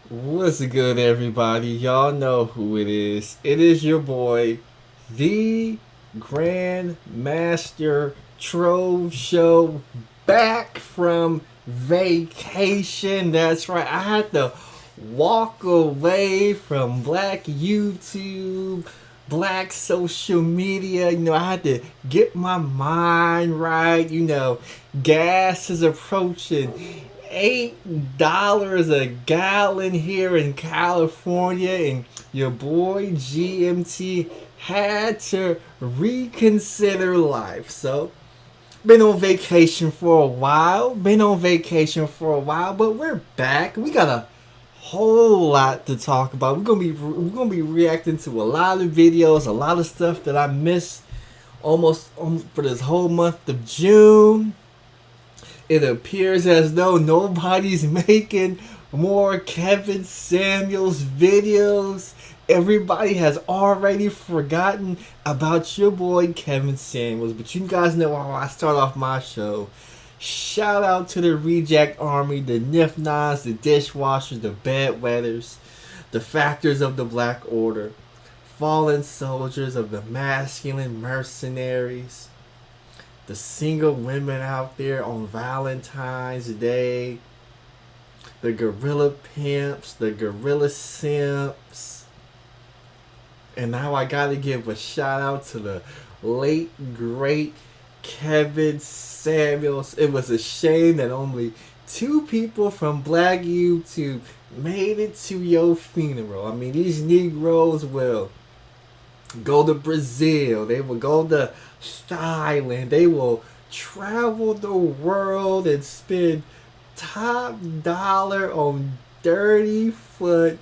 What's good, everybody? Y'all know who it is. It is your boy, the Grandmaster Troll Show, back from vacation. That's right. I had to walk away from black YouTube, black social media. I had to get my mind right. Gas is approaching $8 a gallon here in California, and your boy GMT had to reconsider life. So, been on vacation for a while, but we're back. We got a whole lot to talk about. We're gonna be reacting to a lot of videos, a lot of stuff that I missed almost for this whole month of June. It appears as though nobody's making more Kevin Samuels videos. Everybody has already forgotten about your boy Kevin Samuels. But you guys know how I start off my show. Shout out to the Reject Army, the Nif-Nas, the dishwashers, the bedwetters, the factors of the Black Order, fallen soldiers of the masculine mercenaries, the single women out there on Valentine's Day, the gorilla pimps, the gorilla simps. And now I gotta give a shout out to the late great Kevin Samuels. It was a shame that only two people from Black YouTube made it to your funeral. I mean, these Negroes will go to Brazil, they will go to Thailand, they will travel the world and spend top dollar on dirty foot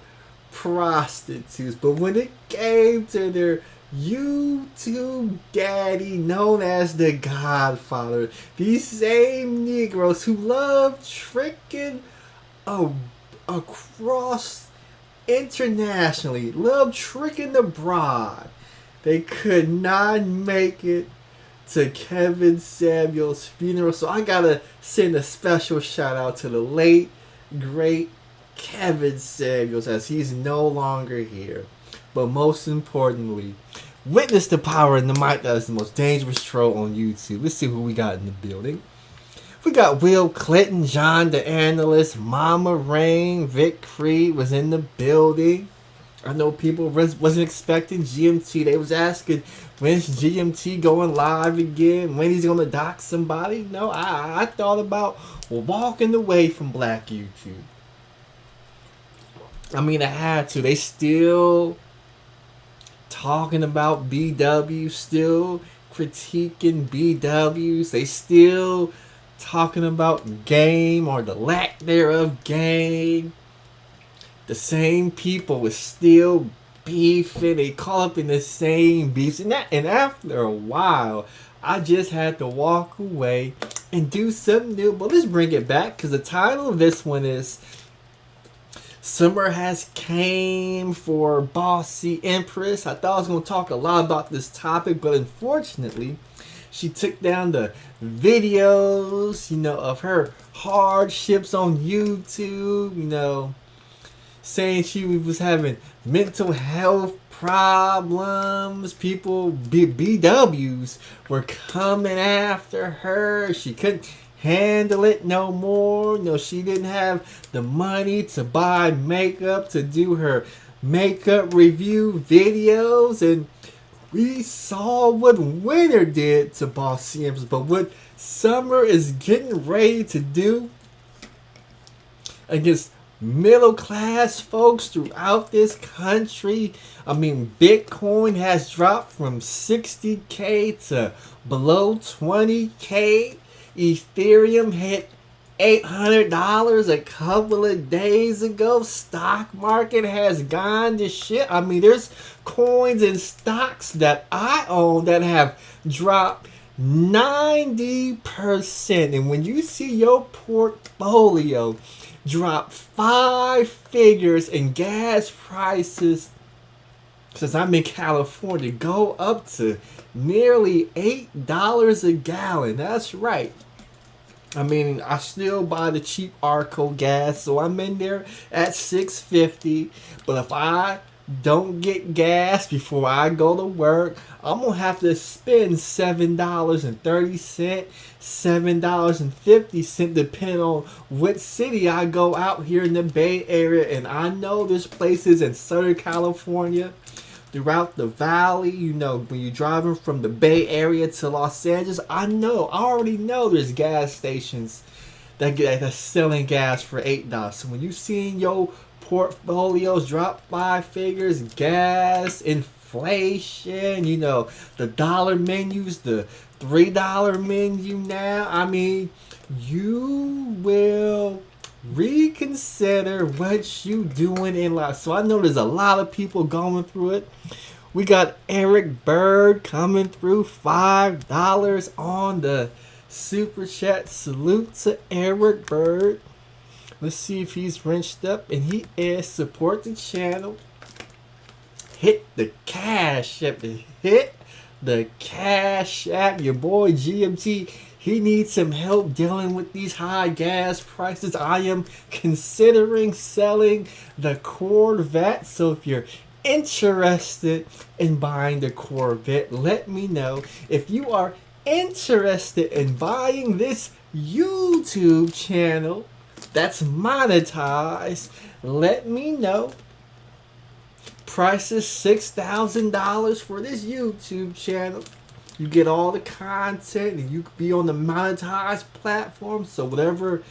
prostitutes. But when it came to their YouTube daddy, known as the Godfather, these same Negroes who love tricking across internationally, love tricking abroad, they could not make it to Kevin Samuels' funeral. So I gotta send a special shout out to the late, great Kevin Samuels, as he's no longer here. But most importantly, witness the power and the might that is the most dangerous troll on YouTube. Let's see who we got in the building. We got Will Clinton, John the Analyst, Mama Rain, Vic Creed was in the building. I know people wasn't expecting GMT. They was asking, when's GMT going live again? When he's gonna dock somebody? No, I thought about walking away from black YouTube. I mean, I had to. They still talking about BW, still critiquing BWs. They still talking about game or the lack thereof game. The same people is still beefing. They call up in the same beefs. And after a while, I just had to walk away and do something new. But let's bring it back, because the title of this one is Summer Has Came for Bossy Empryss. I thought I was going to talk a lot about this topic, but unfortunately, she took down the videos, of her hardships on YouTube, saying she was having mental health problems. People, BWs, were coming after her. She couldn't handle it no more. She didn't have the money to buy makeup to do her makeup review videos. And we saw what Winter did to Bossy Empryss, but what Summer is getting ready to do against middle class folks throughout this country. I mean, Bitcoin has dropped from 60K to below 20K. Ethereum hit $800 a couple of days ago. Stock market has gone to shit. I mean, there's coins and stocks that I own that have dropped 90%. And when you see your portfolio drop 5 figures in gas prices, since I'm in California, go up to nearly $8 a gallon. That's right. I mean, I still buy the cheap Arco gas, so I'm in there at $6.50. But if I don't get gas before I go to work, I'm gonna have to spend $7.30, $7.50, depending on what city I go out here in the Bay Area. And I know there's places in Southern California, throughout the valley, you know, when you're driving from the Bay Area to Los Angeles, I already know there's gas stations that's selling gas for $8. So when you seeing your portfolios drop 5 figures, gas, inflation, you know, the dollar menus, the $3 menu now, I mean, you will reconsider what you doing in life. So I know there's a lot of people going through it. We got Eric Bird coming through, $5 on the super chat. Salute to Eric Bird. Let's see if he's wrenched up, and he is. Support the channel. Hit the cash app. Hit the cash app. Your boy GMT, he needs some help dealing with these high gas prices. I am considering selling the Corvette. So if you're interested in buying the Corvette, let me know. If you are interested in buying this YouTube channel that's monetized, let me know. Price is $6,000 for this YouTube channel. You get all the content, and you can be on the monetized platform. So whatever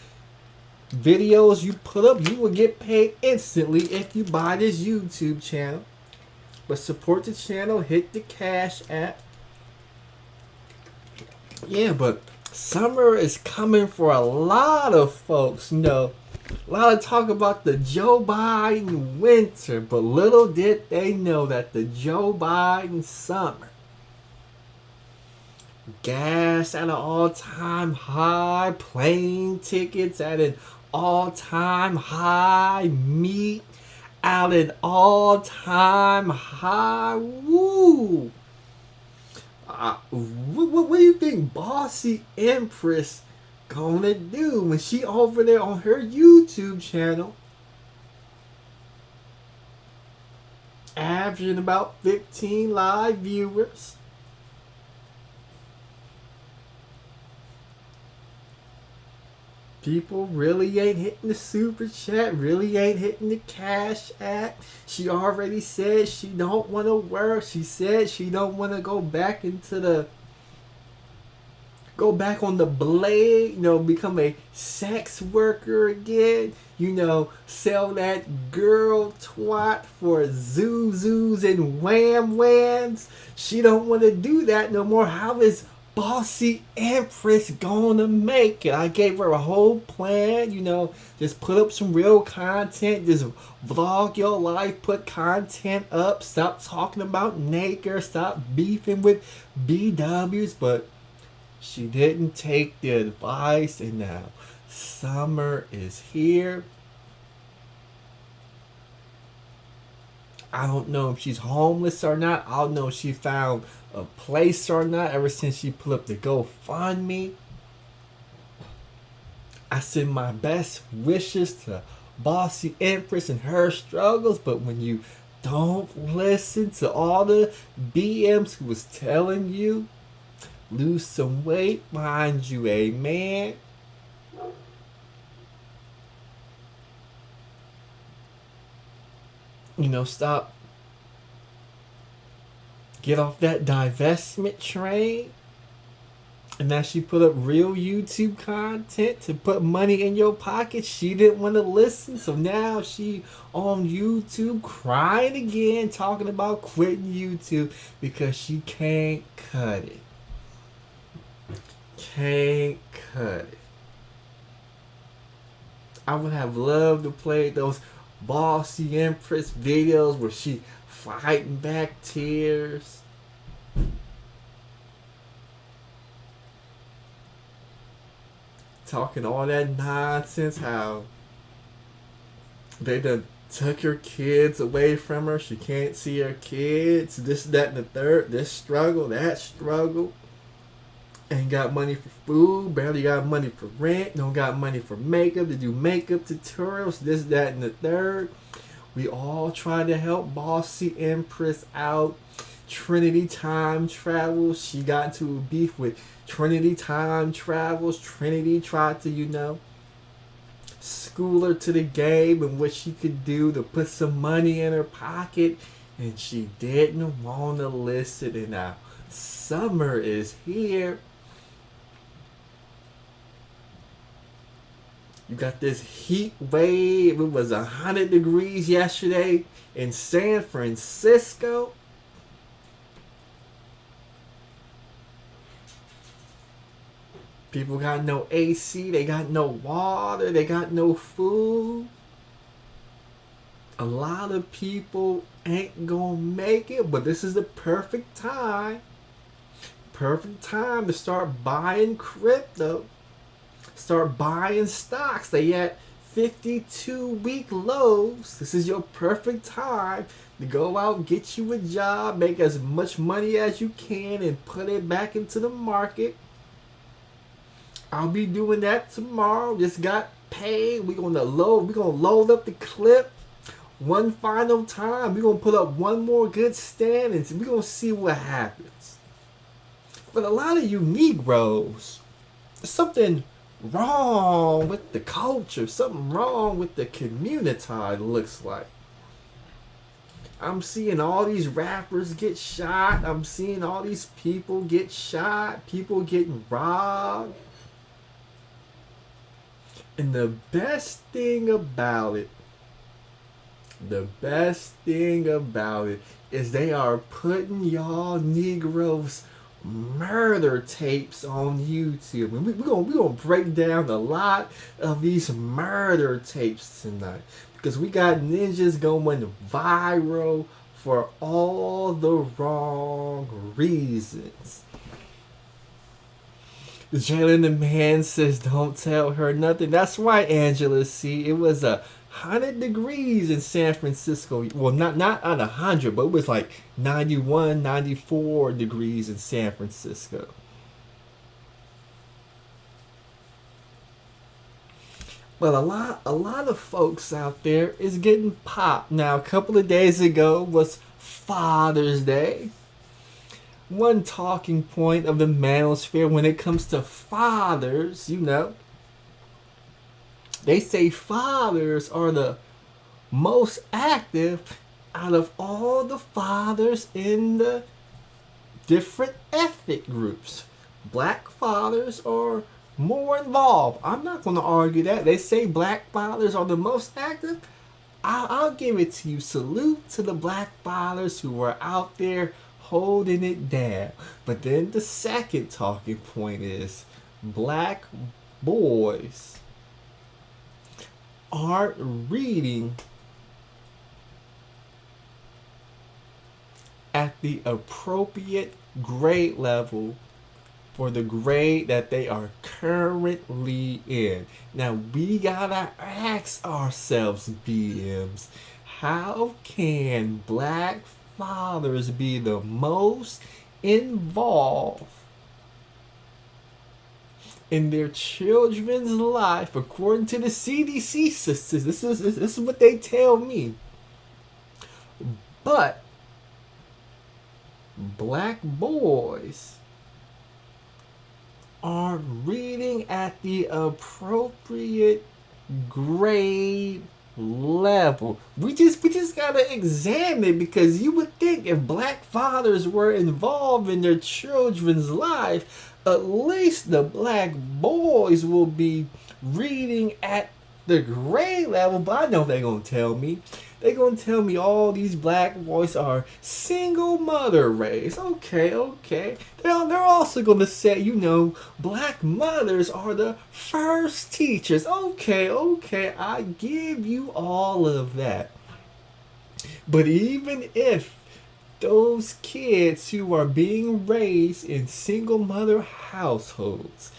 videos you put up, you will get paid instantly if you buy this YouTube channel. But support the channel, hit the cash app. Yeah, but summer is coming for a lot of folks. You know, a lot of talk about the Joe Biden winter, but little did they know that the Joe Biden summer, gas at an all-time high, plane tickets at an all-time high, meat at an all-time high. Woo! What do you think Bossy Empryss gonna do when she over there on her YouTube channel, averaging about 15 live viewers? People really ain't hitting the super chat, really ain't hitting the cash app. She already said she don't want to work. She said she don't want to go back on the blade, you know, become a sex worker again, you know, sell that girl twat for zoos and wham-whams. She don't want to do that no more. How is Bossy Empryss gonna make it? I gave her a whole plan, you know, just put up some real content, just vlog your life, put content up, stop talking about naked, stop beefing with BWs, but she didn't take the advice, and now summer is here. I don't know if she's homeless or not. I don't know if she found a place or not ever since she put up the GoFundMe. I send my best wishes to Bossy Empryss and her struggles, but when you don't listen to all the BMs who was telling you, lose some weight, find you a man, you know, stop, get off that divestment train. And now she put up real YouTube content to put money in your pocket. She didn't want to listen, so now she on YouTube crying again, talking about quitting YouTube because she can't cut it. Can't cut it. I would have loved to play those Bossy Empryss videos where she fighting back tears, talking all that nonsense, how they done took her kids away from her, she can't see her kids, this, that, and the third, this struggle, that struggle. Ain't got money for food, barely got money for rent, don't got money for makeup, to do makeup tutorials, this, that, and the third. We all try to help Bossy Empryss out. Trinity Time Travels, she got into a beef with Trinity Time Travels. Trinity tried to, school her to the game and what she could do to put some money in her pocket, and she didn't want to listen. And now summer is here. You got this heat wave. It was 100 degrees yesterday in San Francisco. People got no AC, they got no water, they got no food. A lot of people ain't gonna make it, but this is the perfect time. Perfect time to start buying crypto. Start buying stocks. They at 52-week lows. This is your perfect time to go out, get you a job, make as much money as you can, and put it back into the market. I'll be doing that tomorrow. Just got paid. We're gonna load up the clip one final time. We're gonna put up one more good stand, and we're gonna see what happens. But a lot of you Negroes, there's something wrong with the culture, something wrong with the community, it looks like. I'm seeing all these rappers get shot. I'm seeing all these people get shot, people getting robbed. And the best thing about it is they are putting y'all Negroes murder tapes on YouTube. And we're gonna break down a lot of these murder tapes tonight, because we got ninjas going viral for all the wrong reasons. Jalen the man says, don't tell her nothing. That's right, Angela. See, it was 100 degrees in San Francisco. Well, not at 100, but it was like 91, 94 degrees in San Francisco. Well, a lot of folks out there is getting popped. Now, a couple of days ago was Father's Day. One talking point of the manosphere when it comes to fathers, they say fathers are the most active out of all the fathers in the different ethnic groups. Black fathers are more involved. I'm not going to argue that. They say black fathers are the most active. I'll give it to you. Salute to the black fathers who are out there holding it down. But then the second talking point is black boys aren't reading at the appropriate grade level for the grade that they are currently in. Now we gotta ask ourselves, BMs, how can black fathers be the most involved in their children's life according to the CDC sisters? This is what they tell me. But black boys aren't reading at the appropriate grade level. We just gotta examine it, because you would think if black fathers were involved in their children's life, at least the black boys will be reading at the grade level. But I know they're gonna tell me. They're gonna tell me all these black boys are single mother raised. Okay. They're also gonna say, black mothers are the first teachers. Okay, I give you all of that. But even if those kids who are being raised in single mother households,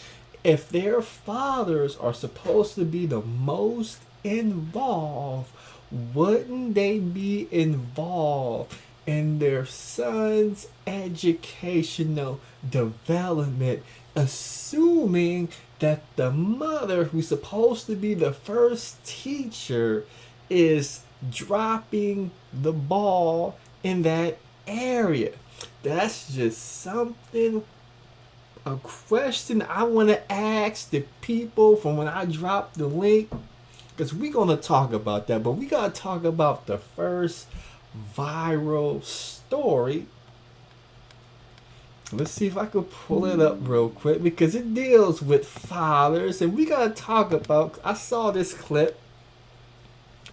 if their fathers are supposed to be the most involved, wouldn't they be involved in their son's educational development assuming that the mother, who's supposed to be the first teacher, is dropping the ball in that area. That's just something, a question I want to ask the people from when I drop the link, because we're going to talk about that, but we got to talk about the first viral story. Let's see if I can pull it up real quick, because it deals with fathers, and we got to talk about, I saw this clip,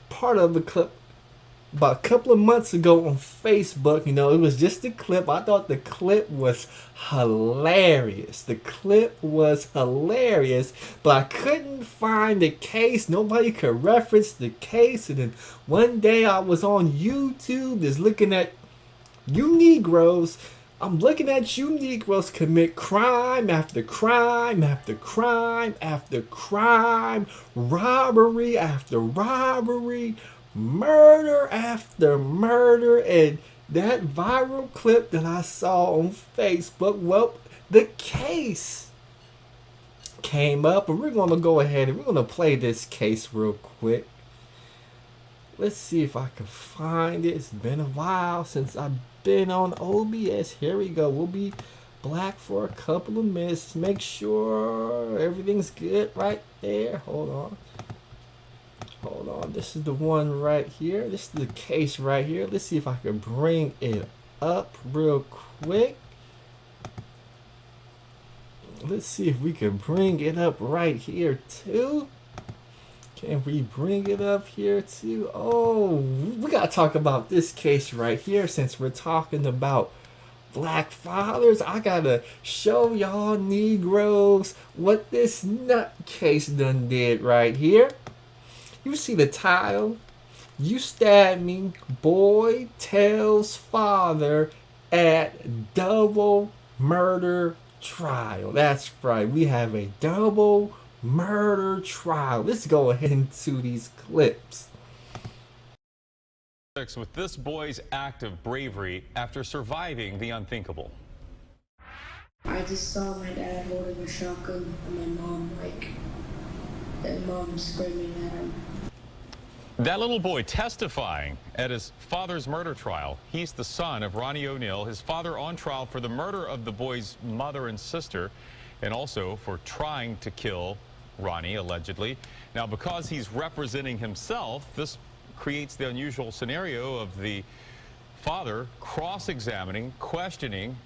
part of the clip, about a couple of months ago on Facebook. You know, it was just a clip. I thought the clip was hilarious. The clip was hilarious, but I couldn't find the case. Nobody could reference the case. And then one day I was on YouTube just looking at you Negroes. I'm looking at you Negroes commit crime after crime after crime after crime, robbery after robbery, murder after murder. And that viral clip that I saw on Facebook, well, the case came up, and we're going to go ahead and we're going to play this case real quick. Let's see if I can find it. It's been a while since I've been on OBS. Here we go. We'll be black for a couple of minutes. Make sure everything's good right there. Hold on. Hold on. This is the one right here. This is the case right here. Let's see if I can bring it up real quick. Let's see if we can bring it up right here too. Can we bring it up here too? Oh, we gotta talk about this case right here since we're talking about black fathers. I gotta show y'all Negroes what this nutcase done did right here. You see the title? You stabbed me, boy tells father at double murder trial. That's right, we have a double murder trial. Let's go ahead into these clips. With this boy's act of bravery after surviving the unthinkable. I just saw my dad holding a shotgun and mom screaming at him. That little boy testifying at his father's murder trial. He's the son of Ronnie O'Neill, his father on trial for the murder of the boy's mother and sister, and also for trying to kill Ronnie, allegedly. Now, because he's representing himself, this creates the unusual scenario of the father cross-examining, questioning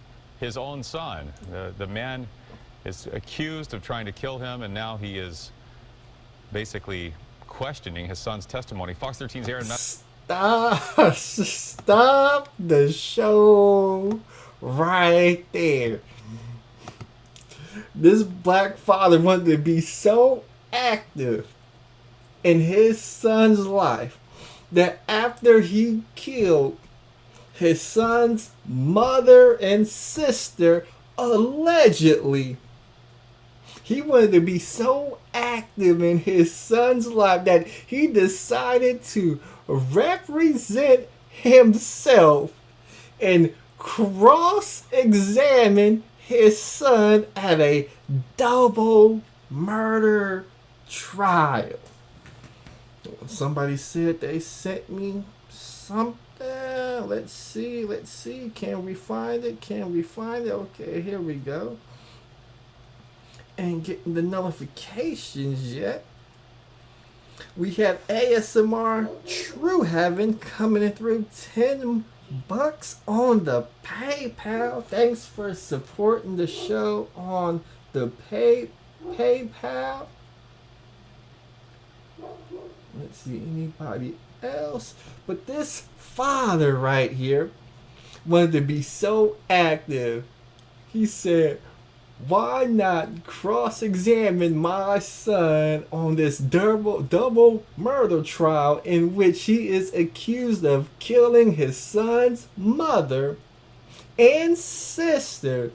his own son. The man is accused of trying to kill him, and now he is basically questioning his son's testimony. Fox 13's Aaron. Stop the show right there. This black father wanted to be so active in his son's life that after he killed his son's mother and sister, allegedly, he wanted to be so active in his son's life that he decided to represent himself and cross-examine his son at a double murder trial. Somebody said they sent me something. Let's see. Can we find it? Okay, here we go. Ain't getting the notifications yet. We have ASMR True Heaven coming in through $10 on the PayPal. Thanks for supporting the show on the PayPal. Let's see, anybody else? But this father right here wanted to be so active. He said, why not cross-examine my son on this double murder trial in which he is accused of killing his son's mother and sister,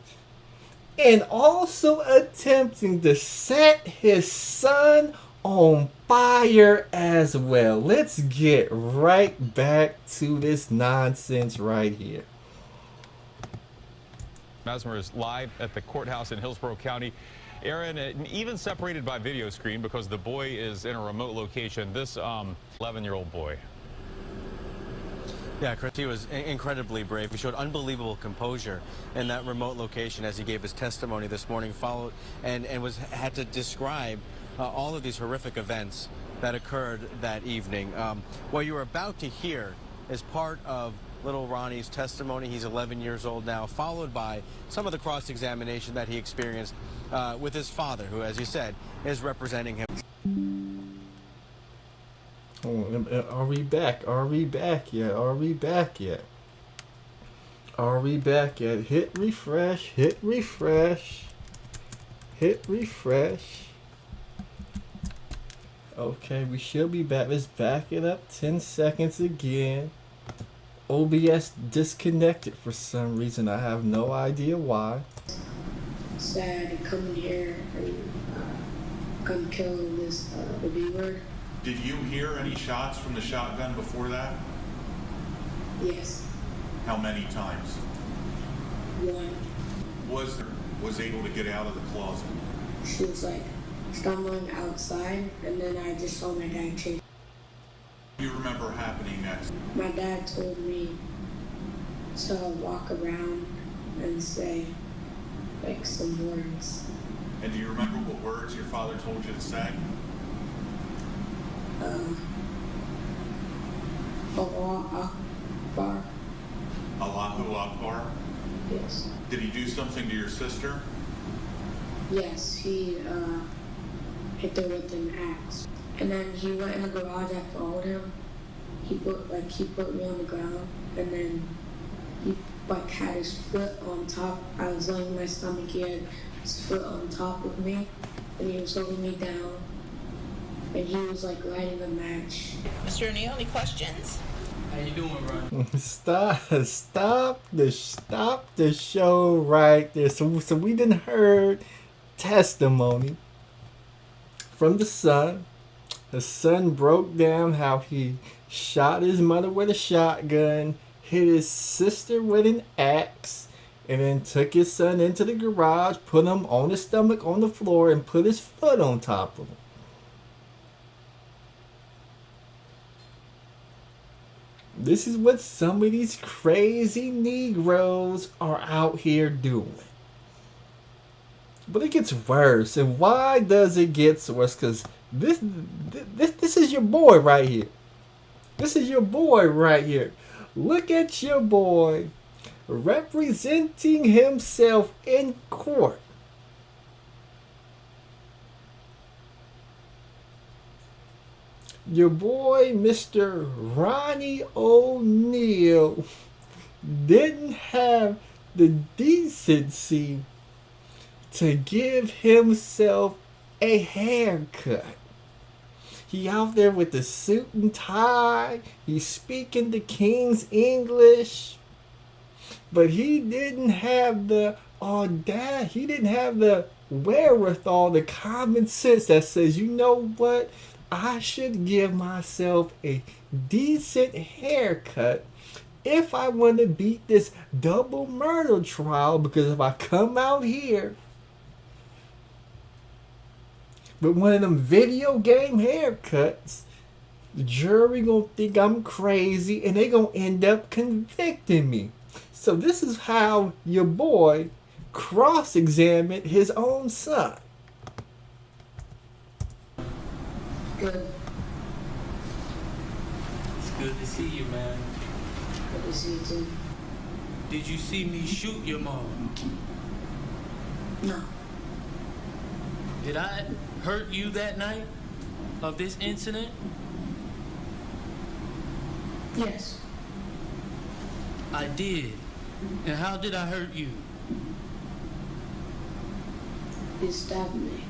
and also attempting to set his son on fire as well. Let's get right back to this nonsense right here. Mesmer is live at the courthouse in Hillsborough County. Aaron, even separated by video screen because the boy is in a remote location. This 11-year-old boy. Yeah, Chris, he was incredibly brave. He showed unbelievable composure in that remote location as he gave his testimony this morning, followed and had to describe all of these horrific events that occurred that evening. What you were about to hear is part of little Ronnie's testimony. He's 11 years old now, followed by some of the cross-examination that he experienced with his father, who, as you said, is representing him. Oh, are we back? Are we back yet? Are we back yet? Are we back yet? Hit refresh, hit refresh, hit refresh. Okay, we should be back. Let's back it up 10 seconds again. OBS disconnected for some reason. I have no idea why. Sad to come in here and come kill this the B-word. Did you hear any shots from the shotgun before that? Yes. How many times? One. Was able to get out of the closet? She was like stumbling outside, and then I just saw my dad chase. Do you remember happening next? My dad told me to walk around and say like some words. And do you remember what words your father told you to say? Allah Akbar. Allahu Akbar? Yes. Did he do something to your sister? Yes, he hit her with an axe. And then he went in the garage. I followed him. He put me on the ground, and then he had his foot on top. I was laying on my stomach. He had his foot on top of me, and he was holding me down. And he was like lighting a match. Mr. O'Neill, any questions? How you doing, Ron? Stop the show right there. So we done heard testimony from the son. The son broke down how he shot his mother with a shotgun, hit his sister with an axe, and then took his son into the garage, put him on his stomach on the floor, and put his foot on top of him. This is what some of these crazy Negroes are out here doing. But it gets worse. And why does it get worse? Because this is your boy right here. This is your boy right here. Look at your boy representing himself in court. Your boy, Mr. Ronnie O'Neill, didn't have the decency to give himself a haircut. He out there with the suit and tie. He's speaking the King's English. But he didn't have the audacity. He didn't have the wherewithal, the common sense that says, you know what? I should give myself a decent haircut if I want to beat this double murder trial, because if I come out here with one of them video game haircuts, the jury gonna think I'm crazy and they gonna end up convicting me. So this is how your boy cross-examined his own son. Good. It's good to see you, man. Good to see you too. Did you see me shoot your mom? No. Did I hurt you that night of this incident? Yes. I did. And how did I hurt you? You stabbed me.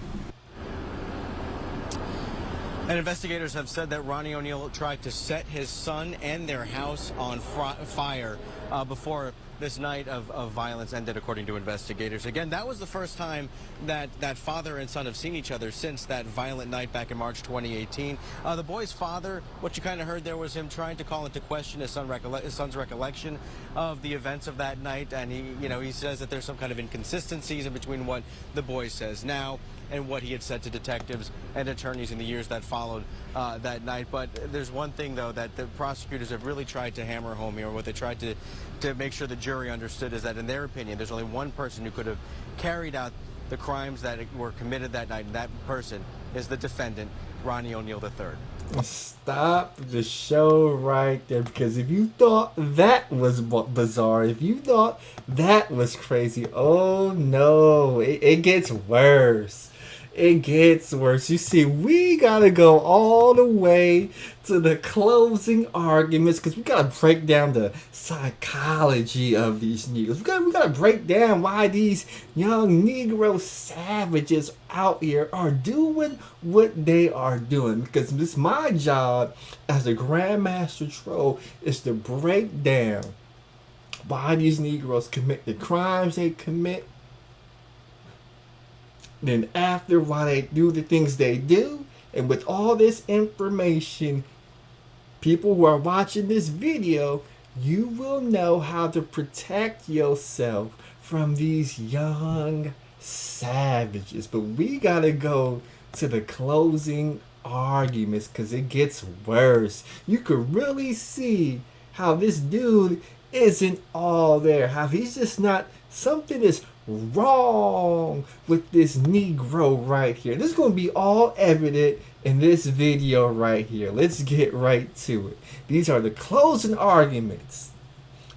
And investigators have said that Ronnie O'Neill tried to set his son and their house on fire before this night of violence ended, according to investigators. Again, that was the first time that father and son have seen each other since that violent night back in March 2018. The boy's father, what you kind of heard there was him trying to call into question his son's recollection of the events of that night, and he says that there's some kind of inconsistencies in between what the boy says now and what he had said to detectives and attorneys in the years that followed that night. But there's one thing, though, that the prosecutors have really tried to hammer home here. What they tried to make sure the jury understood is that, in their opinion, there's only one person who could have carried out the crimes that were committed that night, and that person is the defendant, Ronnie O'Neill III. Stop the show right there, because if you thought that was bizarre, if you thought that was crazy, oh no, it gets worse. It gets worse. You see, we gotta go all the way to the closing arguments, because we gotta break down the psychology of these Negroes. We gotta break down why these young Negro savages out here are doing what they are doing. Because it's my job as a Grandmaster Troll is to break down why these Negroes commit the crimes they commit. Then after, why they do the things they do. And with all this information, people who are watching this video, you will know how to protect yourself from these young savages. But we gotta go to the closing arguments, because it gets worse. You could really see how this dude isn't all there, how he's just not, something is wrong with this Negro right here. This is going to be all evident in this video right here. Let's get right to it. These are the closing arguments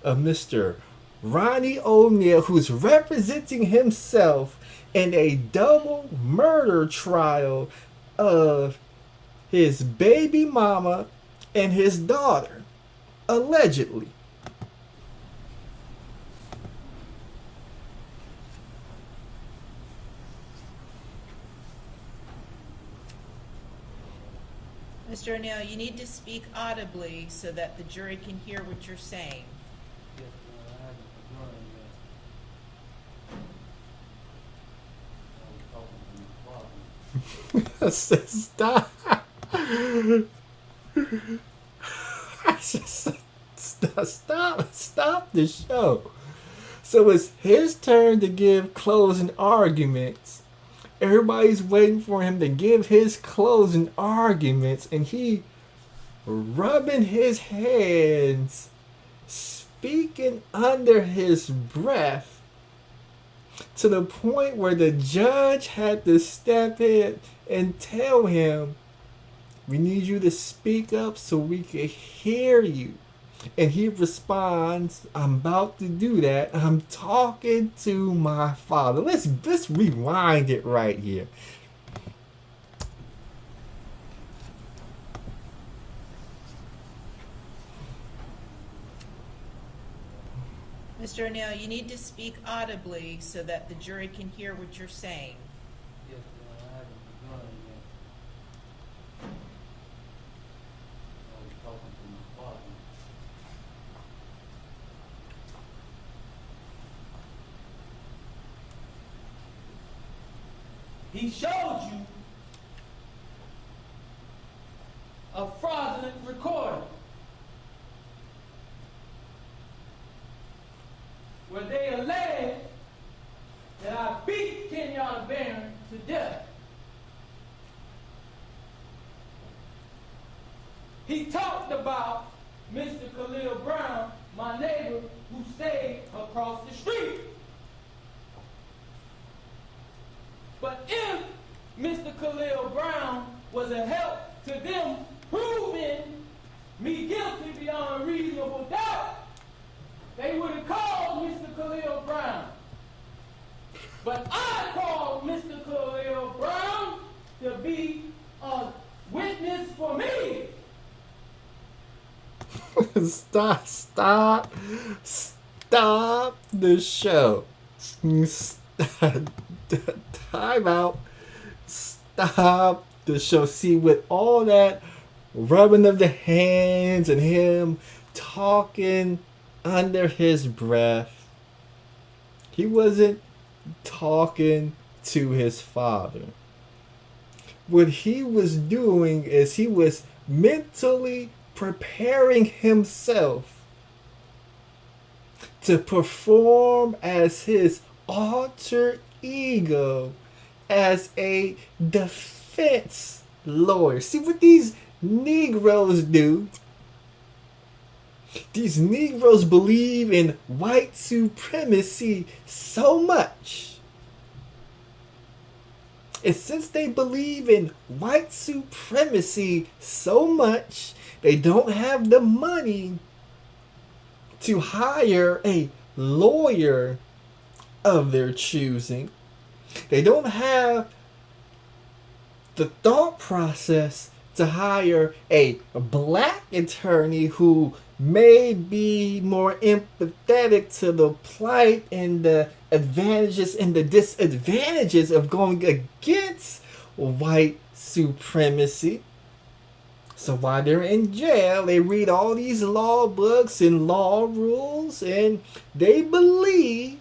of Mr. Ronnie O'Neill, who's representing himself in a double murder trial of his baby mama and his daughter, allegedly. Mr. O'Neill, you need to speak audibly so that the jury can hear what you're saying. Stop. Stop the show. So it's his turn to give closing arguments. Everybody's waiting for him to give his closing arguments, and he rubbing his hands, speaking under his breath, to the point where the judge had to step in and tell him, "We need you to speak up so we can hear you." And he responds, "I'm about to do that. I'm talking to my father." Let's rewind it right here. Mr. O'Neill, you need to speak audibly so that the jury can hear what you're saying. He showed you a fraudulent recording where they allege that I beat Kenyatta Barron to death. He talked about Mr. Khalil Brown, my neighbor who stayed across the street. But if Mr. Khalil Brown was a help to them proving me guilty beyond reasonable doubt, they would have called Mr. Khalil Brown. But I called Mr. Khalil Brown to be a witness for me. Stop the show. Time out. Stop the show. See, with all that rubbing of the hands and him talking under his breath, he wasn't talking to his father. What he was doing is he was mentally preparing himself to perform as his alter ego as a defense lawyer. See what these Negroes do? These Negroes believe in white supremacy so much. And since they believe in white supremacy so much, they don't have the money to hire a lawyer of their choosing. They don't have the thought process to hire a black attorney who may be more empathetic to the plight and the advantages and the disadvantages of going against white supremacy. So while they're in jail, they read all these law books and law rules, and they believe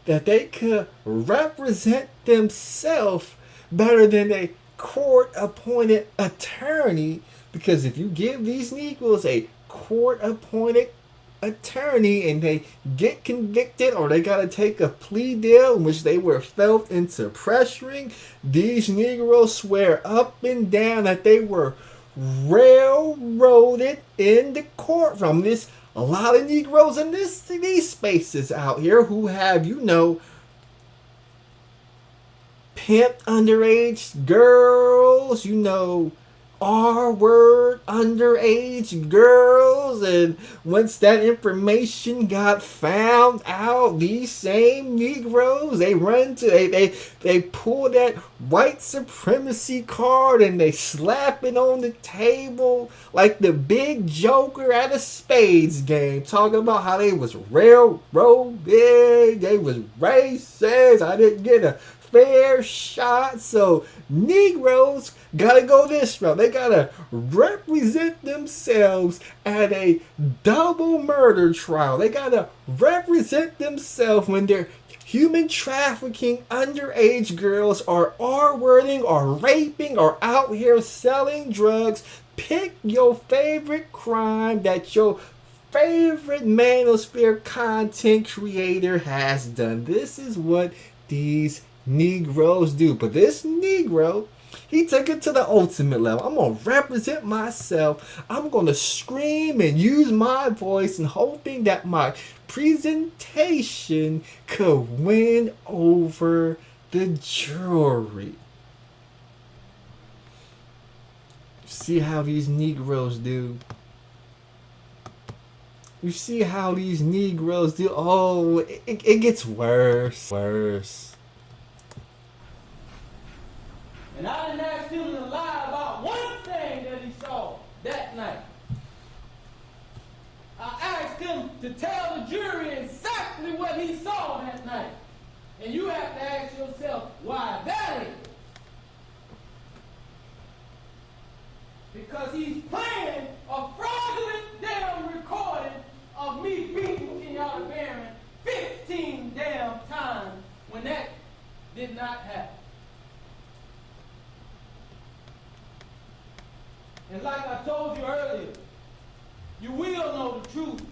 that they could represent themselves better than a court-appointed attorney, because if you give these Negroes a court-appointed attorney and they get convicted or they gotta take a plea deal in which they were felt into pressuring, these Negroes swear up and down that they were railroaded in the courtroom. There's a lot of Negroes in these spaces out here who have, pimped underage girls, R-word underage girls, and once that information got found out, these same Negroes, they run to they pull that white supremacy card and they slap it on the table like the big joker at a spades game, talking about how they was railroaded, they was racist, I didn't get a fair shot. So Negroes gotta go this route. They gotta represent themselves at a double murder trial. They gotta represent themselves when they're human trafficking underage girls, or R-wording, or raping, or out here selling drugs. Pick your favorite crime that your favorite manosphere content creator has done. This is what these Negroes do. But this Negro, he took it to the ultimate level. I'm going to represent myself. I'm going to scream and use my voice, and hoping that my presentation could win over the jury. See how these Negroes do? You see how these Negroes do? Oh, it gets worse. And I didn't ask him to lie about one thing that he saw that night. I asked him to tell the jury exactly what he saw that night. And you have to ask yourself why that is. Because he's playing a fraudulent damn recording of me beating Kenyatta Barron 15 damn times when that did not happen. And like I told you earlier, you will know the truth,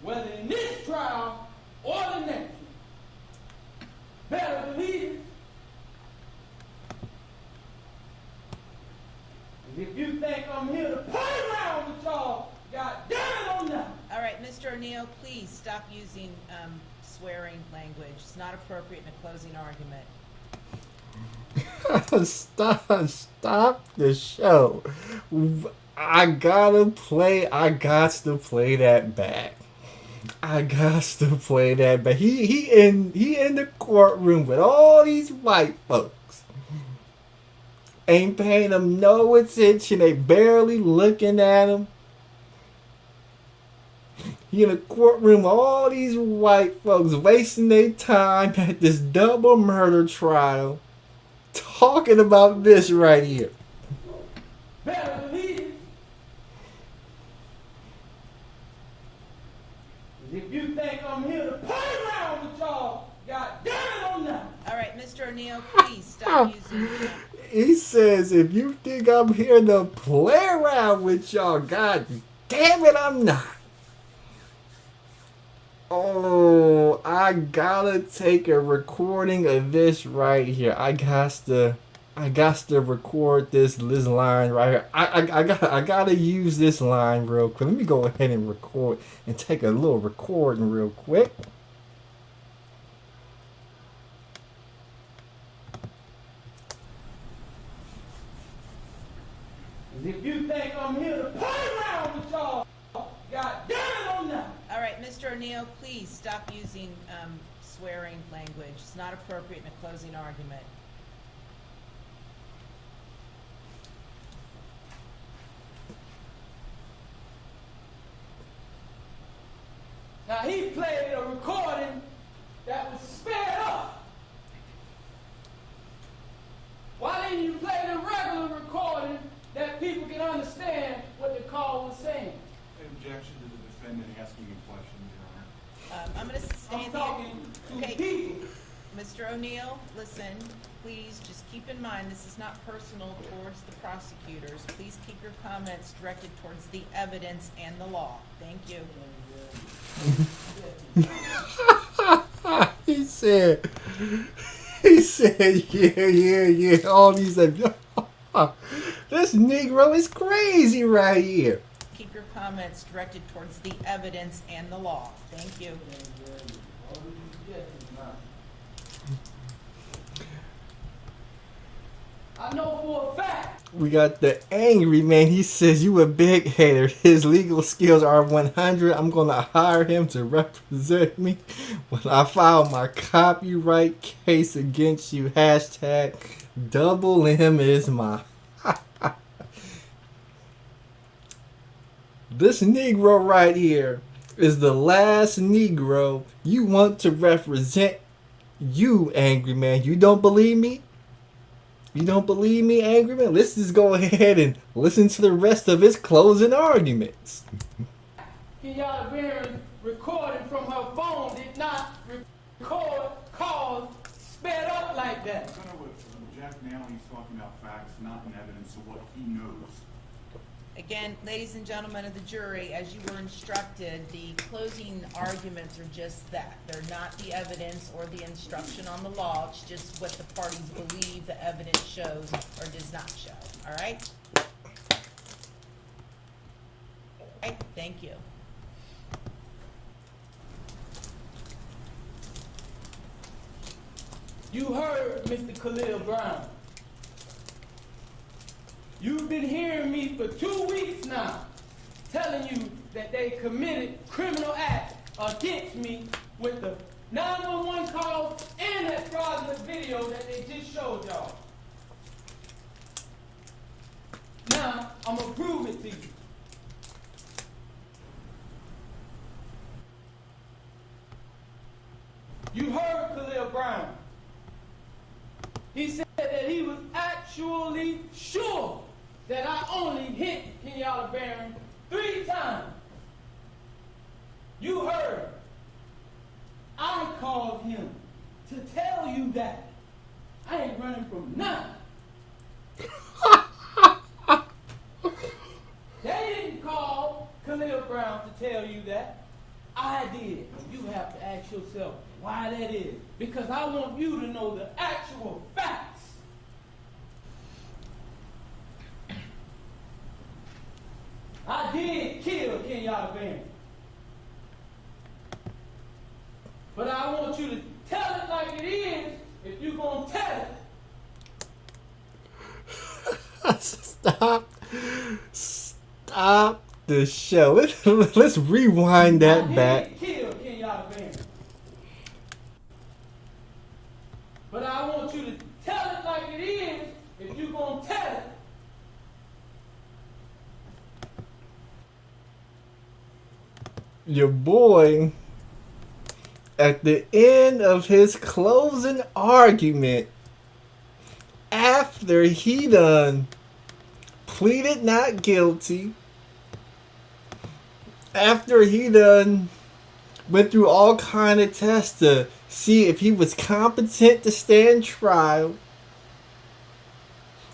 whether in this trial or the next one. Better believe it. And if you think I'm here to play around with y'all, God damn it, I'm not. All right, Mr. O'Neill, please stop using swearing language. It's not appropriate in a closing argument. Stop the show. I got to play that back. He in the courtroom with all these white folks. Ain't paying him no attention. They barely looking at him. He in the courtroom with all these white folks wasting their time at this double murder trial. talking about this right here. Better believe it. If you think I'm here to play around with y'all, God damn it, I'm not. All right, Mr. O'Neill, please stop using. He says, if you think I'm here to play around with y'all, God damn it, I'm not. Oh, I gotta take a recording of this right here. I got to record this line right here. I gotta use this line real quick. Let me go ahead and record and take a little recording real quick. If you think I'm here to play around with y'all, God damn it, I'm not. All right, Mr. O'Neill, please stop using swearing language. It's not appropriate in a closing argument. Now he played a recording that was sped up. Why didn't you play the regular recording that people can understand what the call was saying? Objection to the defendant asking a question, Your Honor. I'm going to sustain I'm talking to Okay. people. Mr. O'Neill, listen, please just keep in mind this is not personal towards the prosecutors. Please keep your comments directed towards the evidence and the law. Thank you. He said, yeah. All these, this Negro is crazy right here. Keep your comments directed towards the evidence and the law. Thank you. I know for a fact. We got the angry man. He says, you a big hater. His legal skills are 100. I'm going to hire him to represent me when I file my copyright case against you. Hashtag double M is my. This Negro right here is the last Negro you want to represent you, angry man. You don't believe me? You don't believe me, angry man? Let's just go ahead and listen to the rest of his closing arguments. Kenyatta Barron recording from her phone did not record calls sped up like that. No, Jack now he's talking about facts, not an evidence of what he knows. Again, ladies and gentlemen of the jury, as you were instructed, the closing arguments are just that. They're not the evidence or the instruction on the law. It's just what the parties believe the evidence shows or does not show. All right? Okay, thank you. You heard Mr. Khalil Brown. You've been hearing me for 2 weeks now, telling you that they committed criminal acts against me with the 911 call and that fraudulent video that they just showed y'all. Now, I'm gonna prove it to you. You heard Khalil Brown. He said that he was actually sure that I only hit Kenyatta Barron 3 times. You heard. I called him to tell you that. I ain't running from nothing. They didn't call Khalil Brown to tell you that. I did. You have to ask yourself why that is. Because I want you to know the actual facts. I did kill Kenyatta Barron. But I want you to tell it like it is if you're going to tell it. Stop the show. Let's rewind that back. I did kill Kenyatta Barron. But I want you to tell it like it is if you're going to tell it. Your boy, at the end of his closing argument, after he done pleaded not guilty, after he done went through all kind of tests to see if he was competent to stand trial,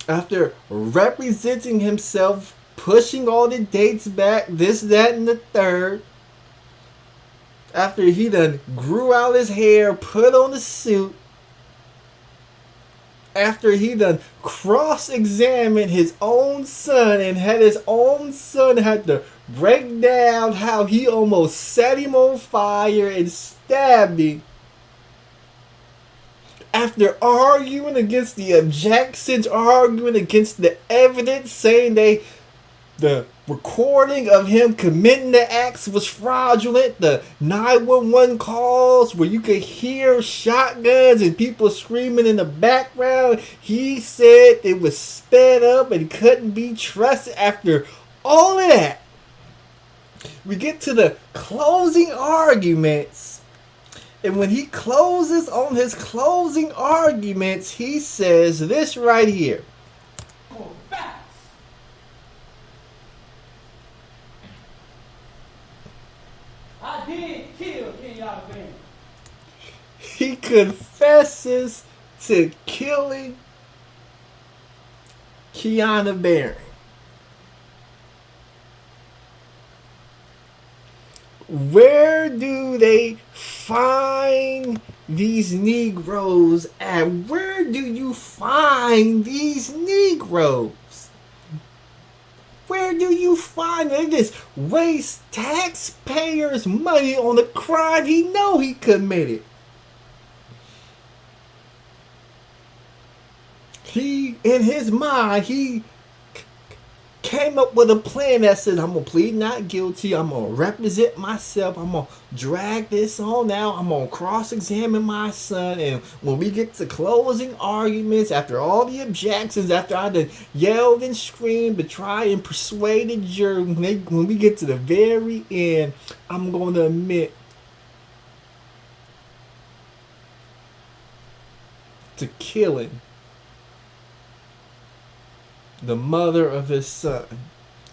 after representing himself, pushing all the dates back, this, that, and the third, after he done grew out his hair, put on a suit, after he done cross-examined his own son and had his own son had to break down how he almost set him on fire and stabbed him, after arguing against the objections, arguing against the evidence, saying the recording of him committing the acts was fraudulent, the 911 calls where you could hear shotguns and people screaming in the background, he said it was sped up and couldn't be trusted. After all of that, we get to the closing arguments, and when he closes on his closing arguments, he says this right here. For facts. I did kill Kenyatta Barron. He confesses to killing Kiana Barron. Where do they find these Negroes at? Where do you find these Negroes? Where do you find them? They just waste taxpayers' money on a crime he know he committed. He, in his mind, he came up with a plan that says, I'm going to plead not guilty, I'm going to represent myself, I'm going to drag this on out, I'm going to cross-examine my son, and when we get to closing arguments, after all the objections, after I done yelled and screamed to try and persuade the jury, when we get to the very end, I'm going to admit to killing the mother of his son,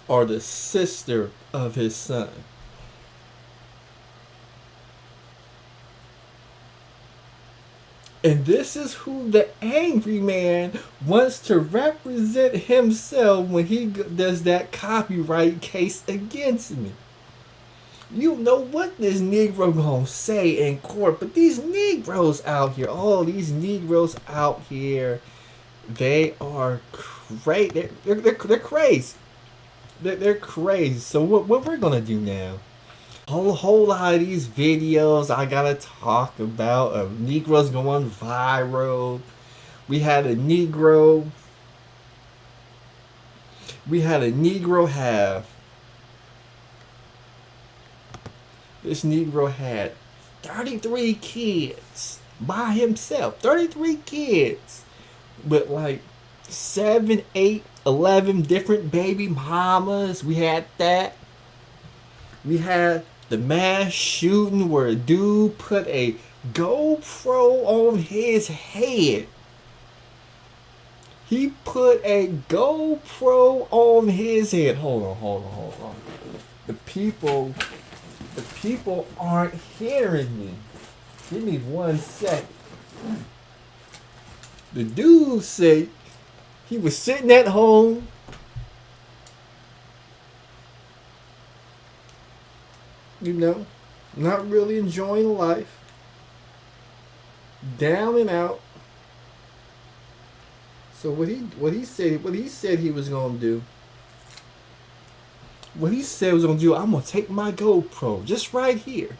or the sister of his son. And this is who the angry man wants to represent himself when he does that copyright case against me. You know what this Negro gonna say in court, but these Negroes out here, all these Negroes out here, they are crazy. They're crazy. They're crazy. So what we're gonna do now? A whole lot of these videos I gotta talk about of Negroes going viral. We had a Negro have. This Negro had 33 kids by himself. 33 kids. With like 7, 8, 11 different baby mamas. We had that. We had the mass shooting where a dude put a GoPro on his head. He put a GoPro on his head. Hold on. The people aren't hearing me. Give me 1 second. The dude said he was sitting at home, you know, not really enjoying life, down and out. So what he said he was gonna do. What he said he was gonna do, I'm gonna take my GoPro just right here.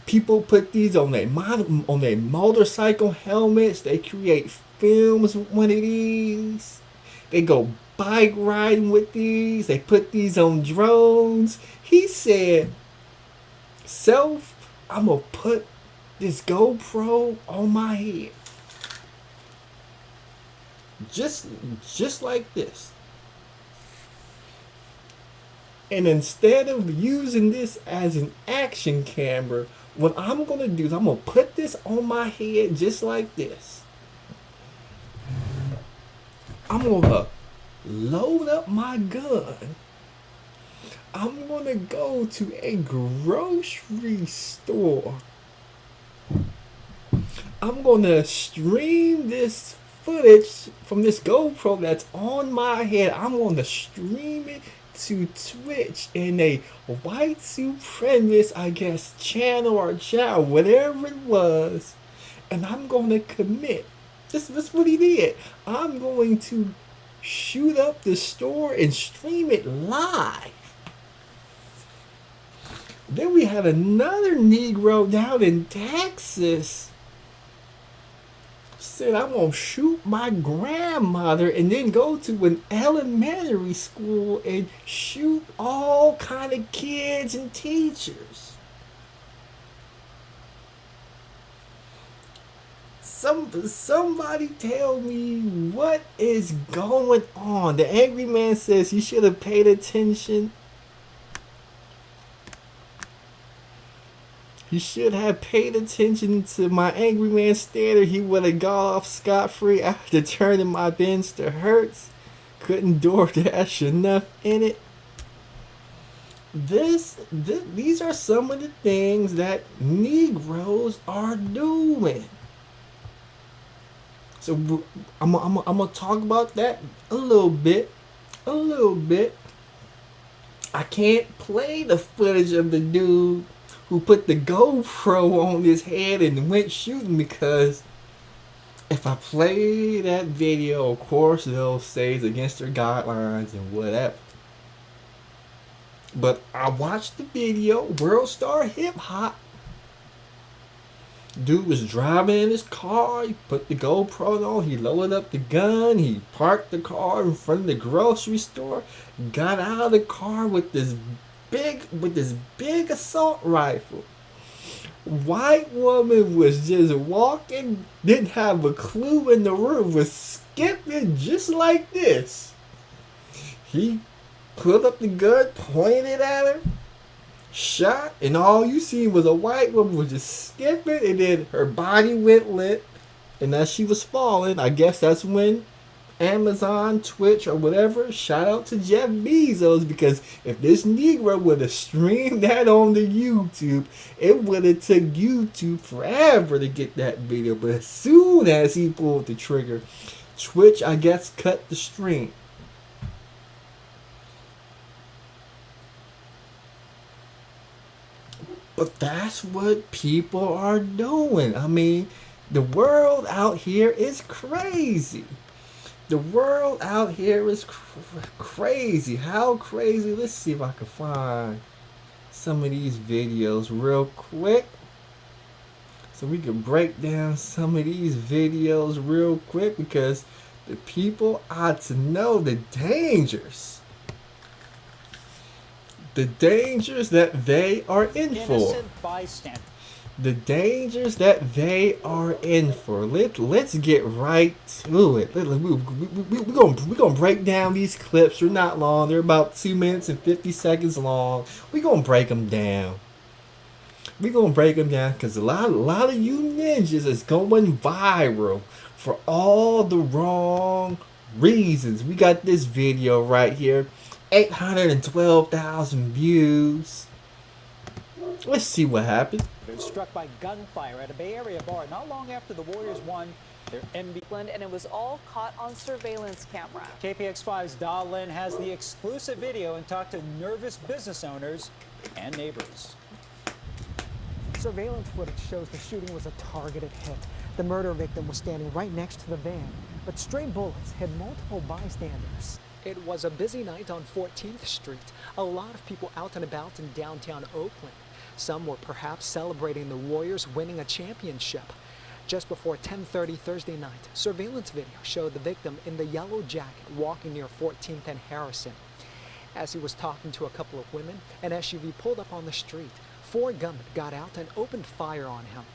People put these on their motorcycle helmets. They create films with one of these. They go bike riding with these. They put these on drones. He said, I'm gonna put this GoPro on my head. Just like this. And instead of using this as an action camera, what I'm going to do is I'm going to put this on my head just like this. I'm gonna load up my gun. I'm gonna go to a grocery store. I'm gonna stream this footage from this GoPro that's on my head. I'm gonna stream it to Twitch in a white supremacist, I guess, channel or chat, whatever it was. And I'm gonna commit. This is what he did. I'm going to shoot up the store and stream it live. Then we had another Negro down in Texas said, I'm going to shoot my grandmother and then go to an elementary school and shoot all kind of kids and teachers. Somebody tell me what is going on. The angry man says you should have paid attention. You should have paid attention to my angry man standard. He would have gone off scot-free after turning my Benz to Hertz. Couldn't DoorDash enough in it. These are some of the things that Negroes are doing. So I'm gonna talk about that a little bit. I can't play the footage of the dude who put the GoPro on his head and went shooting, because if I play that video, of course they'll say it's against their guidelines and whatever. But I watched the video, World Star Hip Hop. Dude was driving in his car, he put the GoPro on, he loaded up the gun, he parked the car in front of the grocery store, got out of the car with this big assault rifle. White woman was just walking, didn't have a clue in the room, was skipping just like this. He put up the gun, pointed at her, shot, and all you seen was a white woman was just skipping, and then her body went limp, and as she was falling, I guess that's when Amazon, Twitch, or whatever, shout out to Jeff Bezos, because if this Negro would have streamed that on the YouTube, it would have took YouTube forever to get that video. But as soon as he pulled the trigger, Twitch, I guess, cut the stream. But that's what people are doing. I mean, the world out here is crazy. The world out here is crazy. How crazy? Let's see if I can find some of these videos real quick, so we can break down some of these videos real quick, because the people ought to know the dangers. The dangers that they are in for. Innocent bystander. The dangers that they are in for. Let's get right to it. We're gonna break down these clips. They're not long. They're about 2 minutes and 50 seconds long. We're gonna break them down. Because a lot of you ninjas is going viral for all the wrong reasons. We got this video right here. 812,000 views. Let's see what happened. Struck by gunfire at a Bay Area bar not long after the Warriors won their NBA. And it was all caught on surveillance camera. KPX5's Dahlin has the exclusive video and talked to nervous business owners and neighbors. Surveillance footage shows the shooting was a targeted hit. The murder victim was standing right next to the van, but stray bullets hit multiple bystanders. It was a busy night on 14th Street. A lot of people out and about in downtown Oakland. Some were perhaps celebrating the Warriors winning a championship. Just before 10:30 Thursday night, surveillance video showed the victim in the yellow jacket walking near 14th and Harrison. As he was talking to a couple of women, an SUV pulled up on the street. 4 gunmen got out and opened fire on him.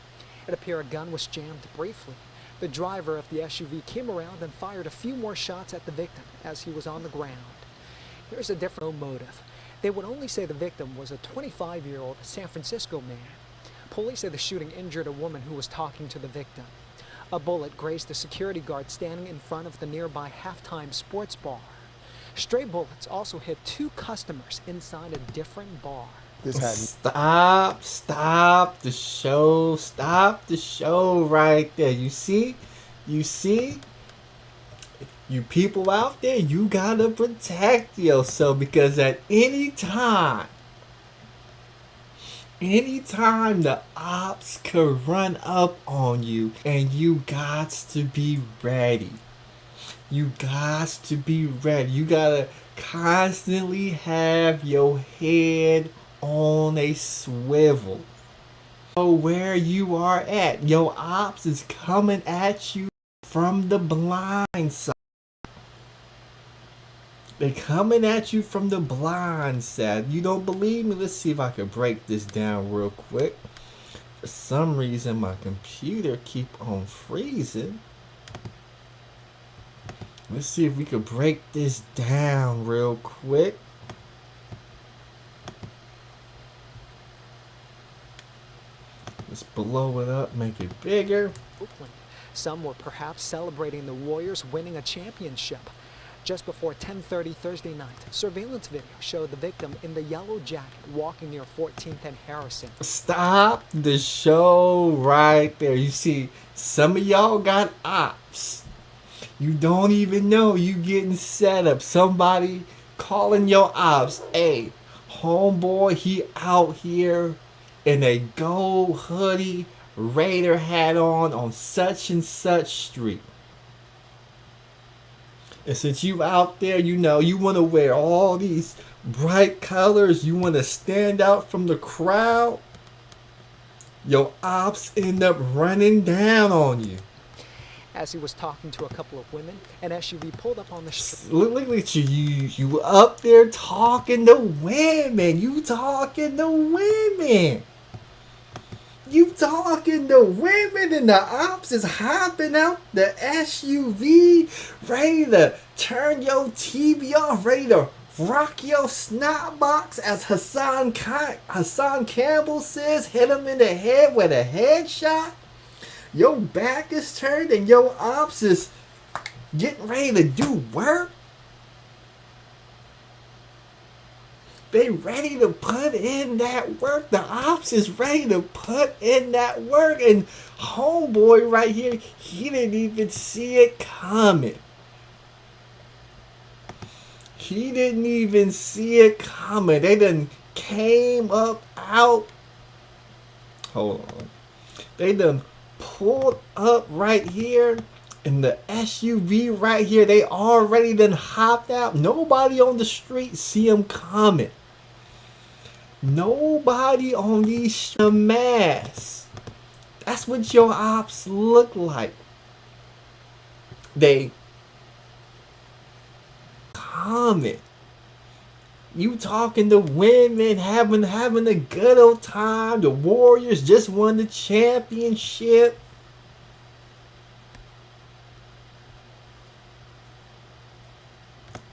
It appeared a gun was jammed briefly. The driver of the SUV came around and fired a few more shots at the victim as he was on the ground. Here's a different motive. They would only say the victim was a 25-year-old San Francisco man. Police say the shooting injured a woman who was talking to the victim. A bullet grazed the security guard standing in front of the nearby halftime sports bar. Stray bullets also hit 2 customers inside a different bar. Stop the show. Stop the show right there. You see? You people out there, you gotta protect yourself, because at any time the ops could run up on you, and you got to be ready. You got to be ready. You gotta constantly have your head on a swivel. So where you are at, your ops is coming at you from the blind side. They're coming at you from the blind side. You don't believe me? Let's see if I can break this down real quick. For some reason, my computer keep on freezing. Let's see if we can break this down real quick. Let's blow it up, make it bigger. Oakland. Some were perhaps celebrating the Warriors winning a championship. Just before 10:30 Thursday night, surveillance video showed the victim in the yellow jacket walking near 14th and Harrison. Stop the show right there. You see, some of y'all got ops. You don't even know you getting set up. Somebody calling your ops. Hey, homeboy, he out here in a gold hoodie, Raider hat on such and such street. And since you out there, you know, you want to wear all these bright colors, you want to stand out from the crowd, your ops end up running down on you. As he was talking to a couple of women, an SUV pulled up on the street. Look at you up there talking to women. You talking to women. You talking to women, and the ops is hopping out the SUV, ready to turn your TV off, ready to rock your snot box, as Hassan Campbell says, hit him in the head with a headshot. Your back is turned and your ops is getting ready to do work. They ready to put in that work. The ops is ready to put in that work. And homeboy right here, he didn't even see it coming. He didn't even see it coming. They done came up out. Hold on. They done pulled up right here. And the SUV right here, they already done hopped out. Nobody on the street see them coming. Nobody on these masks. That's what your ops look like. They coming. You talking to women, having a good old time. The Warriors just won the championship.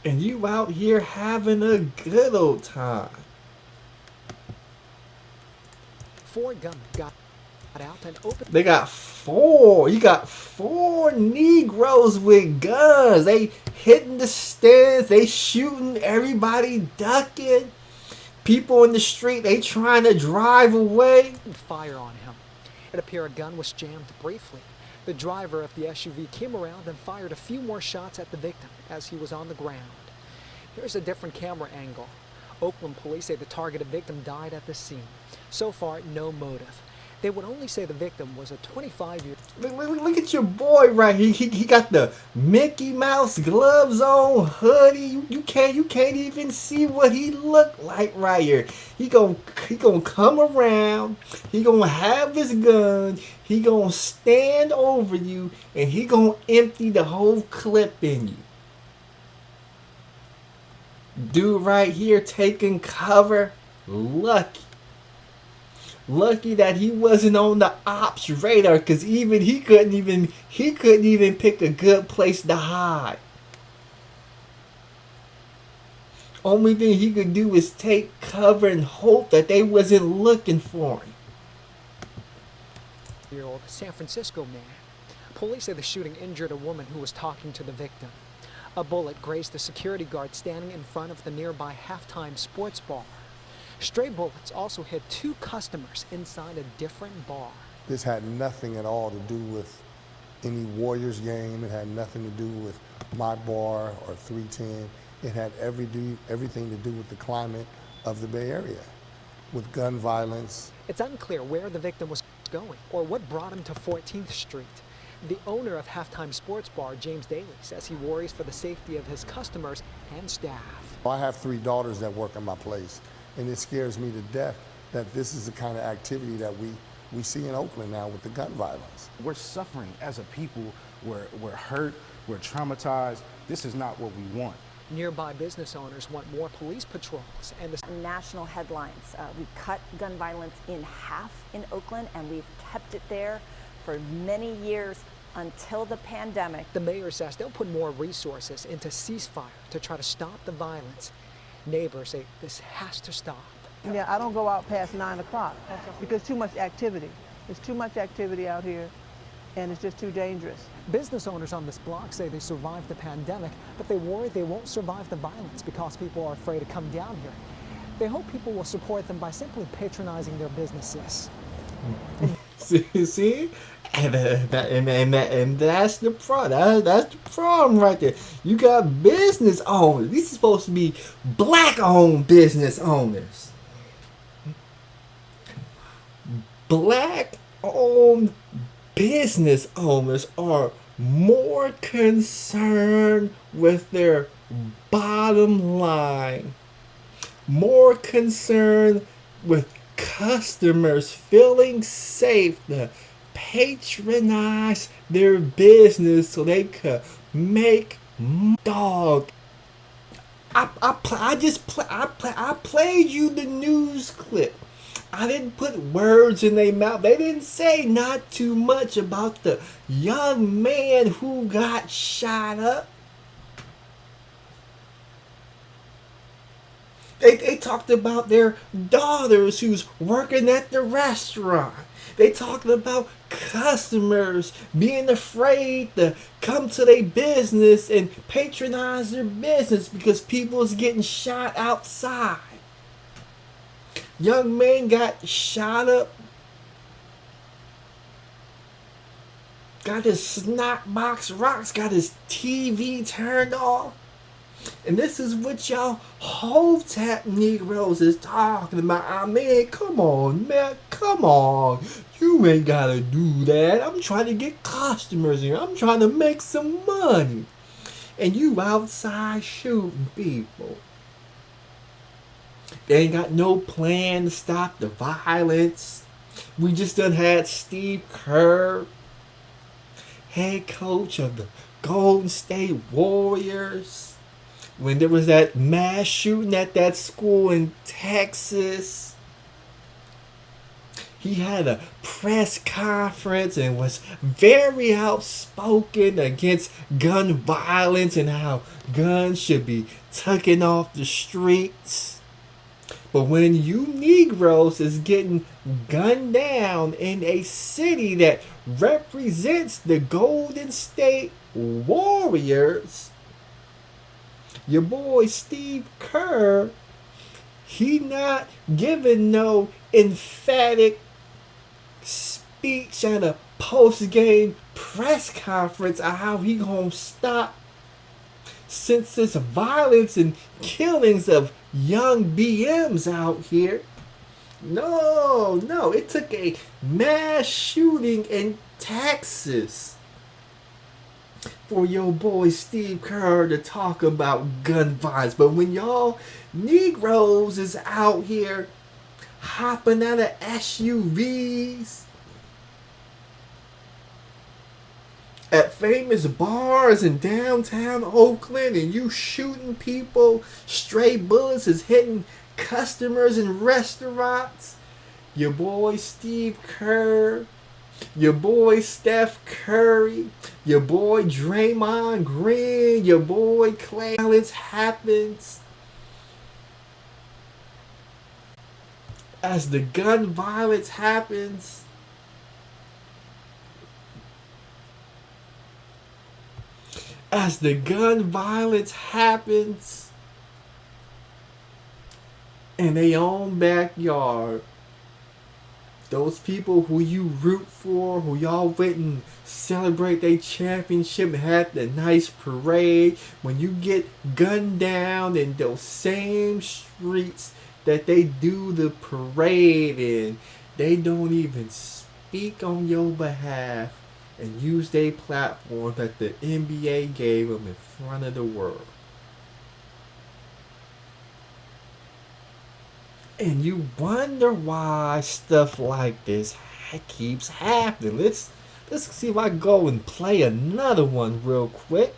And you out here having a good old time. 4 gunmen got out and opened. They got 4. You got 4 Negroes with guns. They hitting the stands. They shooting. Everybody ducking. People in the street, they trying to drive away. Fire on him. It appeared a gun was jammed briefly. The driver of the SUV came around and fired a few more shots at the victim as he was on the ground. Here's a different camera angle. Oakland police say the targeted victim died at the scene. So far, no motive. They would only say the victim was a 25-year-old. Look at your boy right here. He got the Mickey Mouse gloves on, hoodie. You can't even see what he look like right here. He gonna come around. He gonna have his gun. He gonna stand over you, and he gonna empty the whole clip in you. Dude right here taking cover, lucky that he wasn't on the ops radar, because even he couldn't even pick a good place to hide. Only thing he could do is take cover and hope that they wasn't looking for him. San Francisco man. Police say the shooting injured a woman who was talking to the victim. A bullet grazed the security guard standing in front of the nearby halftime sports bar. Stray bullets also hit 2 customers inside a different bar. This had nothing at all to do with any Warriors game. It had nothing to do with my bar or 310. It had everything to do with the climate of the Bay Area, with gun violence. It's unclear where the victim was going or what brought him to 14th Street. The owner of Halftime Sports Bar, James Daly, says he worries for the safety of his customers and staff. I have 3 daughters that work in my place, and it scares me to death that this is the kind of activity that we see in Oakland now with the gun violence. We're suffering as a people. We're hurt. We're traumatized. This is not what we want. Nearby business owners want more police patrols and the national headlines. We cut gun violence in half in Oakland, and we've kept it there for many years until the pandemic. The mayor says they'll put more resources into ceasefire to try to stop the violence. Neighbors say this has to stop. Yeah, I don't go out past 9 o'clock because too much activity. There's too much activity out here, and it's just too dangerous. Business owners on this block say they survived the pandemic, but they worry they won't survive the violence because people are afraid to come down here. They hope people will support them by simply patronizing their businesses. See? And that's the problem. That's the problem right there. You got business owners. These are supposed to be black-owned business owners. Black-owned business owners are more concerned with their bottom line, more concerned with customers feeling safe to patronize their business so they could make dog. I played you the news clip. I didn't put words in their mouth. They didn't say not too much about the young man who got shot up. They talked about their daughters who's working at the restaurant. They talked about customers being afraid to come to their business and patronize their business because people is getting shot outside. Young man got shot up. Got his snot box rocks. Got his TV turned off. And this is what y'all whole tap Negroes is talking about. I mean, come on, man. Come on. You ain't gotta do that. I'm trying to get customers here. I'm trying to make some money. And you outside shooting people. They ain't got no plan to stop the violence. We just done had Steve Kerr, head coach of the Golden State Warriors, when there was that mass shooting at that school in Texas. He had a press conference and was very outspoken against gun violence and how guns should be taken off the streets. But when you Negroes is getting gunned down in a city that represents the Golden State Warriors, your boy Steve Kerr, he not giving no emphatic speech at a post-game press conference on how he gonna stop senseless violence and killings of young BMs out here. No, it took a mass shooting in Texas for your boy Steve Kerr to talk about gun violence. But when y'all Negroes is out here hopping out of SUVs at famous bars in downtown Oakland and you shooting people, stray bullets is hitting customers in restaurants, your boy Steve Kerr, your boy Steph Curry, your boy Draymond Green, your boy Clay, violence happens. As the gun violence happens, as the gun violence happens in their own backyard. Those people who you root for, who y'all went and celebrate their championship and had the nice parade, when you get gunned down in those same streets that they do the parade in, they don't even speak on your behalf and use their platform that the NBA gave them in front of the world. And you wonder why stuff like this keeps happening. Let's see if I go and play another one real quick.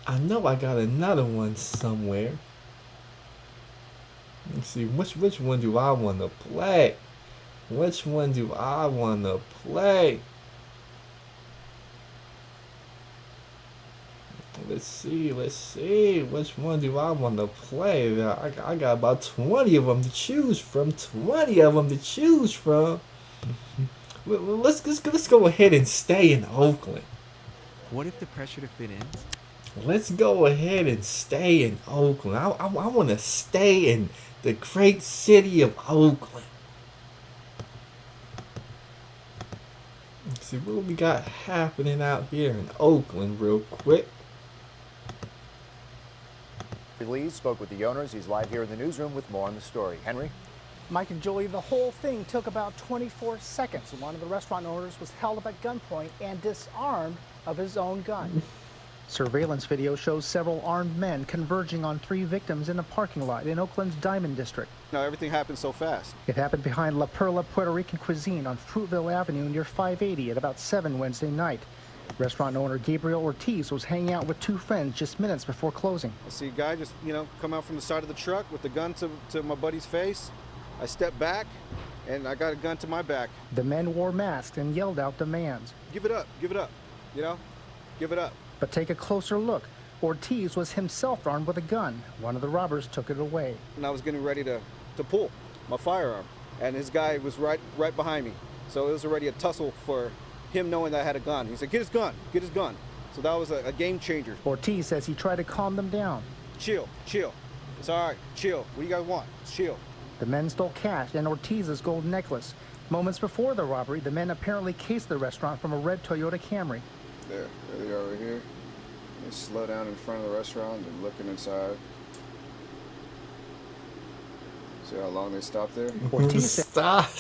I know I got another one somewhere. Let's see, which one do I want to play? Which one do I want to play? Let's see. Which one do I want to play? I got about 20 of them to choose from. Let's go ahead and stay in Oakland. What if the pressure to fit in? Let's go ahead and stay in Oakland. I want to stay in the great city of Oakland. Let's see what we got happening out here in Oakland real quick. Lee spoke with the owners. He's live here in the newsroom with more on the story. Henry? Mike and Julie, the whole thing took about 24 seconds. One of the restaurant owners was held up at gunpoint and disarmed of his own gun. Surveillance video shows several armed men converging on 3 victims in a parking lot in Oakland's Diamond District. No, everything happened so fast. It happened behind La Perla Puerto Rican Cuisine on Fruitville Avenue near 580 at about 7 Wednesday night. Restaurant owner Gabriel Ortiz was hanging out with 2 friends just minutes before closing. I see a guy just, come out from the side of the truck with the gun to my buddy's face. I stepped back, and I got a gun to my back. The men wore masks and yelled out demands. Give it up, give it up, give it up. But take a closer look. Ortiz was himself armed with a gun. One of the robbers took it away. And I was getting ready to pull my firearm, and his guy was right behind me. So it was already a tussle for him knowing that I had a gun. He said, get his gun, get his gun. So that was a game changer. Ortiz says he tried to calm them down. Chill. It's all right, chill. What do you guys want? Chill. The men stole cash and Ortiz's gold necklace. Moments before the robbery, the men apparently cased the restaurant from a red Toyota Camry. There they are right here. They slow down in front of the restaurant. They're looking inside. See how long they stopped there? Stop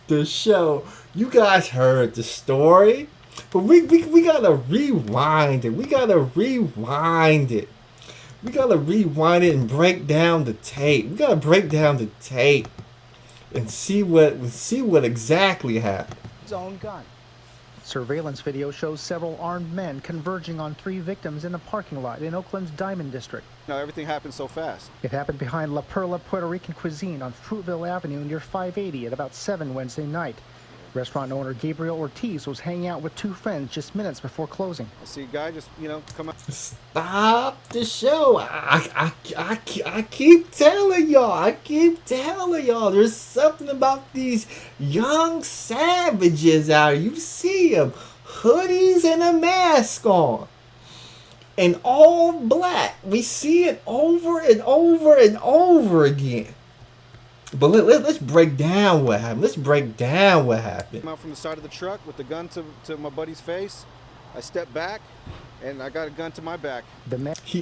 the show. You guys heard the story, but we gotta rewind it. We gotta rewind it and break down the tape. We gotta break down the tape and see what exactly happened. His own gun. Surveillance video shows several armed men converging on 3 victims in a parking lot in Oakland's Diamond District. No, everything happened so fast. It happened behind La Perla Puerto Rican Cuisine on Fruitville Avenue near 580 at about 7 Wednesday night. Restaurant owner Gabriel Ortiz was hanging out with 2 friends just minutes before closing. I see a guy just, come out. Stop the show. I keep telling y'all. There's something about these young savages out here. You see them, hoodies and a mask on. And all black. We see it over and over and over again. But let's break down what happened. Came out from the side of the truck with the gun to my buddy's face. I stepped back, and I got a gun to my back.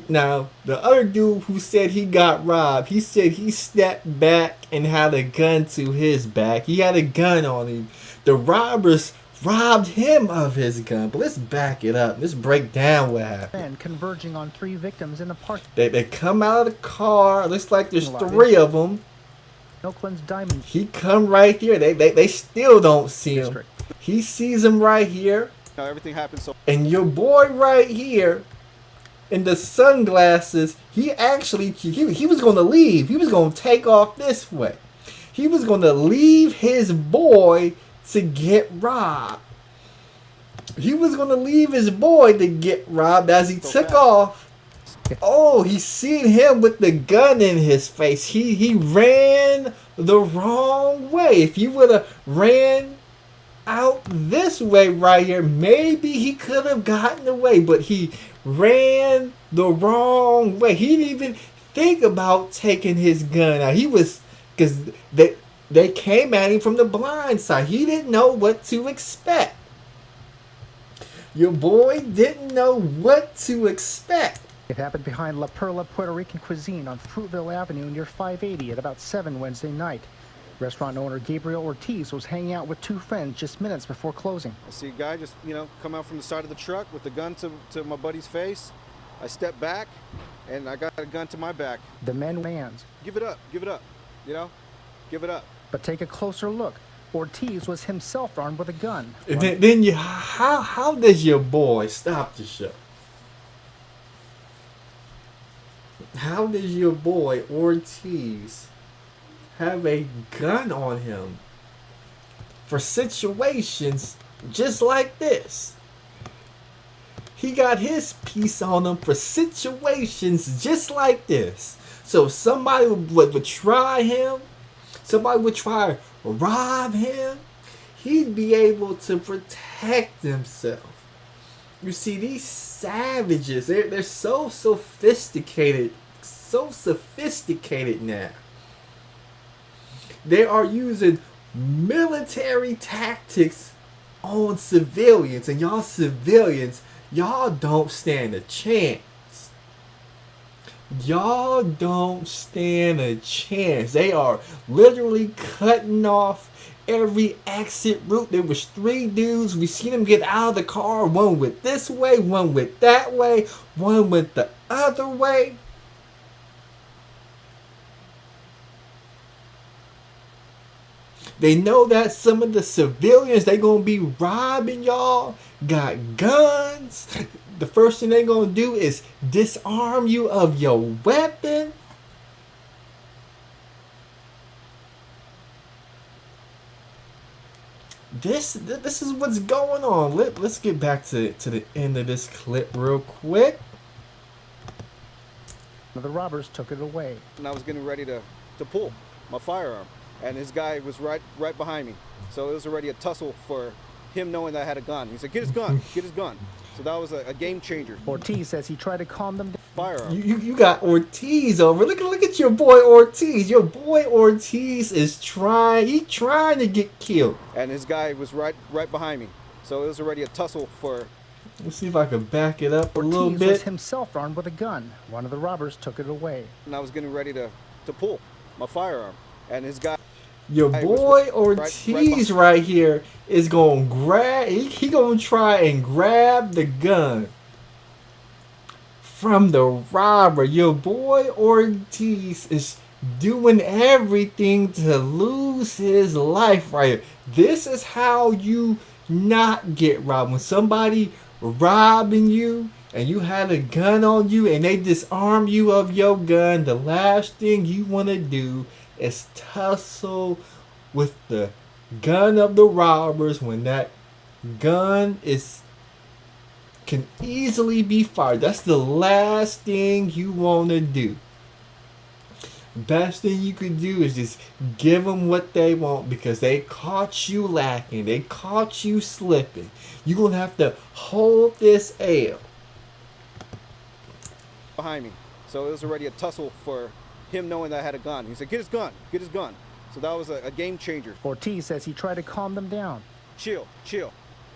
Now, the other dude who said he got robbed, he said he stepped back and had a gun to his back. He had a gun on him. The robbers robbed him of his gun. But let's back it up. Let's break down what happened. Men converging on 3 victims in a park. They come out of the car. Looks like there's 3 of them. Oakland's Diamond. He come right here. They still don't see him. He sees him right here. No, everything happened so. And your boy right here in the sunglasses, he was going to leave. He was going to take off this way. He was going to leave his boy to get robbed. He was going to leave his boy to get robbed as he took off. Oh, he seen him with the gun in his face. He ran the wrong way. If you would have ran out this way right here, maybe he could have gotten away, but he ran the wrong way. He didn't even think about taking his gun out. He was, because they came at him from the blind side. He didn't know what to expect. Your boy didn't know what to expect. It happened behind La Perla Puerto Rican Cuisine on Fruitville Avenue near 580 at about 7 Wednesday night. Restaurant owner Gabriel Ortiz was hanging out with two friends just minutes before closing. I see a guy just, come out from the side of the truck with the gun to my buddy's face. I step back, and I got a gun to my back. The men ran. Give it up, give it up, give it up. But take a closer look. Ortiz was himself armed with a gun. Then how does your boy stop the show? How does your boy Ortiz have a gun on him for situations just like this? He got his piece on him for situations just like this. So if somebody would try him, somebody would try to rob him, he'd be able to protect himself. You see, these savages, they're so sophisticated now. They are using military tactics on civilians, and y'all civilians, y'all don't stand a chance. Y'all don't stand a chance. They are literally cutting off every exit route. There was 3 dudes. We seen them get out of the car. One went this way, one went that way, one went the other way. They know that some of the civilians they gonna be robbing y'all got guns. The first thing they gonna do is disarm you of your weapon. This is what's going on. Let's get back to the end of this clip real quick. The robbers took it away. And I was getting ready to pull my firearm, and this guy was right behind me. So it was already a tussle for him knowing that I had a gun. He said, "Get his gun, get his gun." So that was a game changer. Ortiz says he tried to calm them down. Firearm. You got Ortiz over. Look at your boy Ortiz. Your boy Ortiz is trying to get killed. And this guy was right behind me. So it was already a tussle for. Let's see if I can back it up a Ortiz little bit. was himself armed with a gun. One of the robbers took it away. And I was getting ready to pull my firearm, and this guy. Your boy Ortiz right here is gonna grab. He gonna try and grab the gun from the robber. Your boy Ortiz is doing everything to lose his life right here. This is how you not get robbed. When somebody robbing you and you had a gun on you and they disarm you of your gun, the last thing you want to do is tussle with the gun of the robbers when that gun can easily be fired. That's the last thing you want to do. Best thing you could do is just give them what they want, because they caught you lacking. They caught you slipping. You're going to have to hold this L. Behind me. So it was already a tussle for him knowing that I had a gun. He said, "Get his gun, get his gun." So that was a game changer. Ortiz says he tried to calm them down. Chill.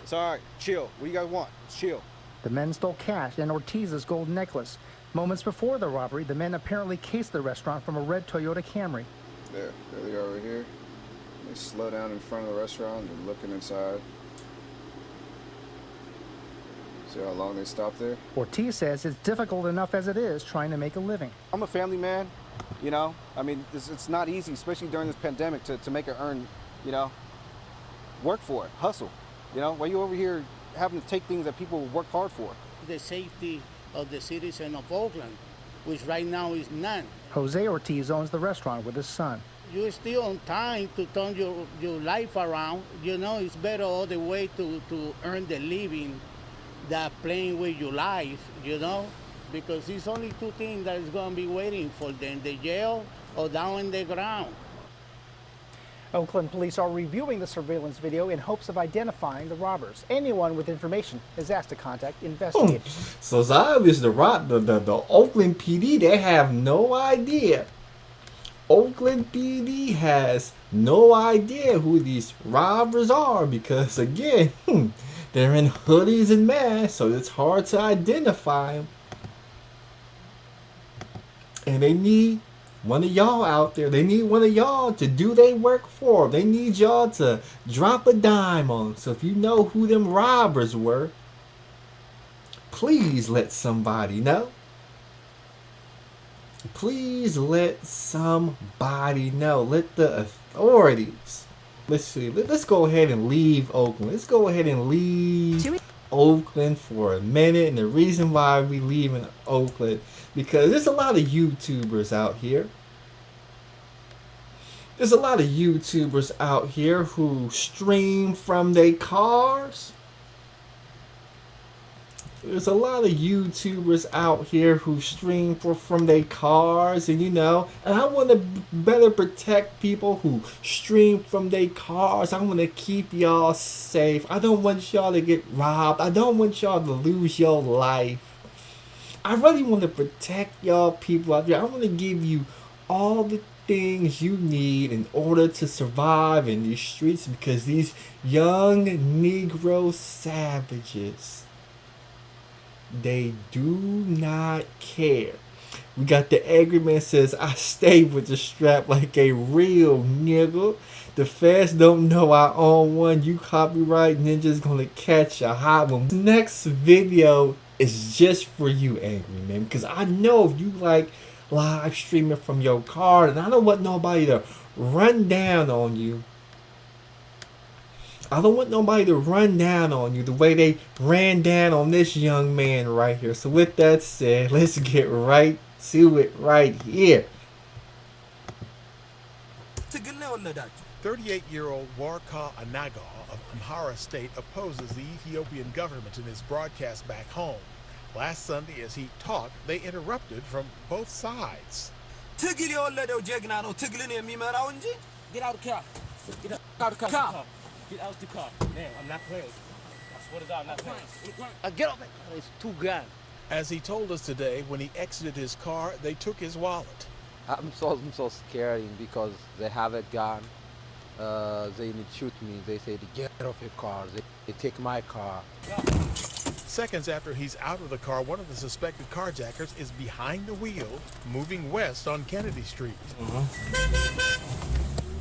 It's all right. Chill. What do you guys want? Chill. The men stole cash and Ortiz's gold necklace. Moments before the robbery, the men apparently cased the restaurant from a red Toyota Camry. There they are right here. They slow down in front of the restaurant. They're looking inside. See how long they stopped there? Ortiz says it's difficult enough as it is trying to make a living. I'm a family man, I mean, it's not easy, especially during this pandemic, to make it earn, work for it, hustle. While you're over here having to take things that people work hard for. The safety of the citizen of Oakland, which right now is none. Jose Ortiz owns the restaurant with his son. You're still on time to turn your life around. It's better all the way to earn the living than playing with your life, because it's only 2 things that is going to be waiting for them, the jail or down in the ground. Oakland police are reviewing the surveillance video in hopes of identifying the robbers. Anyone with information is asked to contact investigators. So it's obvious the Oakland PD, they have no idea. Oakland PD has no idea who these robbers are because, again, they're in hoodies and masks, so it's hard to identify them. And they need one of y'all out there. They need one of y'all to do their work for them. They need y'all to drop a dime on them. So if you know who them robbers were, please let somebody know. Please let somebody know. Let the authorities. Let's see. Let's go ahead and leave Oakland. Let's go ahead and leave Oakland for a minute. And the reason why we leaving Oakland, because there's a lot of YouTubers out here. There's a lot of YouTubers out here who stream from their cars. There's a lot of YouTubers out here who stream from their cars, and and I want to better protect people who stream from their cars. I want to keep y'all safe. I don't want y'all to get robbed. I don't want y'all to lose your life. I really want to protect y'all people out there. I want to give you all the things you need in order to survive in these streets, because these young Negro savages, they do not care. We got the angry man says, I stay with the strap like a real nigga. The feds don't know I own one. You copyright ninjas gonna catch a hot one. This next video is just for you, angry man, because I know you like live streaming from your car, and I don't want nobody to run down on you. I don't want nobody to run down on you the way they ran down on this young man right here. So with that said, let's get right to it right here. 38-year-old Warka Anaga of Amhara State opposes the Ethiopian government in his broadcast back home. Last Sunday, as he talked, they interrupted from both sides. Get out of the car. Get out of the car. Get out the car. Man, I'm not playing. I swear to God, I'm not playing. Get off it. It's too grand. As he told us today, when he exited his car, they took his wallet. I'm so scared because they have a gun. They need to shoot me. They say to get off your car. They take my car. Seconds after he's out of the car, one of the suspected carjackers is behind the wheel, moving west on Kennedy Street.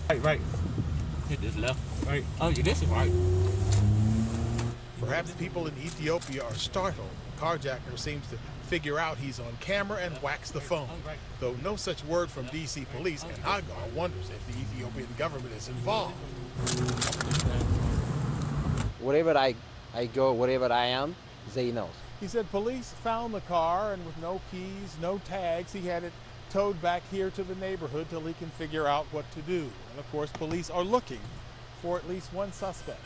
Right. Hit this left. Right. Oh, you this is right. Perhaps people in Ethiopia are startled. The carjacker seems to figure out he's on camera and whacks the phone. Though no such word from DC police, and Hagar wonders if the Ethiopian government is involved. Wherever I go, wherever I am, they know. He said police found the car, and with no keys, no tags, he had it towed back here to the neighborhood till he can figure out what to do. And of course, police are looking for at least one suspect.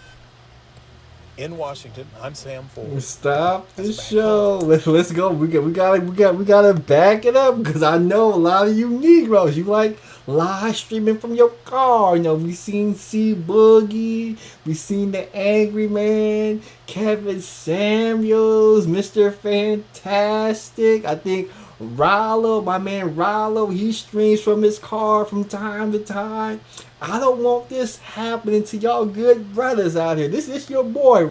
In Washington, I'm Sam Ford. Stop the show. Let's go. We gotta back it up, because I know a lot of you Negroes, you like live streaming from your car. We seen C Boogie, we seen the Angry Man, Kevin Samuels, Mr. Fantastic. I think Rollo, my man Rollo, he streams from his car from time to time. I don't want this happening to y'all good brothers out here. This is your boy.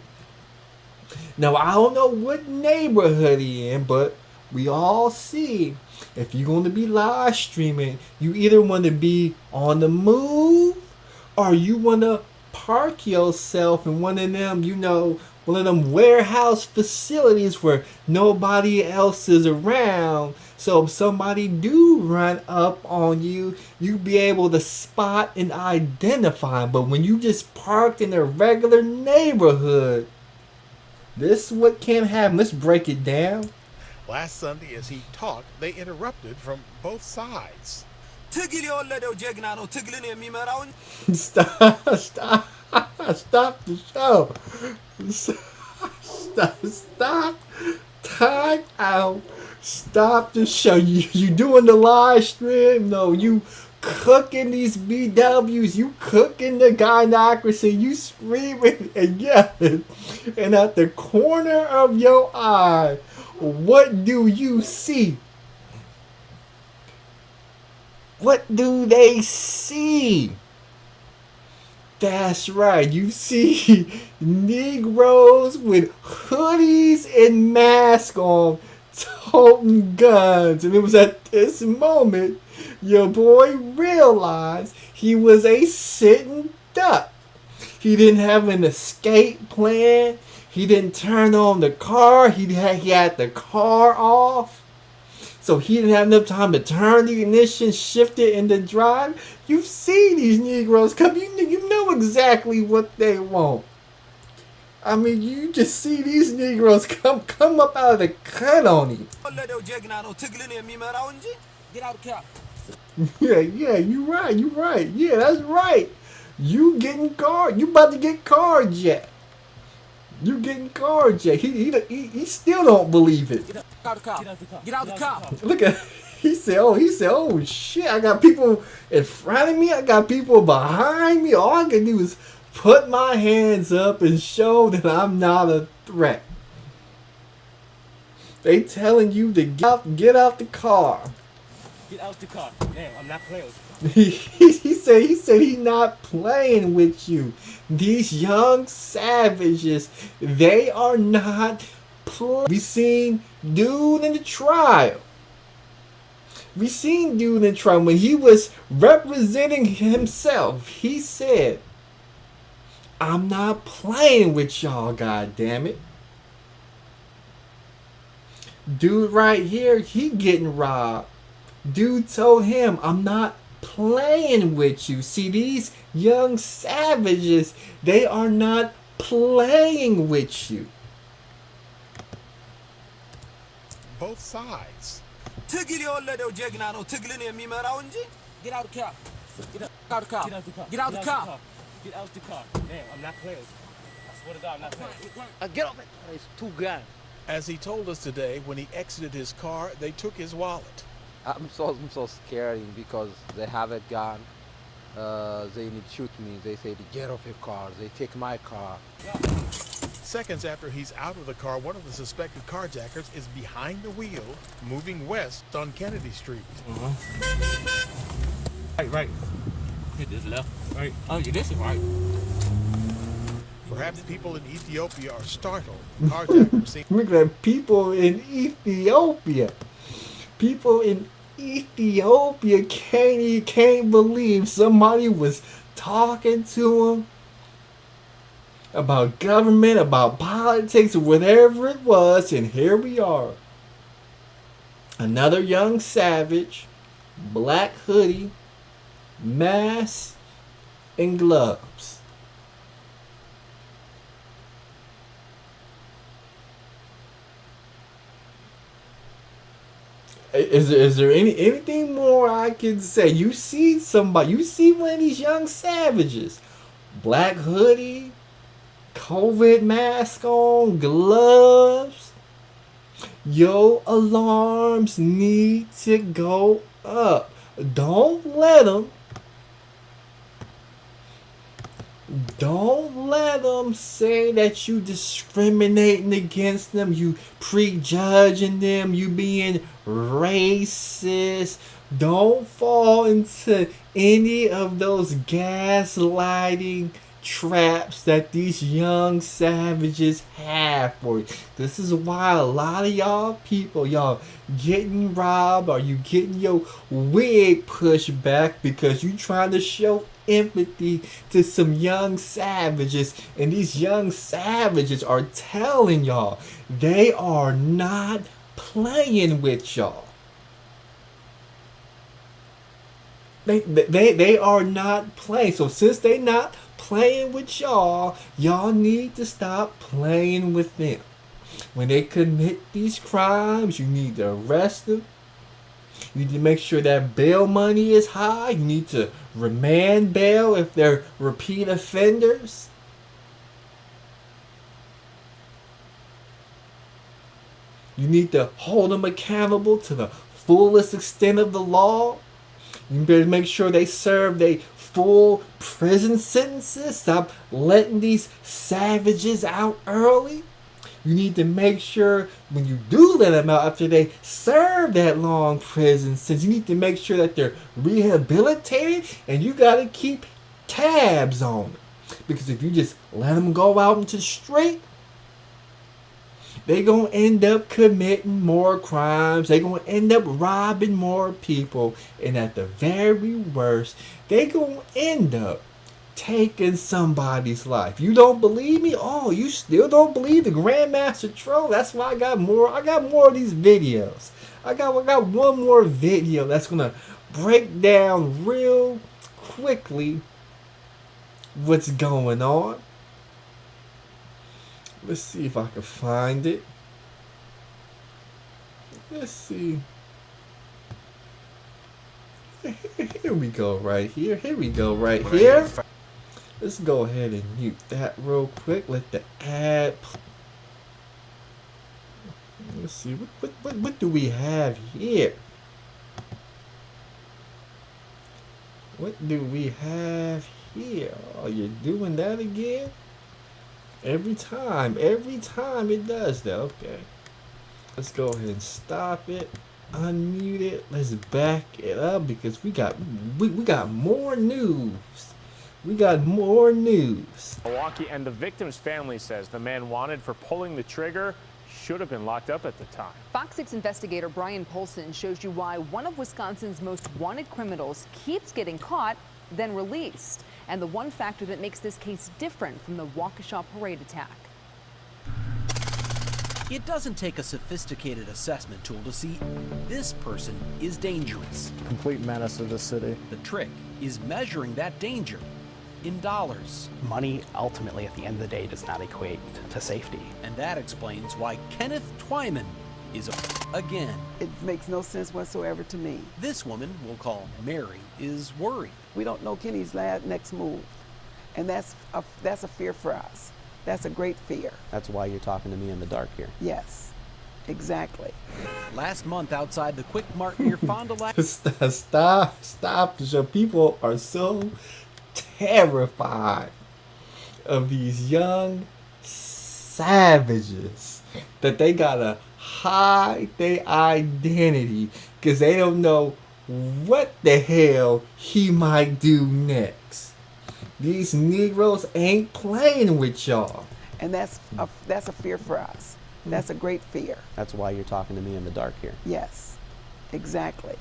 Now, I don't know what neighborhood he in, but we all see, if you're going to be live streaming, you either want to be on the move, or you want to park yourself in one of them, one of them warehouse facilities where nobody else is around. So if somebody do run up on you, you be able to spot and identify them. But when you just parked in a regular neighborhood, this is what can happen. Let's break it down. Last Sunday, as he talked, they interrupted from both sides. Stop the show. Stop. Time out. Stop the show. You doing the live stream? No, you cooking these BWs, you cooking the gynocracy, you screaming and yelling, and at the corner of your eye, what do you see? What do they see? That's right, you see Negroes with hoodies and masks on, toting guns. And it was at this moment your boy realized he was a sitting duck. He didn't have an escape plan. He didn't turn on the car. He had the car off. So he didn't have enough time to turn the ignition, shift it, and then drive. You see these Negroes come. You know exactly what they want. I mean, you just see these Negroes come up out of the cut on him. Get out of the car. Yeah, you right. Yeah, that's right. You getting you about to get carjacked. You getting carjacked. He still don't believe it. Get out of the car. Get out of the car. Look at he said, oh shit, I got people in front of me, I got people behind me. All I can do is put my hands up and show that I'm not a threat. They telling you to get out the car. Get out the car. Damn, I'm not playing with he said he not playing with you. These young savages, they are not playing. We seen dude in the trial. We seen dude in the trial when he was representing himself. He said, I'm not playing with y'all, goddammit. Dude right here, he getting robbed. Dude told him, I'm not playing with you. See, these young savages, they are not playing with you. Both sides. Get out of the car. Get out of the car. Get out of the car. Get out the car. Damn, I'm not playing. I swear to God, I'm not playing. Get off it. It's too gun. As he told us today, when he exited his car, they took his wallet. I'm so scared because they have a gun. They need to shoot me. They say to get off your car. They take my car. Seconds after he's out of the car, one of the suspected carjackers is behind the wheel, moving west on Kennedy Street. Right. Hit this left. Right. Oh, you this is right. Perhaps people in Ethiopia are startled. Carjackers seem... Look at people in Ethiopia. People in Ethiopia can't believe somebody was talking to them about government, about politics, or whatever it was, and here we are. Another young savage, black hoodie, mask, and gloves. Is there anything more I can say? You see somebody, you see one of these young savages, black hoodie, COVID mask on, gloves. Your alarms need to go up. Don't let them say that you discriminating against them, you prejudging them, you being racist. Don't fall into any of those gaslighting traps that these young savages have for you. This is why a lot of y'all people, y'all getting robbed, or you getting your wig pushed back because you trying to show empathy to some young savages, and these young savages are telling y'all they are not playing with y'all. They are not playing. So since they not playing with y'all, y'all need to stop playing with them. When they commit these crimes, you need to arrest them. You need to make sure that bail money is high. You need to remand bail if they're repeat offenders. You need to hold them accountable to the fullest extent of the law. You better make sure they serve their full prison sentences. Stop letting these savages out early. You need to make sure when you do let them out after they serve that long prison sentence, you need to make sure that they're rehabilitated, and you got to keep tabs on them. Because if you just let them go out into the street, they going to end up committing more crimes. They going to end up robbing more people. And at the very worst, they going to end up taking somebody's life. You don't believe me? Oh, you still don't believe the Grandmaster Troll? That's why I got more of these videos. I got one more video that's going to break down real quickly what's going on. Let's see if I can find it. Let's see. Here we go right here. Here we go right here. Let's go ahead and mute that real quick. Let the ad. Let's see. What do we have here? What do we have here? Oh, you're doing that again? Every time it does that. Okay. Let's go ahead and stop it. Unmute it. Let's back it up because we got more news. We got more news. Milwaukee and the victim's family says the man wanted for pulling the trigger should have been locked up at the time. Fox 6 investigator Brian Polson shows you why one of Wisconsin's most wanted criminals keeps getting caught, then released, and the one factor that makes this case different from the Waukesha parade attack. It doesn't take a sophisticated assessment tool to see this person is dangerous. Complete menace to the city. The trick is measuring that danger in dollars. Money, ultimately, at the end of the day, does not equate to safety. And that explains why Kenneth Twyman is again. It makes no sense whatsoever to me. This woman, we'll call Mary, is worried. We don't know Kenny's next move, and that's a fear for us. That's a great fear. That's why you're talking to me in the dark here. Yes, exactly. Last month outside the Quick Mart near Fond du Lac. Stop. The people are so terrified of these young savages that they gotta hide their identity because they don't know what the hell he might do next. These Negroes ain't playing with y'all. And that's a fear for us. That's a great fear. That's why you're talking to me in the dark here. Yes, exactly.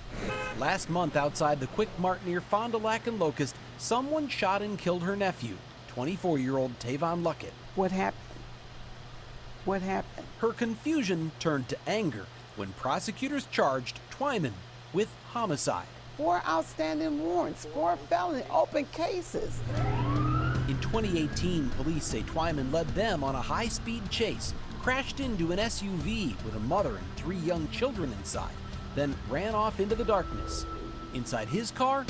Last month outside the Quick Mart near Fond du Lac and Locust, someone shot and killed her nephew, 24-year-old Tavon Luckett. What happened? What happened? Her confusion turned to anger when prosecutors charged Twyman with homicide. 4 outstanding warrants, 4 felony open cases. In 2018, police say Twyman led them on a high-speed chase, crashed into an SUV with a mother and 3 young children inside, then ran off into the darkness. Inside his car,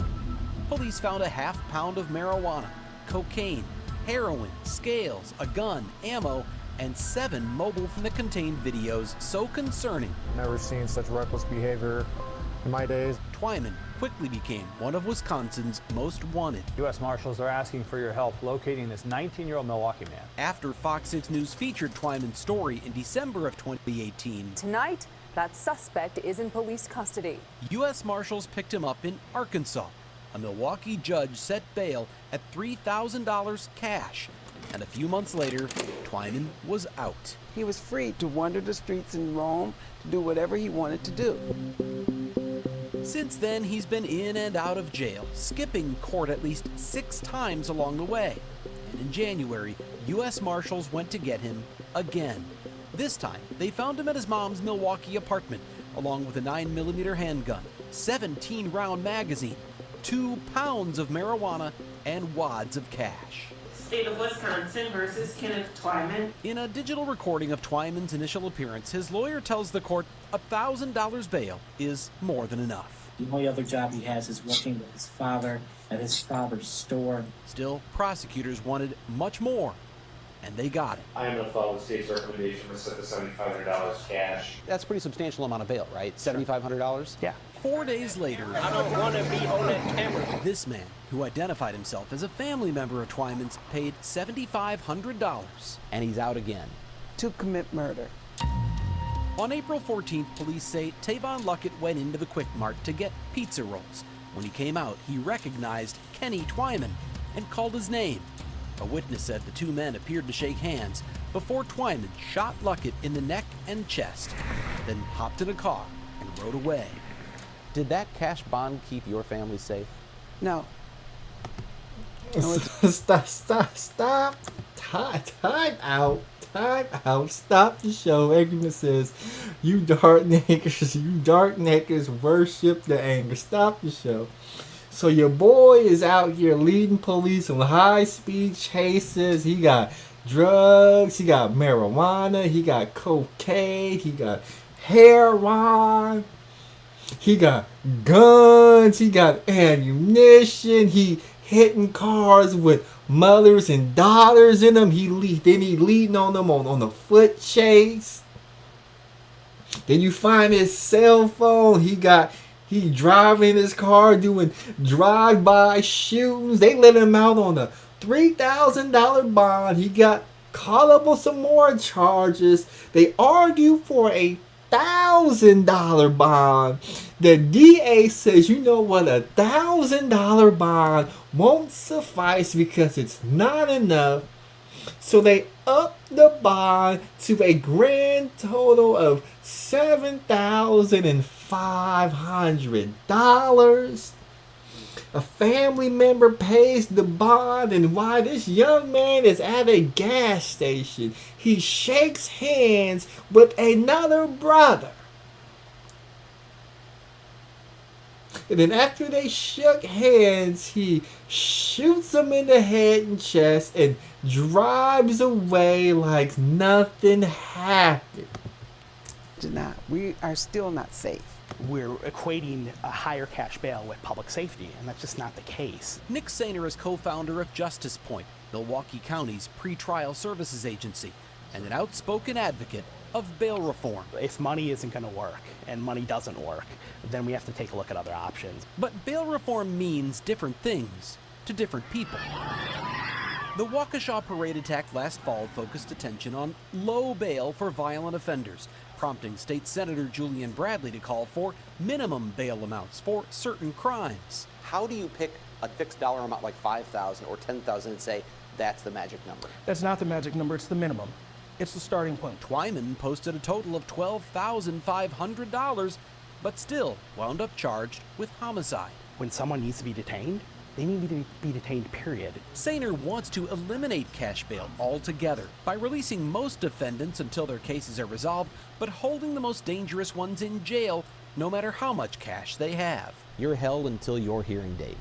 police found a half-pound of marijuana, cocaine, heroin, scales, a gun, ammo, and 7 mobile phones that contained videos so concerning. Never seen such reckless behavior in my days. Twyman quickly became one of Wisconsin's most wanted. U.S. Marshals are asking for your help locating this 19-year-old Milwaukee man. After Fox 6 News featured Twyman's story in December of 2018. Tonight, that suspect is in police custody. U.S. Marshals picked him up in Arkansas. A Milwaukee judge set bail at $3,000 cash. And a few months later, Twyman was out. He was free to wander the streets in Rome, to do whatever he wanted to do. Since then, he's been in and out of jail, skipping court at least 6 times along the way. And in January, U.S. Marshals went to get him again. This time, they found him at his mom's Milwaukee apartment, along with a 9mm handgun, 17-round magazine, 2 pounds of marijuana, and wads of cash. State of Wisconsin versus Kenneth Twyman. In a digital recording of Twyman's initial appearance, his lawyer tells the court $1,000 bail is more than enough. The only other job he has is working with his father at his father's store. Still, prosecutors wanted much more, and they got it. I am going to follow the state's recommendation to set the $7,500 cash. That's a pretty substantial amount of bail, right? $7,500? Yeah. 4 days later, I don't want to be on that camera. this man, who identified himself as a family member of Twyman's, paid $7,500, and he's out again. To commit murder. On April 14th, police say Tavon Luckett went into the Quick Mart to get pizza rolls. When he came out, he recognized Kenny Twyman and called his name. A witness said the two men appeared to shake hands before Twyman shot Luckett in the neck and chest, then hopped in a car and rode away. Did that cash bond keep your family safe? No. Stop. Time out. Stop the show. Ignorant says, you dark niggas worship the anger. Stop the show. So your boy is out here leading police on high-speed chases. He got drugs. He got marijuana. He got cocaine. He got heroin. He got guns. He got ammunition. He hitting cars with mothers and daughters in them. He leading on them on the foot chase. Then you find his cell phone. He driving his car doing drive-by shootings. They let him out on a $3,000 bond. He got caught up on some more charges. They argue for a $1,000 bond. The DA says, you know what, $1,000 bond won't suffice because it's not enough. So they up the bond to a grand total of $7,500. A family member pays the bond, and while this young man is at a gas station, he shakes hands with another brother. And then after they shook hands, he shoots him in the head and chest and drives away like nothing happened. We are still not safe. We're equating a higher cash bail with public safety, and that's just not the case. Nick Sainer is co-founder of Justice Point, Milwaukee County's pretrial services agency, and an outspoken advocate of bail reform. If money isn't going to work, and money doesn't work, then we have to take a look at other options. But bail reform means different things to different people. The Waukesha parade attack last fall focused attention on low bail for violent offenders, prompting State Senator Julian Bradley to call for minimum bail amounts for certain crimes. How do you pick a fixed dollar amount like $5,000 or $10,000 and say that's the magic number? That's not the magic number, it's the minimum. It's the starting point. Twyman posted a total of $12,500, but still wound up charged with homicide. When someone needs to be detained, they need to be detained, period. Sainer wants to eliminate cash bail altogether by releasing most defendants until their cases are resolved, but holding the most dangerous ones in jail no matter how much cash they have. You're held until your hearing date.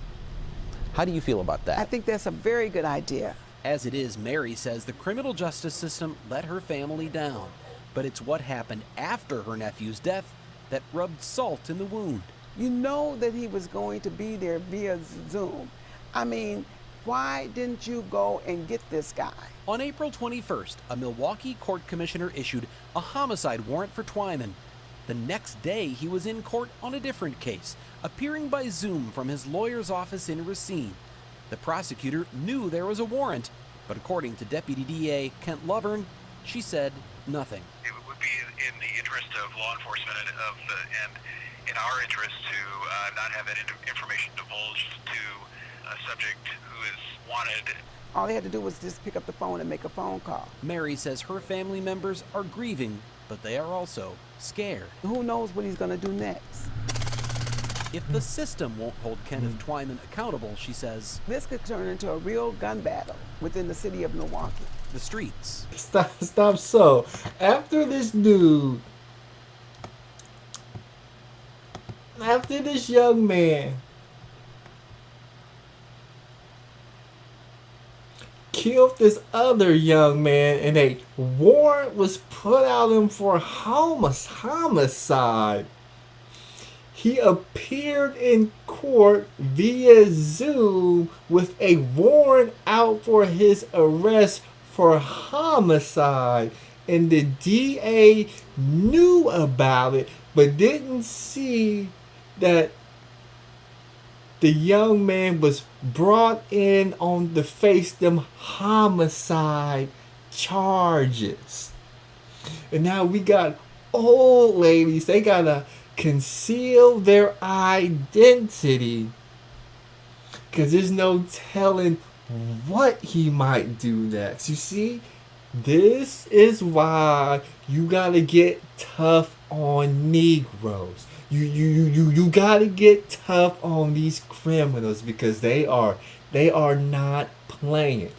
How do you feel about that? I think that's a very good idea. As it is, Mary says the criminal justice system let her family down, but it's what happened after her nephew's death that rubbed salt in the wound. You know that he was going to be there via Zoom. I mean, why didn't you go and get this guy? On April 21st, a Milwaukee court commissioner issued a homicide warrant for Twyman. The next day, he was in court on a different case, appearing by Zoom from his lawyer's office in Racine. The prosecutor knew there was a warrant, but according to Deputy DA Kent Lovern, she said nothing. It would be in the interest of law enforcement and in our interest to not have that information divulged to a subject who is wanted. All they had to do was just pick up the phone and make a phone call. Mary says her family members are grieving, but they are also scared. Who knows what he's going to do next? If the system won't hold Kenneth Twyman accountable, she says, this could turn into a real gun battle within the city of Milwaukee. The streets. Stop. So, after this dude, after this young man killed this other young man and a warrant was put out him for homicide, he appeared in court via Zoom with a warrant out for his arrest for homicide, and the DA knew about it but didn't see that the young man was brought in on to face them homicide charges. And now we got old ladies, they gotta conceal their identity because there's no telling what he might do next. You see, this is why you gotta get tough on Negroes. You gotta get tough on these criminals because they are not playing.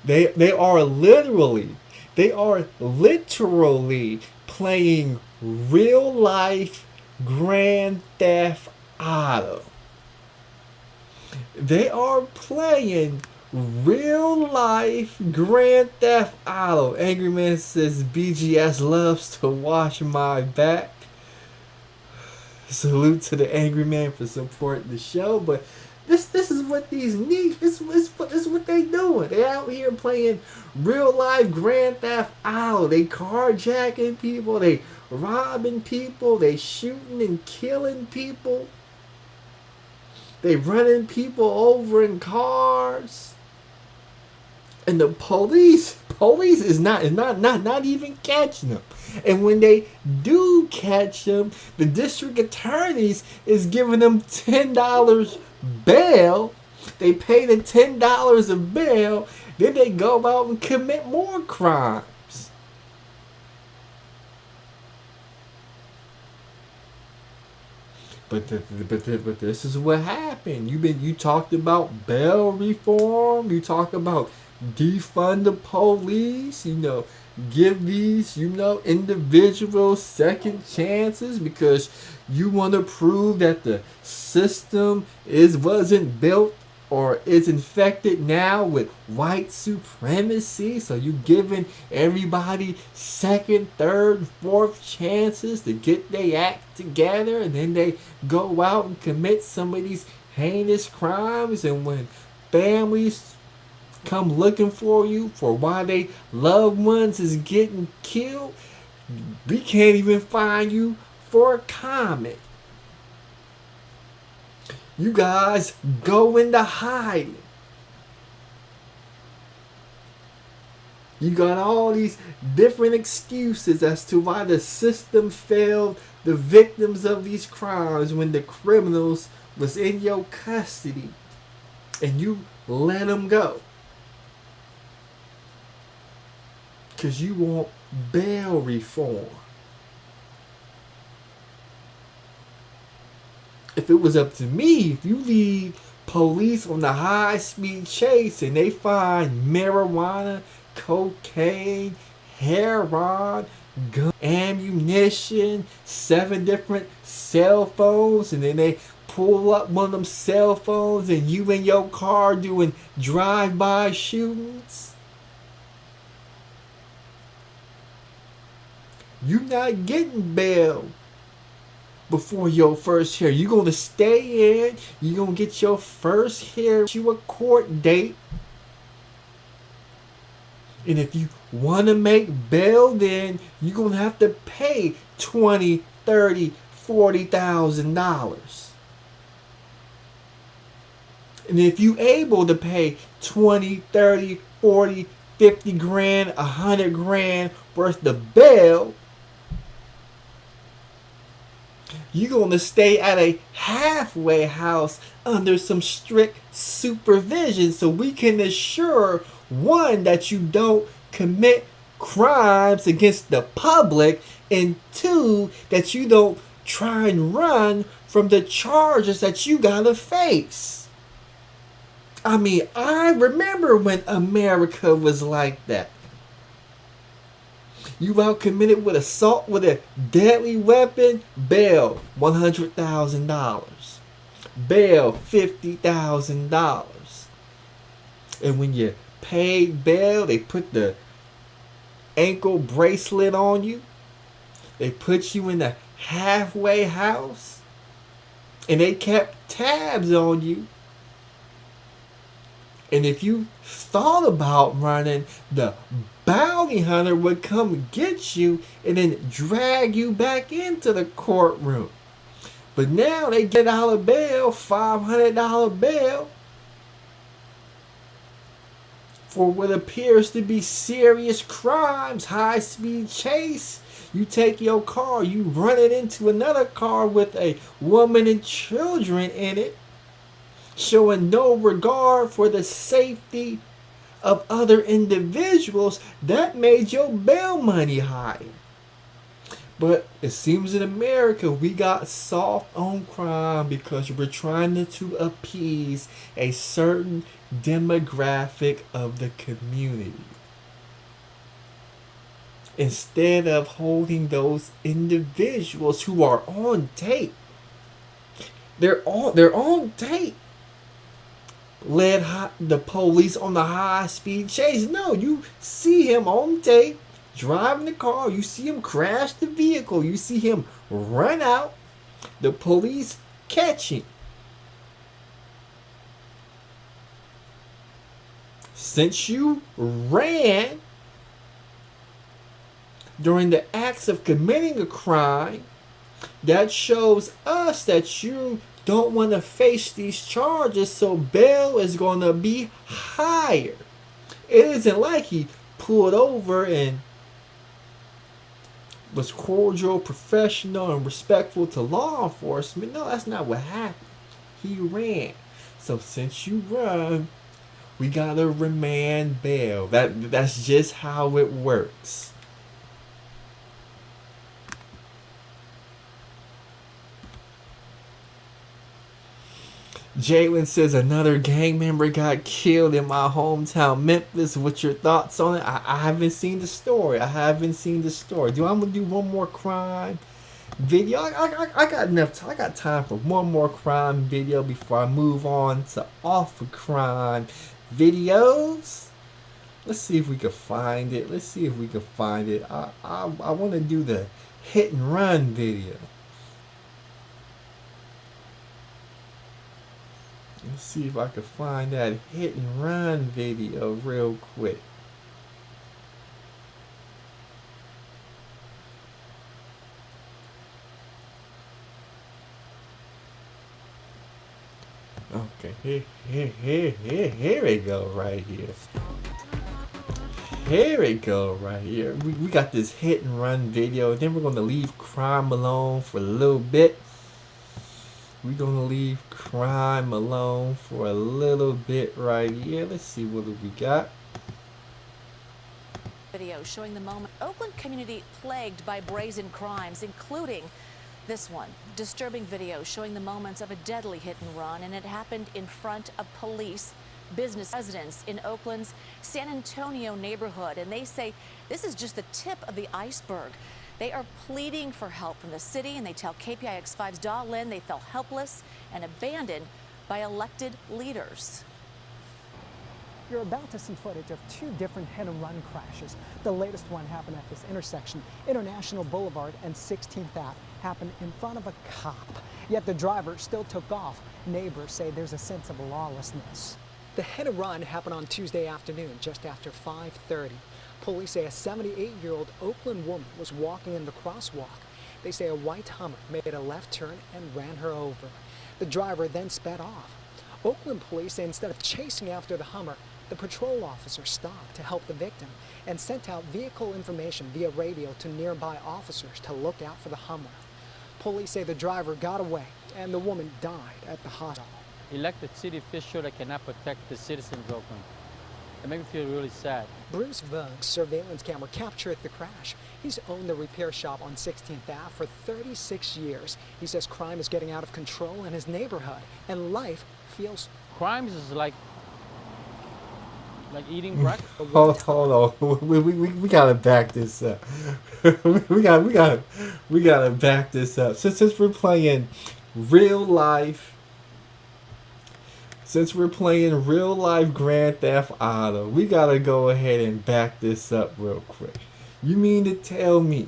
They are literally playing real life Grand Theft Auto. They are playing real life Grand Theft Auto. Angry Man says BGS loves to watch my back. Salute to the Angry Man for supporting the show. But this is what these need. This is what they doing. They out here playing real life Grand Theft Auto. They carjacking people. They robbing people. They shooting and killing people. They running people over in cars. And the police is not even catching them. And when they do catch them, the district attorneys is giving them $10 bail. They pay the $10 of bail, then they go out and commit more crimes. But this is what happened. You talked about bail reform. You talk about defund the police. Give these individuals second chances because you want to prove that the system wasn't built or is infected now with white supremacy. So you giving everybody second, third, fourth chances to get their act together, and then they go out and commit some of these heinous crimes. And when families come looking for you for why they loved ones is getting killed, we can't even find you for a comment. You guys go into hiding. You got all these different excuses as to why the system failed the victims of these crimes when the criminals was in your custody and you let them go. Because you want bail reform. If it was up to me, if you lead police on the high-speed chase and they find marijuana, cocaine, heroin, gun, ammunition, 7 different cell phones, and then they pull up one of them cell phones and you in your car doing drive-by shootings, you not getting bail before your first hearing. You're going to stay in. You're going to get your first hearing. You a court date. And if you want to make bail, then you're going to have to pay $20,000, $30,000, $40,000. And if you able to pay 20, 30, 40, 50 grand, 100 grand worth of bail, you're going to stay at a halfway house under some strict supervision so we can assure, one, that you don't commit crimes against the public, and 2, that you don't try and run from the charges that you gotta face. I mean, I remember when America was like that. You out committed with assault with a deadly weapon, bail $100,000. Bail $50,000. And when you paid bail, they put the ankle bracelet on you. They put you in the halfway house. And they kept tabs on you. And if you thought about running, the bounty hunter would come get you and then drag you back into the courtroom. But now they get out of bail, $500 bail, for what appears to be serious crimes, high-speed chase. You take your car, you run it into another car with a woman and children in it, showing no regard for the safety of other individuals. That made your bail money higher. But it seems in America we got soft on crime because we're trying to appease a certain demographic of the community, instead of holding those individuals who are on tape. They're on tape. Led the police on the high-speed chase. No, you see him on tape driving the car. You see him crash the vehicle. You see him run out. The police catch him. Since you ran during the acts of committing a crime, that shows us that you don't want to face these charges, so bail is going to be higher. It isn't like he pulled over and was cordial, professional, and respectful to law enforcement. No, that's not what happened. He ran. So since you run, we gotta remand bail. That's just how it works. Jalen says another gang member got killed in my hometown, Memphis. What's your thoughts on it? I haven't seen the story. Do I'm gonna do one more crime video? I got enough time. I got time for one more crime video before I move on to off of crime videos. Let's see if we can find it. I want to do the hit and run video. Let's see if I can find that hit and run video real quick. Okay, here we go right here. Here we go right here. We got this hit and run video. Then we're going to leave crime alone for a little bit. We're going to leave crime alone for a little bit right here. Let's see what we got. Video showing the moment Oakland community plagued by brazen crimes, including this one. Disturbing video showing the moments of a deadly hit and run, and it happened in front of police. Business residents in Oakland's San Antonio neighborhood, and they say this is just the tip of the iceberg. They are pleading for help from the city, and they tell KPIX5's Daw Lynn they felt helpless and abandoned by elected leaders. You're about to see footage of two different hit-and-run crashes. The latest one happened at this intersection, International Boulevard and 16th Ave, happened in front of a cop. Yet the driver still took off. Neighbors say there's a sense of lawlessness. The hit-and-run happened on Tuesday afternoon, just after 5:30. Police say a 78-year-old Oakland woman was walking in the crosswalk. They say a white Hummer made a left turn and ran her over. The driver then sped off. Oakland police say instead of chasing after the Hummer, the patrol officer stopped to help the victim and sent out vehicle information via radio to nearby officers to look out for the Hummer. Police say the driver got away and the woman died at the hospital. Elected city official that cannot protect the citizens of Oakland. It makes me feel really sad. Bruce Vogue's surveillance camera captured the crash. He's owned the repair shop on 16th Ave for 36 years. He says crime is getting out of control in his neighborhood, and life feels... Crime is like eating breakfast. Hold on. We gotta back this up. we gotta back this up. Since we're playing real life. Since we're playing real life Grand Theft Auto, we gotta go ahead and back this up real quick. You mean to tell me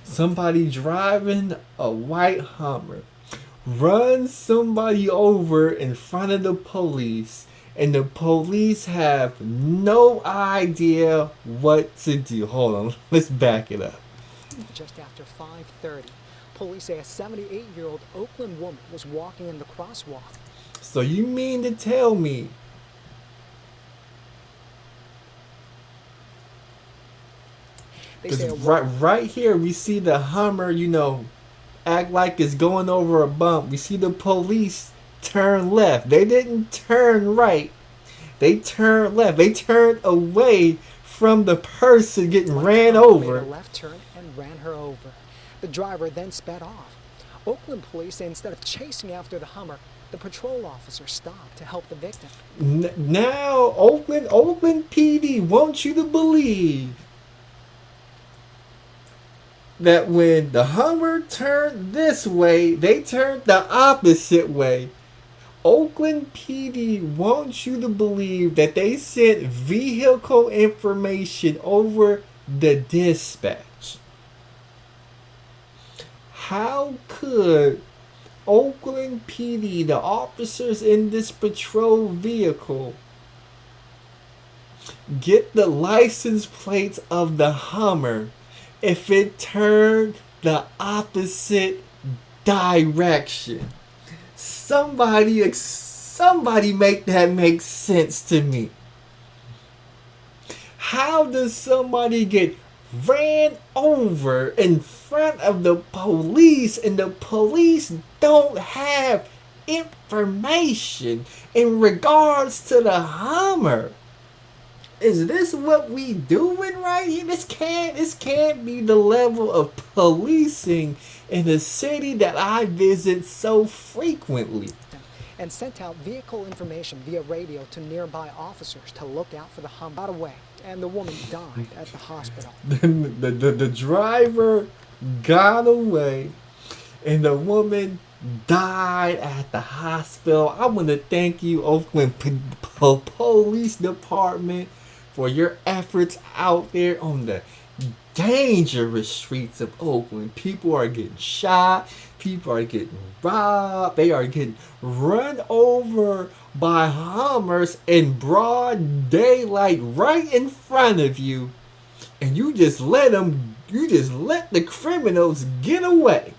somebody driving a white Hummer runs somebody over in front of the police and the police have no idea what to do. Hold on, let's back it up. Just after 5:30, police say a 78-year-old Oakland woman was walking in the crosswalk. So you mean to tell me right here we see the Hummer, act like it's going over a bump. We see the police turn left. They didn't turn right. They turned left. They turned away from the person getting ran over. Made a left turn and ran her over. The driver then sped off. Oakland police say instead of chasing after the Hummer, the patrol officer stopped to help the victim. Now, Oakland PD wants you to believe that when the Hummer turned this way, they turned the opposite way. Oakland PD wants you to believe that they sent vehicle information over the dispatch. How could Oakland PD, the officers in this patrol vehicle, get the license plates of the Hummer if it turned the opposite direction? Somebody make that make sense to me. How does somebody get ran over in front of the police and the police don't have information in regards to the Hummer? Is this what we doing right here? This can't be the level of policing in a city that I visit so frequently. And sent out vehicle information via radio to nearby officers to look out for the Hummer. Got away, and the woman died at the hospital. The driver got away, and the woman died at the hospital. I want to thank you, Oakland Police Department, for your efforts out there on the dangerous streets of Oakland. People are getting shot. People are getting robbed. They are getting run over by Hummers in broad daylight right in front of you. And you just let the criminals get away.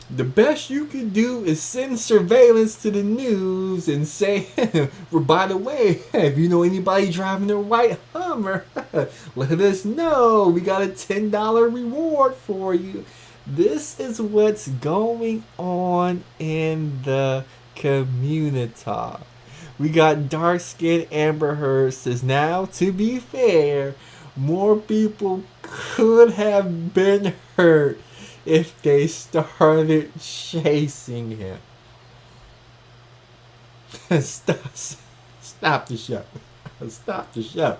The best you can do is send surveillance to the news and say, by the way, if you know anybody driving a white Hummer, let us know. We got a $10 reward for you. This is what's going on in the community. We got dark-skinned Amber Hearsts. Now, to be fair, more people could have been hurt if they started chasing him. Stop the show. Stop the show.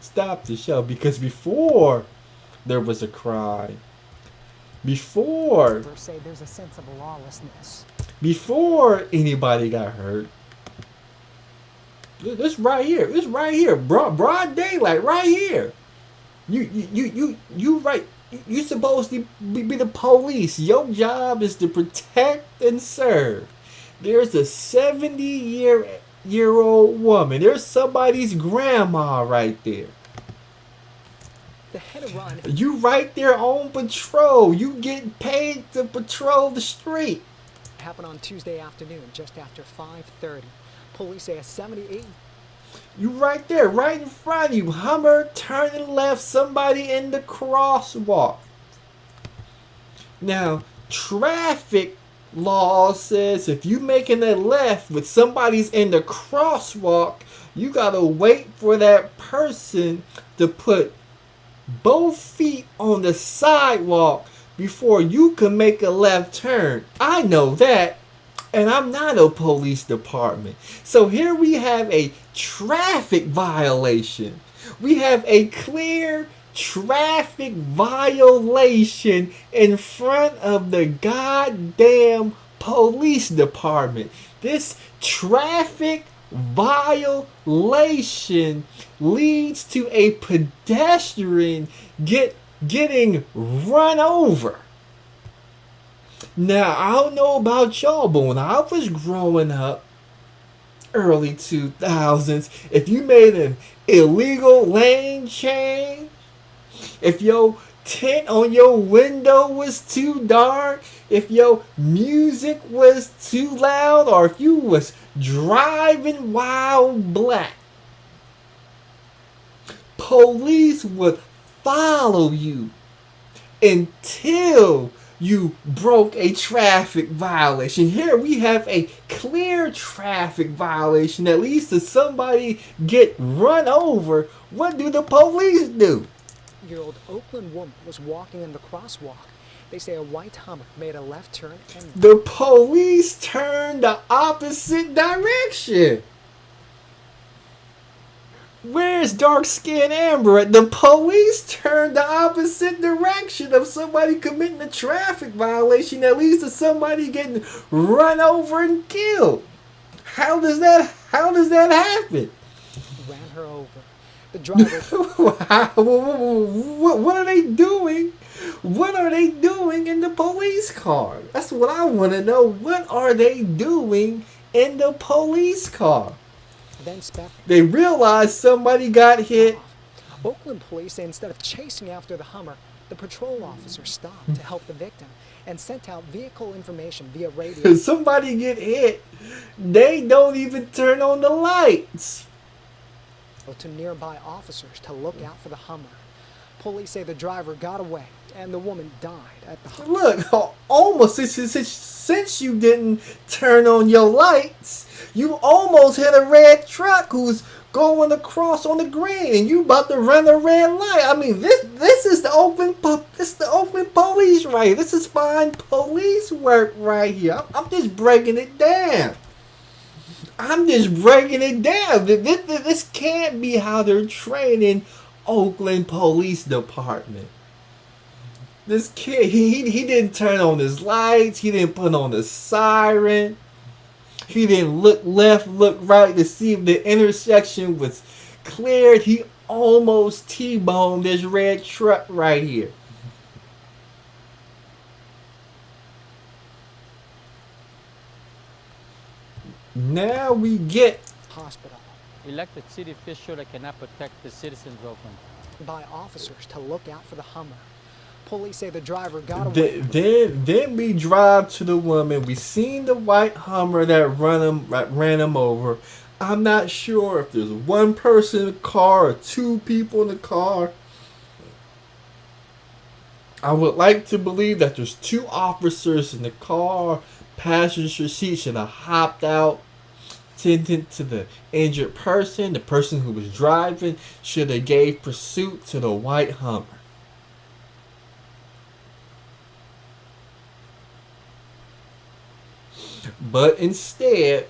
Stop the show. Because before there was a crime, before say there's a sense of lawlessness, before anybody got hurt, this right here, broad daylight, right here. You right. You're supposed to be the police. Your job is to protect and serve. There's a 70-year-old woman. There's somebody's grandma right there. The hit and run. You right there on patrol. You get paid to patrol the street. Happened on Tuesday afternoon, just after 5:30. Police say a 78. You right there, right in front of you. Hummer turning left, somebody in the crosswalk. Now, traffic law says if you making a left with somebody's in the crosswalk, you gotta wait for that person to put both feet on the sidewalk before you can make a left turn. I know that. And I'm not a police department. So here we have a traffic violation. We have a clear traffic violation in front of the goddamn police department. This traffic violation leads to a pedestrian getting run over. Now, I don't know about y'all, but when I was growing up, early 2000s, if you made an illegal lane change, if your tint on your window was too dark, if your music was too loud, or if you was driving while black, police would follow you until you broke a traffic violation. Here we have a clear traffic violation that leads to somebody get run over. What do the police do? Year-old Oakland woman was walking in the crosswalk. They say a white Hummer made a left turn and the police turned the opposite direction. Where's dark-skinned Amber at? The police turned the opposite direction of somebody committing a traffic violation that leads to somebody getting run over and killed. How does that happen? ran her over. The driver. What are they doing? What are they doing in the police car? That's what I want to know. What are they doing in the police car? Then they realized somebody got hit. Oakland police say instead of chasing after the Hummer, the patrol officer stopped to help the victim and sent out vehicle information via radio. If somebody get hit, they don't even turn on the lights. To nearby officers to look out for the Hummer. Police say the driver got away and the woman died at the Hummer. Look, almost since you didn't turn on your lights, you almost hit a red truck who's going across on the green, and you about to run a red light. I mean, this is the Oakland police right here. This is fine police work right here. I'm just breaking it down. This can't be how they're training Oakland Police Department. This kid, he didn't turn on his lights. He didn't put on the siren. He didn't look left, look right to see if the intersection was cleared. He almost T-boned this red truck right here. Now we get hospital. Elected city official that cannot protect the citizens of Oakland. By officers to look out for the Hummer. Police say the driver got away. Then we drive to the woman. We seen the white Hummer that ran him over. I'm not sure if there's one person in the car or two people in the car. I would like to believe that there's two officers in the car. Passenger seat should have hopped out, tended to the injured person. The person who was driving should have gave pursuit to the white Hummer. But instead,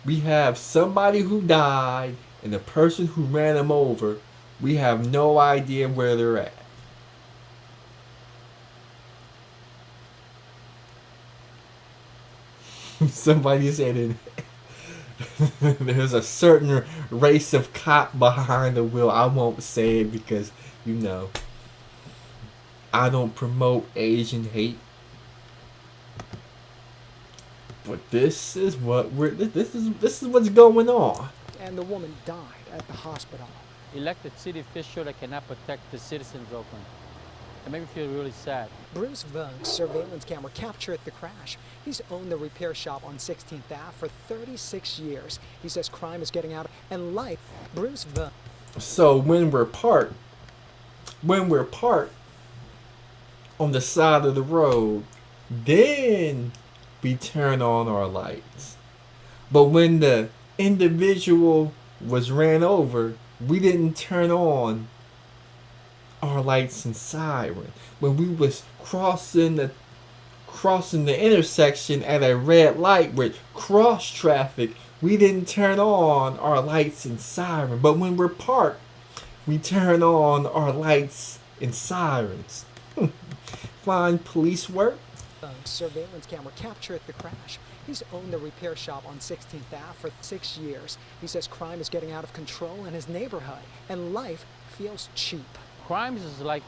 we have somebody who died and the person who ran him over. We have no idea where they're at. Somebody said there's a certain race of cop behind the wheel. I won't say it because, you know, I don't promote Asian hate. But this is what this is what's going on. And the woman died at the hospital. Elected city official that cannot protect the citizens of Oakland. It made me feel really sad. Bruce Vogue's surveillance camera captured the crash. He's owned the repair shop on 16th Ave for 36 years. He says crime is getting out and life. Bruce Vogue. So when we're parked on the side of the road, then we turn on our lights. But when the individual was ran over, we didn't turn on our lights and siren. When we was crossing the intersection at a red light with cross traffic, we didn't turn on our lights and siren. But when we're parked, we turn on our lights and sirens. Fine police work. Surveillance camera captured the crash. He's owned the repair shop on 16th Ave for 6 years. He says crime is getting out of control in his neighborhood and life feels cheap. Crime is like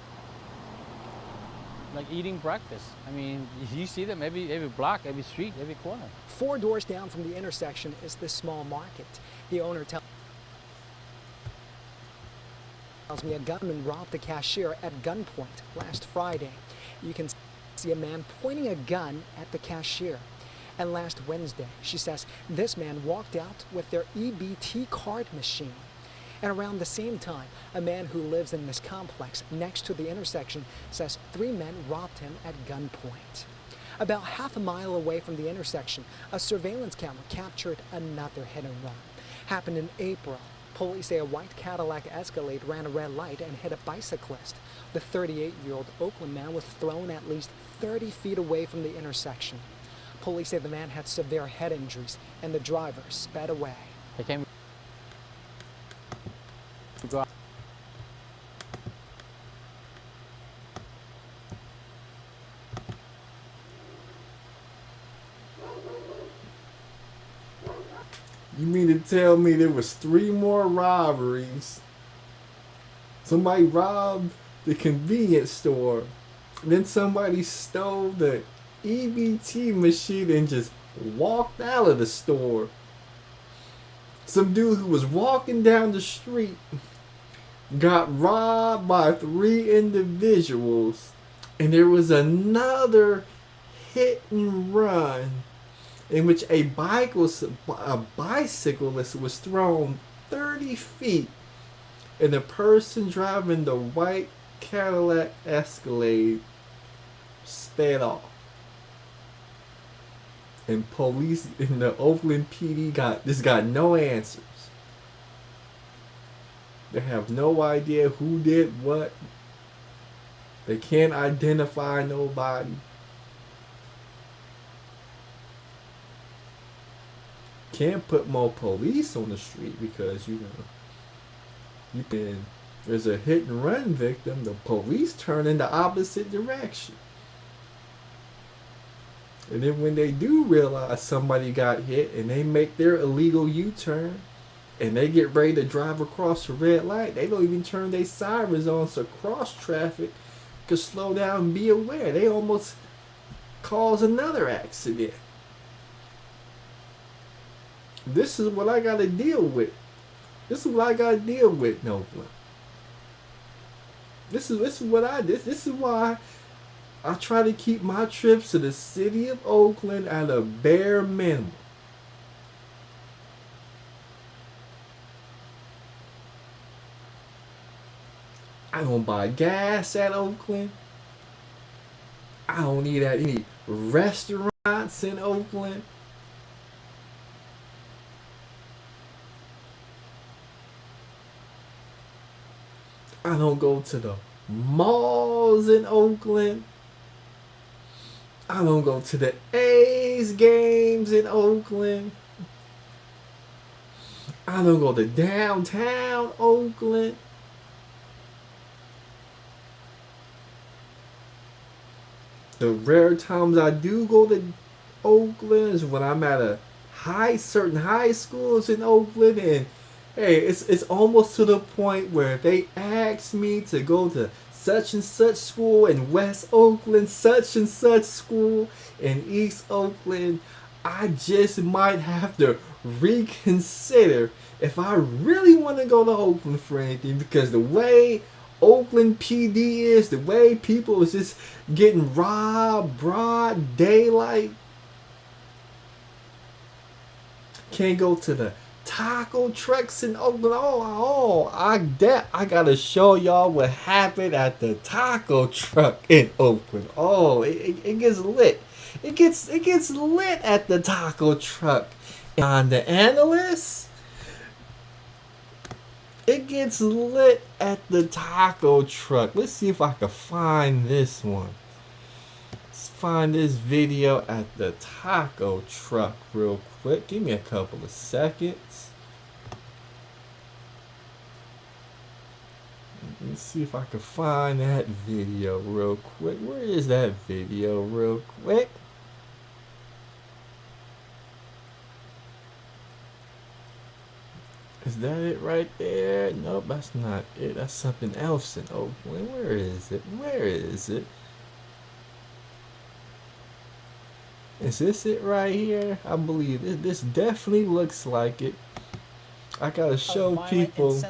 like eating breakfast. I mean, you see them every block, every street, every corner. 4 doors down from the intersection is this small market. The owner tells me a gunman robbed the cashier at gunpoint last Friday. You can see a man pointing a gun at the cashier. And last Wednesday, she says, this man walked out with their EBT card machine. And around the same time, a man who lives in this complex next to the intersection says 3 men robbed him at gunpoint. About half a mile away from the intersection, a surveillance camera captured another hit and run. Happened in April. Police say a white Cadillac Escalade ran a red light and hit a bicyclist. The 38-year-old Oakland man was thrown at least 30 feet away from the intersection. Police say the man had severe head injuries and the driver sped away. They came. You mean to tell me there was 3 more robberies? Somebody robbed the convenience store, and then somebody stole the EBT machine and just walked out of the store. Some dude who was walking down the street got robbed by 3 individuals, and there was another hit and run in which a bicyclist was thrown 30 feet, and the person driving the white Cadillac Escalade sped off. And police in the Oakland PD got no answers. They have no idea who did what. They can't identify nobody. Can't put more police on the street because, there's a hit and run victim, the police turn in the opposite direction. And then when they do realize somebody got hit and they make their illegal U-turn and they get ready to drive across a red light, they don't even turn their sirens on so cross traffic could slow down and be aware. They almost cause another accident. This is what I gotta deal with. This is what I gotta deal with in Oakland. This is why I try to keep my trips to the city of Oakland at a bare minimum. I don't buy gas at Oakland. I don't eat at any restaurants in Oakland. I don't go to the malls in Oakland. I don't go to the A's games in Oakland. I don't go to downtown Oakland. The rare times I do go to Oakland is when I'm at a certain high schools in Oakland, and hey, it's almost to the point where if they ask me to go to such and such school in West Oakland, such and such school in East Oakland, I just might have to reconsider if I really want to go to Oakland for anything, because the way Oakland PD is, the way people is just getting robbed broad daylight. Can't go to the taco trucks in Oakland. I gotta show y'all what happened at the taco truck in Oakland. It gets lit. It gets lit at the taco truck. On the analysts, it gets lit at the taco truck. Let's see if I can find this one. Let's find this video at the taco truck real quick. Give me a couple of seconds. Let's see if I can find that video real quick. Where is that video real quick? Is that it right there? Nope, that's not it. That's something else in Oakland. Where is it? Where is it? Is this it right here? I believe it. This definitely looks like it. I gotta show people.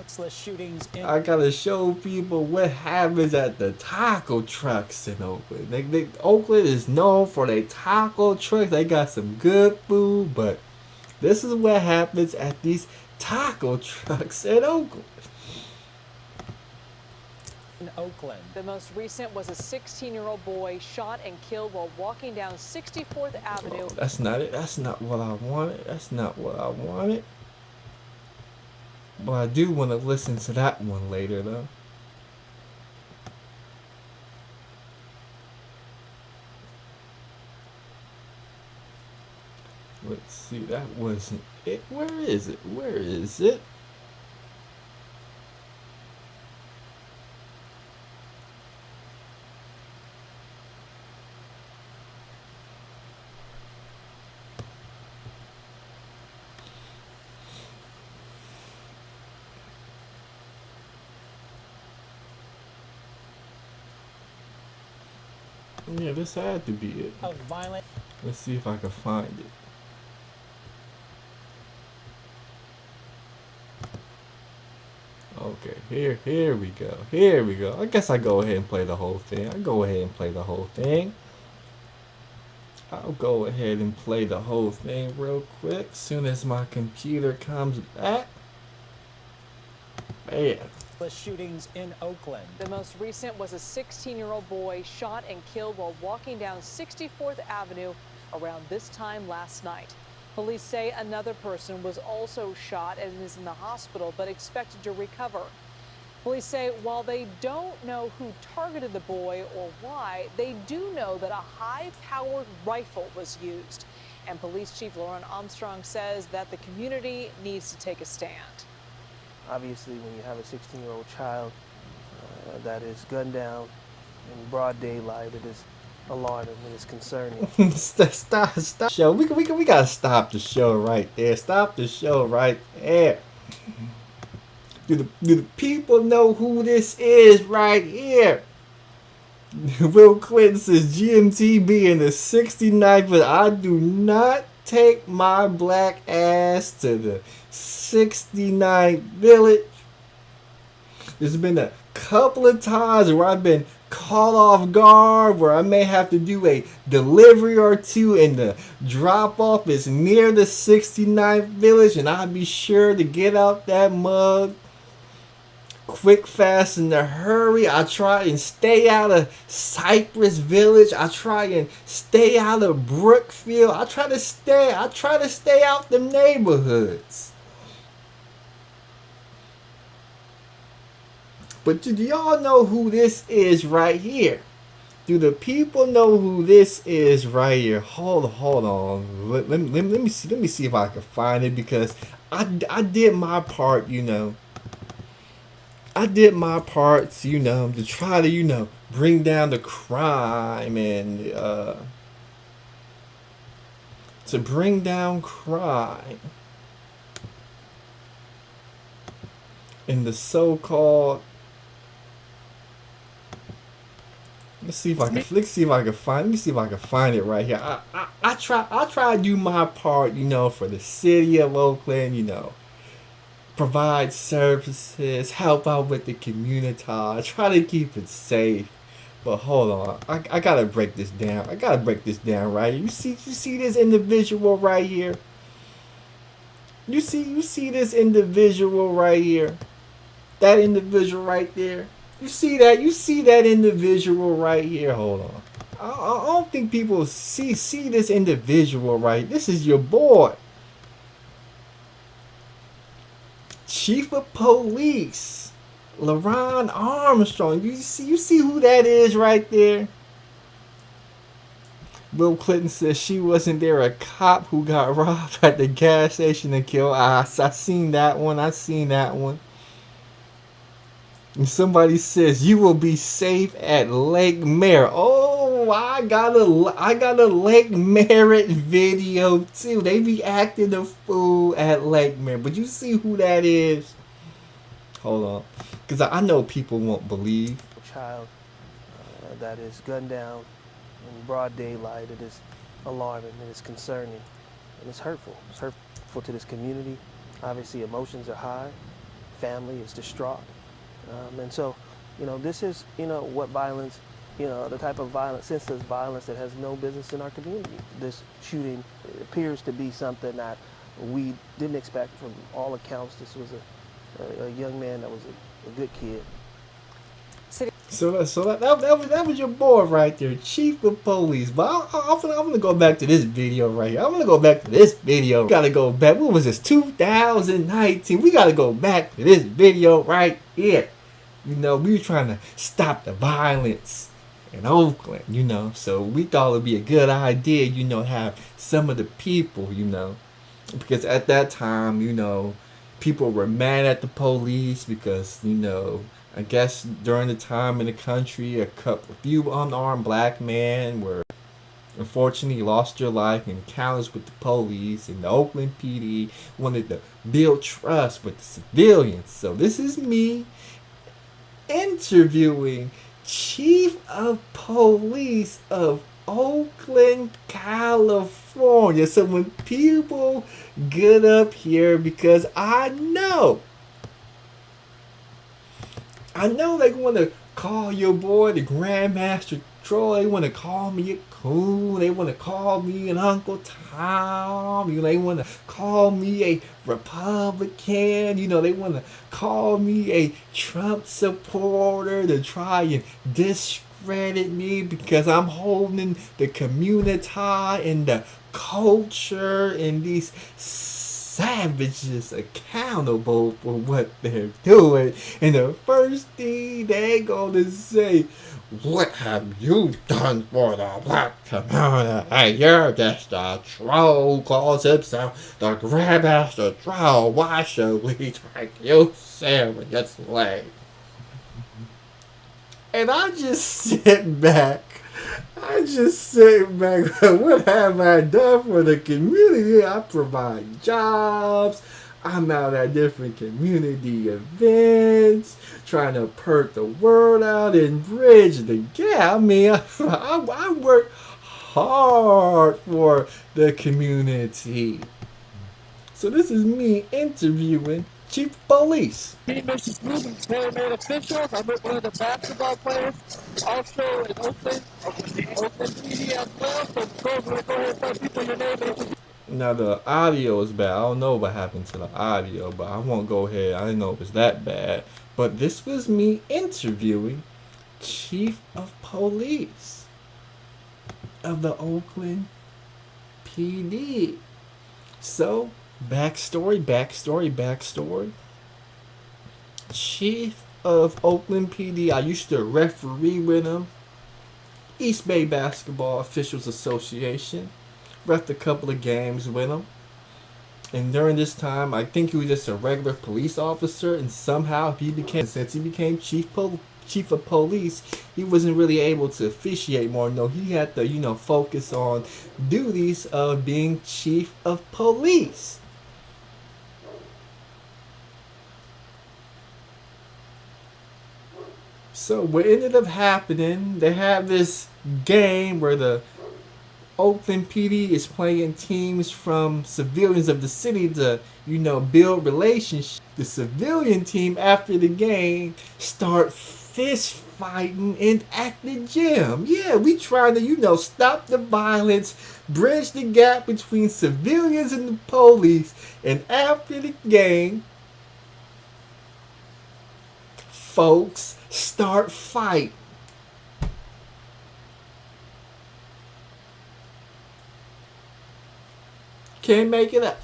I gotta show people what happens at the taco trucks in Oakland. Oakland is known for their taco trucks. They got some good food, but this is what happens at these taco trucks in Oakland. In Oakland. The most recent was a 16-year-old boy shot and killed while walking down 64th Avenue. Oh, that's not it. That's not what I wanted. That's not what I wanted. But I do want to listen to that one later, though. Let's see. That wasn't it. Where is it? Where is it? Yeah, this had to be it. Let's see if I can find it. Okay, here we go. Here we go. I guess I go ahead and play the whole thing. I'll go ahead and play the whole thing. I'll go ahead and play the whole thing real quick. Soon as my computer comes back. Man. Shootings in Oakland. The most recent was a 16-year-old boy shot and killed while walking down 64th Avenue around this time last night. Police say another person was also shot and is in the hospital but expected to recover. Police say while they don't know who targeted the boy or why, they do know that a high-powered rifle was used. And Police Chief Lauren Armstrong says that the community needs to take a stand. Obviously, when you have a 16-year-old child that is gunned down in broad daylight, it is alarming. It is concerning. Stop. Show. We gotta stop the show right there. Stop the show right there. Do the people know who this is right here? Will Clinton says GMTB in the 69th, but I do not take my black ass to the 69th village. There's been a couple of times where I've been caught off guard, where I may have to do a delivery or two and the drop off is near the 69th village, and I'll be sure to get out that mug quick, fast, in a hurry. I try and stay out of Cypress Village. I try and stay out of Brookfield. I try to stay out the neighborhoods. But do y'all know who this is right here? Do the people know who this is right here? Hold on. Let me see if I can find it, because I did my part, you know. I did my part, you know, to try to, you know, bring down the crime and to bring down crime in the so-called. Let's see if I can find it right here. I try to do my part, you know, for the city of Oakland, you know. Provide services, help out with the community. I try to keep it safe. But hold on, I gotta break this down. Right here. You see this individual right here? You see this individual right here? That individual right there? You see that individual right here? Hold on. I don't think people see this individual right. This is your boy. Chief of Police, Ronnie Armstrong. You see who that is right there? Bill Clinton says she wasn't there. A cop who got robbed at the gas station and killed. I seen that one. And somebody says you will be safe at Lake Merritt. Oh, I got a Lake Merritt video too. They be acting a fool at Lake Merritt. But you see who that is? Hold on, because I know people won't believe. Child that is gunned down in broad daylight. It is alarming, and it's concerning, and it's hurtful. It's hurtful to this community. Obviously, emotions are high. Family is distraught. And so, this is, what violence, the type of violence, senseless violence that has no business in our community. This shooting appears to be something that we didn't expect from all accounts. This was a young man that was a good kid. So that was your boy right there, Chief of Police. But I'm gonna go back to this video right here. I'm gonna go back to this video. We gotta go back. What was this? 2019. We gotta go back to this video right here. We were trying to stop the violence in Oakland. So we thought it'd be a good idea, have some of the people, because at that time, people were mad at the police because, I guess during the time in the country, a few unarmed black men were unfortunately lost their life in encounters with the police, and the Oakland PD wanted to build trust with the civilians. So this is me interviewing Chief of Police of Oakland, California. So when people get up here, because I know they want to call your boy the Grandmaster Troll. They want to call me a coon. They want to call me an Uncle Tom. They want to call me a Republican. They want to call me a Trump supporter to try and discredit me because I'm holding the community and the culture and these savages accountable for what they're doing. And the first thing they gonna say, what have you done for the black community? Hey, you're just a troll, calls himself the Grandmaster Troll. Why should we take you seriously? And I just sit back. What have I done for the community? I provide jobs. I'm out at different community events, trying to perk the word out and bridge the gap. I mean, I work hard for the community. So this is me interviewing Chief of Police. Me and Mrs. Rubens, they were made officials. I'm with one of the basketball players, also in Oakland PD as well. So go ahead and tell people your name and Now the audio is bad. I don't know what happened to the audio, but I won't go ahead. I didn't know it was that bad. But this was me interviewing Chief of Police of the Oakland PD. So, backstory. Chief of Oakland PD. I used to referee with him. East Bay Basketball Officials Association. Reffed a couple of games with him. And during this time, I think he was just a regular police officer, and somehow since he became chief of police, he wasn't really able to officiate more. No, he had to, focus on duties of being chief of police. So what ended up happening, they have this game where the Oakland PD is playing teams from civilians of the city to, build relationships. The civilian team after the game start fist fighting at the gym. Yeah, we trying to, stop the violence, bridge the gap between civilians and the police. And after the game, folks start fighting. Can't make it up.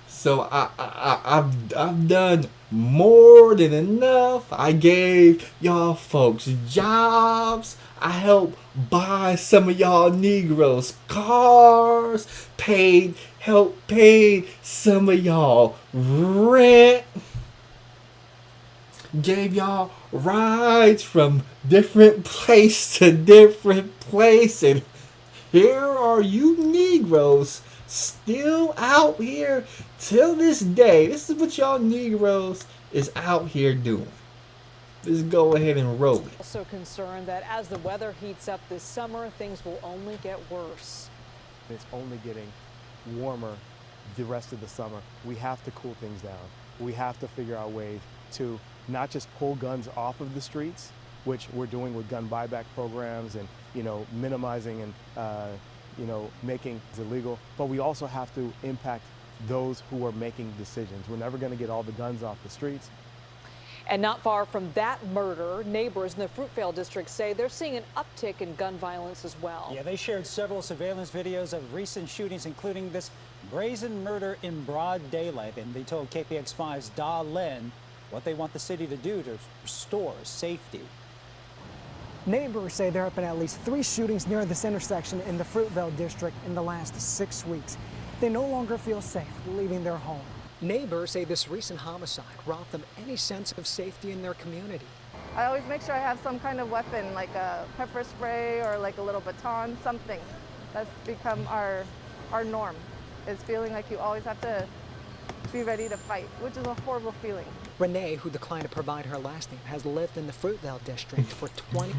So I've done more than enough. I gave y'all folks jobs. I helped buy some of y'all Negroes cars. Helped pay some of y'all rent. Gave y'all rides from different place to different place, and here are you Negroes still out here till this day. This is what y'all Negroes is out here doing. Let's go ahead and roll it. Also concerned that as the weather heats up this summer, things will only get worse. It's only getting warmer the rest of the summer. We have to cool things down. We have to figure out ways to not just pull guns off of the streets, which we're doing with gun buyback programs and, you know, minimizing and, you know, making it illegal, but we also have to impact those who are making decisions. We're never going to get all the guns off the streets. And not far from that murder, neighbors in the Fruitvale district say they're seeing an uptick in gun violence as well. Yeah, they shared several surveillance videos of recent shootings, including this brazen murder in broad daylight. And they told KPX5's Da Lin what they want the city to do to restore safety. Neighbors say there have been at least 3 shootings near this intersection in the Fruitvale district in the last 6 weeks. They no longer feel safe leaving their home. Neighbors say this recent homicide robbed them any sense of safety in their community. I always make sure I have some kind of weapon, like a pepper spray or like a little baton, something. That's become our norm, is feeling like you always have to be ready to fight, which is a horrible feeling. Renee, who declined to provide her last name, has lived in the Fruitvale district for 20.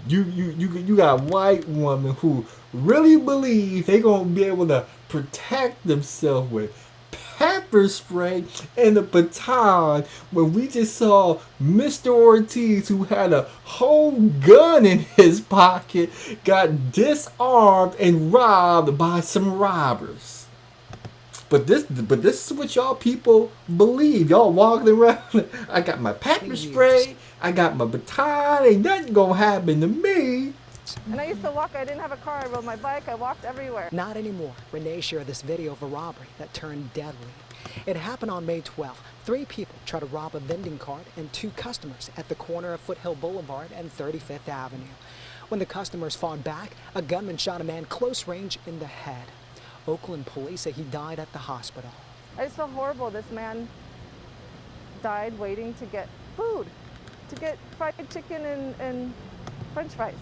You got a white woman who really believes they're gonna be able to protect themselves with pepper spray and a baton, when we just saw Mr. Ortiz, who had a whole gun in his pocket, got disarmed and robbed by some robbers. But this is what y'all people believe. Y'all walking around, I got my pepper spray, I got my baton, ain't nothing gonna happen to me. And I used to walk, I didn't have a car, I rode my bike, I walked everywhere. Not anymore. Renee shared this video of a robbery that turned deadly. It happened on May 12th. 3 people tried to rob a vending cart and 2 customers at the corner of Foothill Boulevard and 35th Avenue. When the customers fought back, a gunman shot a man close range in the head. Oakland police say he died at the hospital. I just felt horrible. This man died waiting to get food, to get fried chicken and French fries.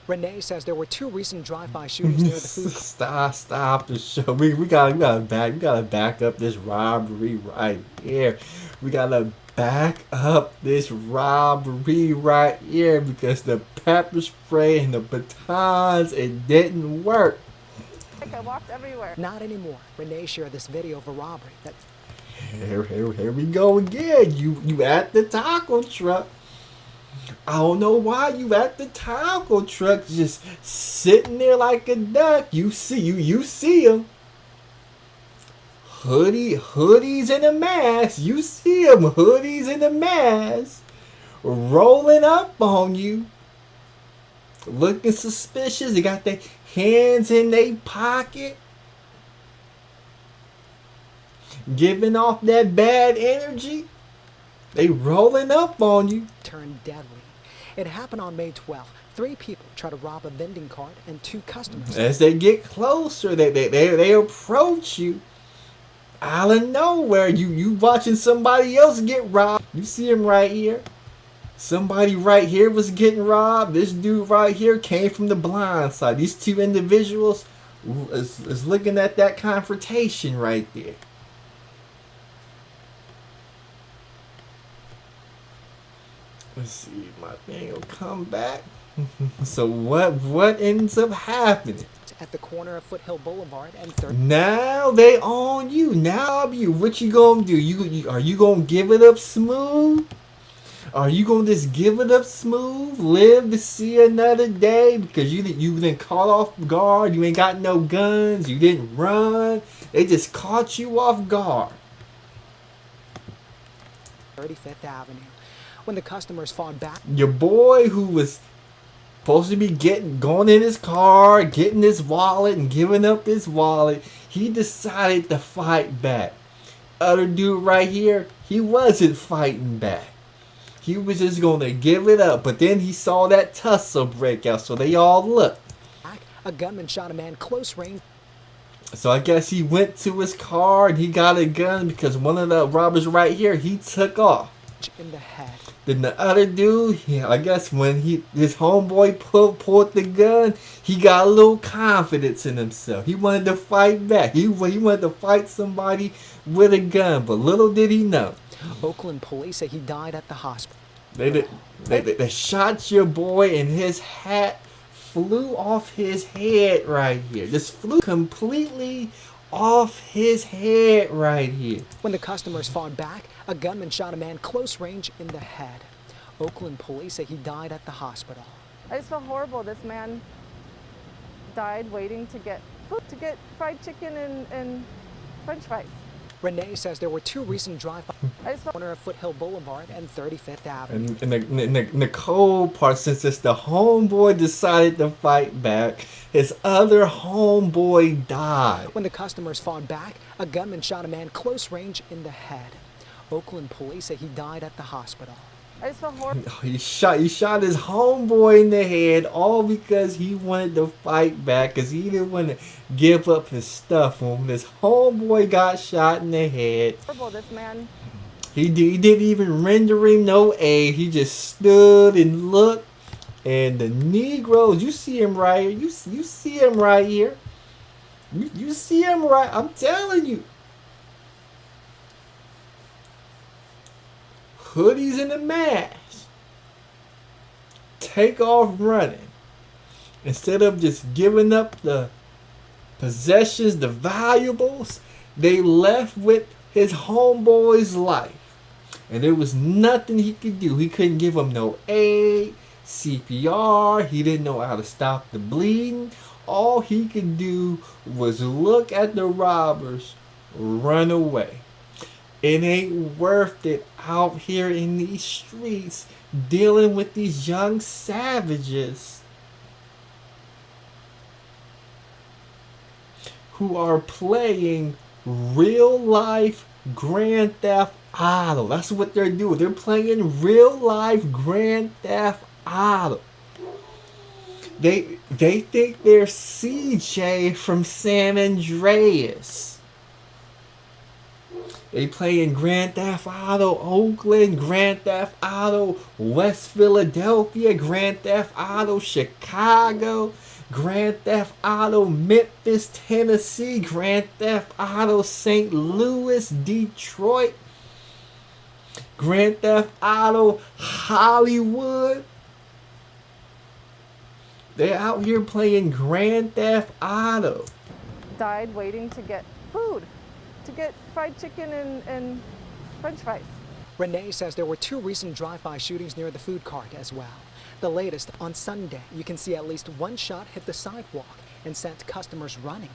Renee says there were 2 recent drive-by shootings near the food court. Stop the show. We gotta back up this robbery right here. We gotta back up this robbery right here because the pepper spray and the batons, it didn't work. I walked everywhere. Not anymore. Renee shared this video of a robbery that. Here we go again. You at the taco truck. I don't know why you at the taco truck, just sitting there like a duck. You see him. Hoodies and a mask. You see him, hoodies and a mask, rolling up on you, looking suspicious. They got their hands in their pocket, giving off that bad energy. They rolling up on you. Turned deadly. It happened on May 12th. 3 people tried to rob a vending cart and 2 customers. As they get closer, they approach you. Out of nowhere, you watching somebody else get robbed. You see him right here. Somebody right here was getting robbed. This dude right here came from the blind side. These 2 individuals is looking at that confrontation right there. Let's see, my thing will come back. So what ends up happening? At the corner of Foothill Boulevard and 30. Now they on you. Now you. What you gonna do? You are you gonna give it up smooth? Are you gonna just give it up smooth? Live to see another day because you been caught off guard. You ain't got no guns. You didn't run. They just caught you off guard. 35th Avenue. When the customers fought back. Your boy who was supposed to be going in his car, getting his wallet and giving up his wallet, he decided to fight back. Other dude right here, he wasn't fighting back. He was just going to give it up. But then he saw that tussle break out, so they all looked. A gunman shot a man close range. So I guess he went to his car and he got a gun because one of the robbers right here, he took off. In the head. Then the other dude, I guess when his homeboy pulled the gun, he got a little confidence in himself. He wanted to fight back. He wanted to fight somebody with a gun, but little did he know. Oakland police say he died at the hospital. They shot your boy and his hat flew off his head right here. Just flew completely off his head right here. When the customers fought back, a gunman shot a man close range in the head. Oakland police say he died at the hospital. I just felt horrible. This man died waiting to get food, to get fried chicken and French fries. Renee says there were two recent drive-bys corner of Foothill Boulevard and 35th Avenue. And the cold part, since it's the homeboy decided to fight back, his other homeboy died. When the customers fought back, a gunman shot a man close range in the head. Oakland police say he died at the hospital. I just felt horrible. He shot his homeboy in the head, all because he wanted to fight back, because he didn't want to give up his stuff. When his homeboy got shot in the head, This man. he didn't even render him no aid. He just stood and looked. And the Negroes, you see him right here. You see him right here. You see him right. I'm telling you. Hoodies and a mask. Take off running. Instead of just giving up the possessions, the valuables, they left with his homeboy's life. And there was nothing he could do. He couldn't give him no aid, CPR. He didn't know how to stop the bleeding. All he could do was look at the robbers run away. It ain't worth it out here in these streets dealing with these young savages who are playing real life Grand Theft Auto. That's what they're doing. They're playing real life Grand Theft Auto. They think they're CJ from San Andreas. They playing Grand Theft Auto Oakland, Grand Theft Auto West Philadelphia, Grand Theft Auto Chicago, Grand Theft Auto Memphis, Tennessee, Grand Theft Auto St. Louis, Detroit, Grand Theft Auto Hollywood. They're out here playing Grand Theft Auto. Died waiting to get food, to get fried chicken and French fries. Renee says there were two recent drive-by shootings near the food cart as well. The latest on Sunday. You can see at least one shot hit the sidewalk and sent customers running.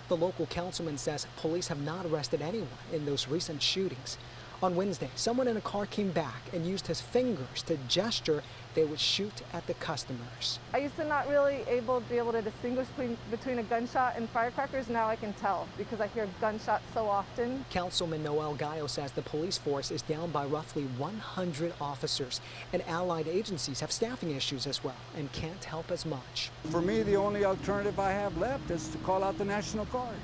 The local councilman says police have not arrested anyone in those recent shootings. On Wednesday, someone in a car came back and used his fingers to gesture they would shoot at the customers. I used to not really be able to distinguish between a gunshot and firecrackers. Now I can tell because I hear gunshots so often. Councilman Noel Gallo says the police force is down by roughly 100 officers, and allied agencies have staffing issues as well and can't help as much. For me, the only alternative I have left is to call out the National Guard.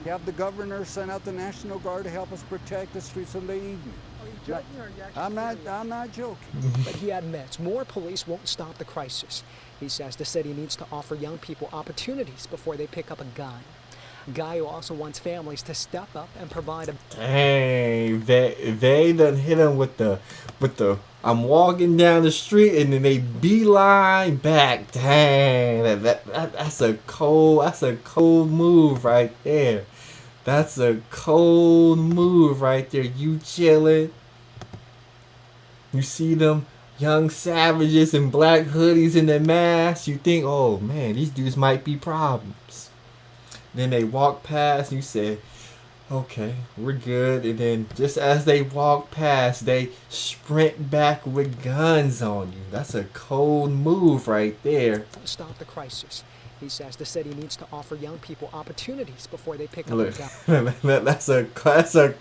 Have the governor send out the National Guard to help us protect the streets in the evening. Are you joking or are you actually I'm not joking. But he admits more police won't stop the crisis. He says the city needs to offer young people opportunities before they pick up a gun. Gallo also wants families to step up and provide a... Dang, they done hit him with the I'm walking down the street and then they beeline back. Dang, that's a cold move right there. That's a cold move right there. You chillin'. You see them young savages in black hoodies and their masks. You think, oh man, these dudes might be problems. Then they walk past and you say, okay, we're good. And then just as they walk past, they sprint back with guns on you. That's a cold move right there. Stop the crisis. He says the city needs to offer young people opportunities before they pick up Look, a gun. that's a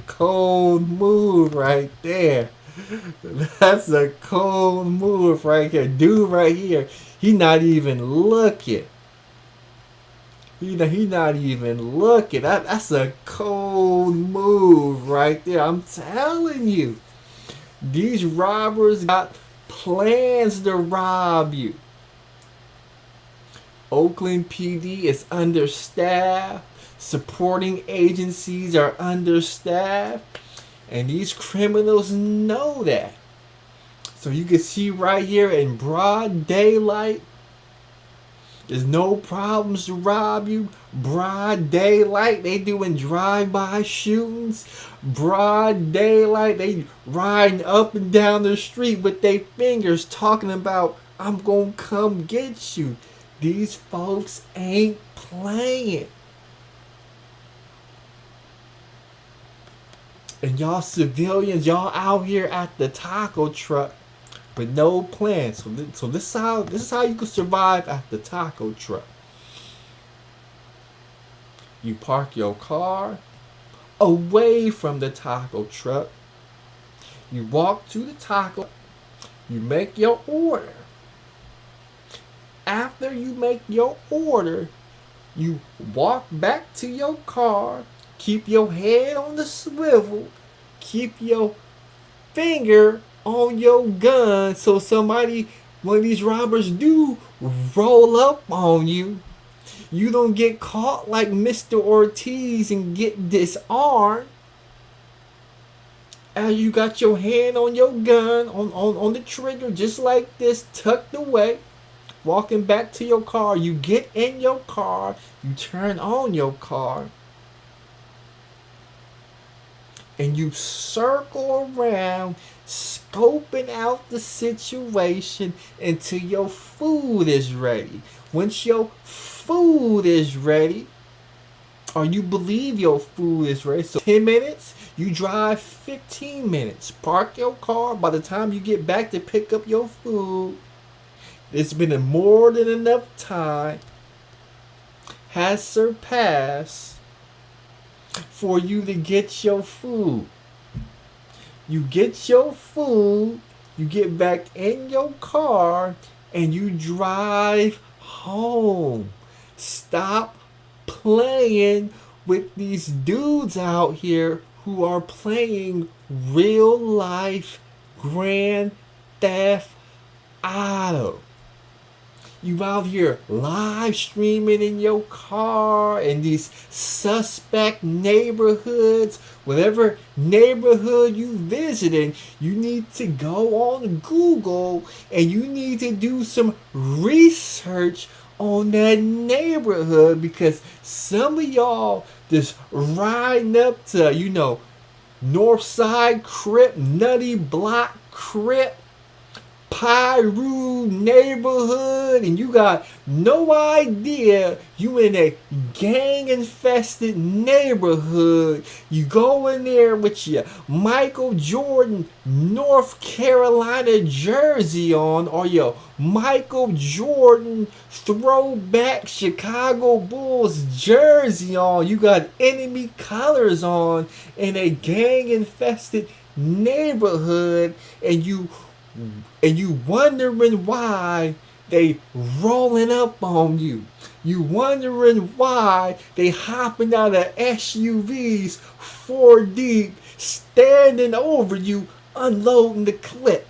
cold move right there. That's a cold move right here. Dude right here, he not even looking. He not even looking. That's a cold move right there. I'm telling you. These robbers got plans to rob you. Oakland PD is understaffed. Supporting agencies are understaffed. And these criminals know that. So you can see right here in broad daylight, there's no problems to rob you. Broad daylight, they doing drive-by shootings. Broad daylight, they riding up and down the street with their fingers talking about, I'm gonna come get you. These folks ain't playing. And y'all civilians, y'all out here at the taco truck, but no plan. So this is how you can survive at the taco truck. You park your car away from the taco truck. You walk to the taco. You make your order. After you make your order, you walk back to your car. Keep your head on the swivel. Keep your finger on your gun so somebody, one of these robbers do roll up on you, you don't get caught like Mr. Ortiz and get disarmed. And you got your hand on your gun, on the trigger, just like this, tucked away. Walking back to your car, you get in your car, you turn on your car, and you circle around, scoping out the situation until your food is ready. Once your food is ready, or you believe your food is ready, so 10 minutes, you drive 15 minutes. Park your car. By the time you get back to pick up your food, it's been more than enough time, has surpassed for you to get your food. You get your food, you get back in your car, and you drive home. Stop playing with these dudes out here who are playing real life Grand Theft Auto. You out here live streaming in your car in these suspect neighborhoods. Whatever neighborhood you visiting, you need to go on Google and you need to do some research on that neighborhood, because some of y'all just riding up to, Northside Crip, Nutty Block Crip, Pyru neighborhood, and you got no idea you in a gang infested neighborhood. You go in there with your Michael Jordan North Carolina jersey on, or your Michael Jordan throwback Chicago Bulls jersey on. You got enemy colors on in a gang infested neighborhood, and you wondering why they rolling up on you. You wondering why they hopping out of SUVs 4 deep, standing over you, unloading the clip.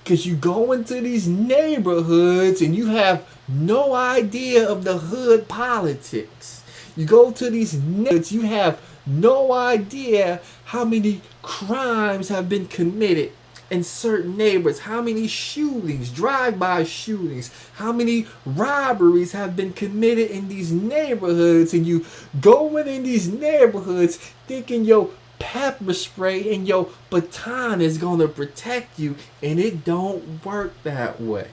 Because you go into these neighborhoods and you have no idea of the hood politics. You go to these neighborhoods, you have no idea how many crimes have been committed in certain neighborhoods, how many shootings, drive-by shootings, how many robberies have been committed in these neighborhoods, and you going in these neighborhoods thinking your pepper spray and your baton is going to protect you, and it don't work that way.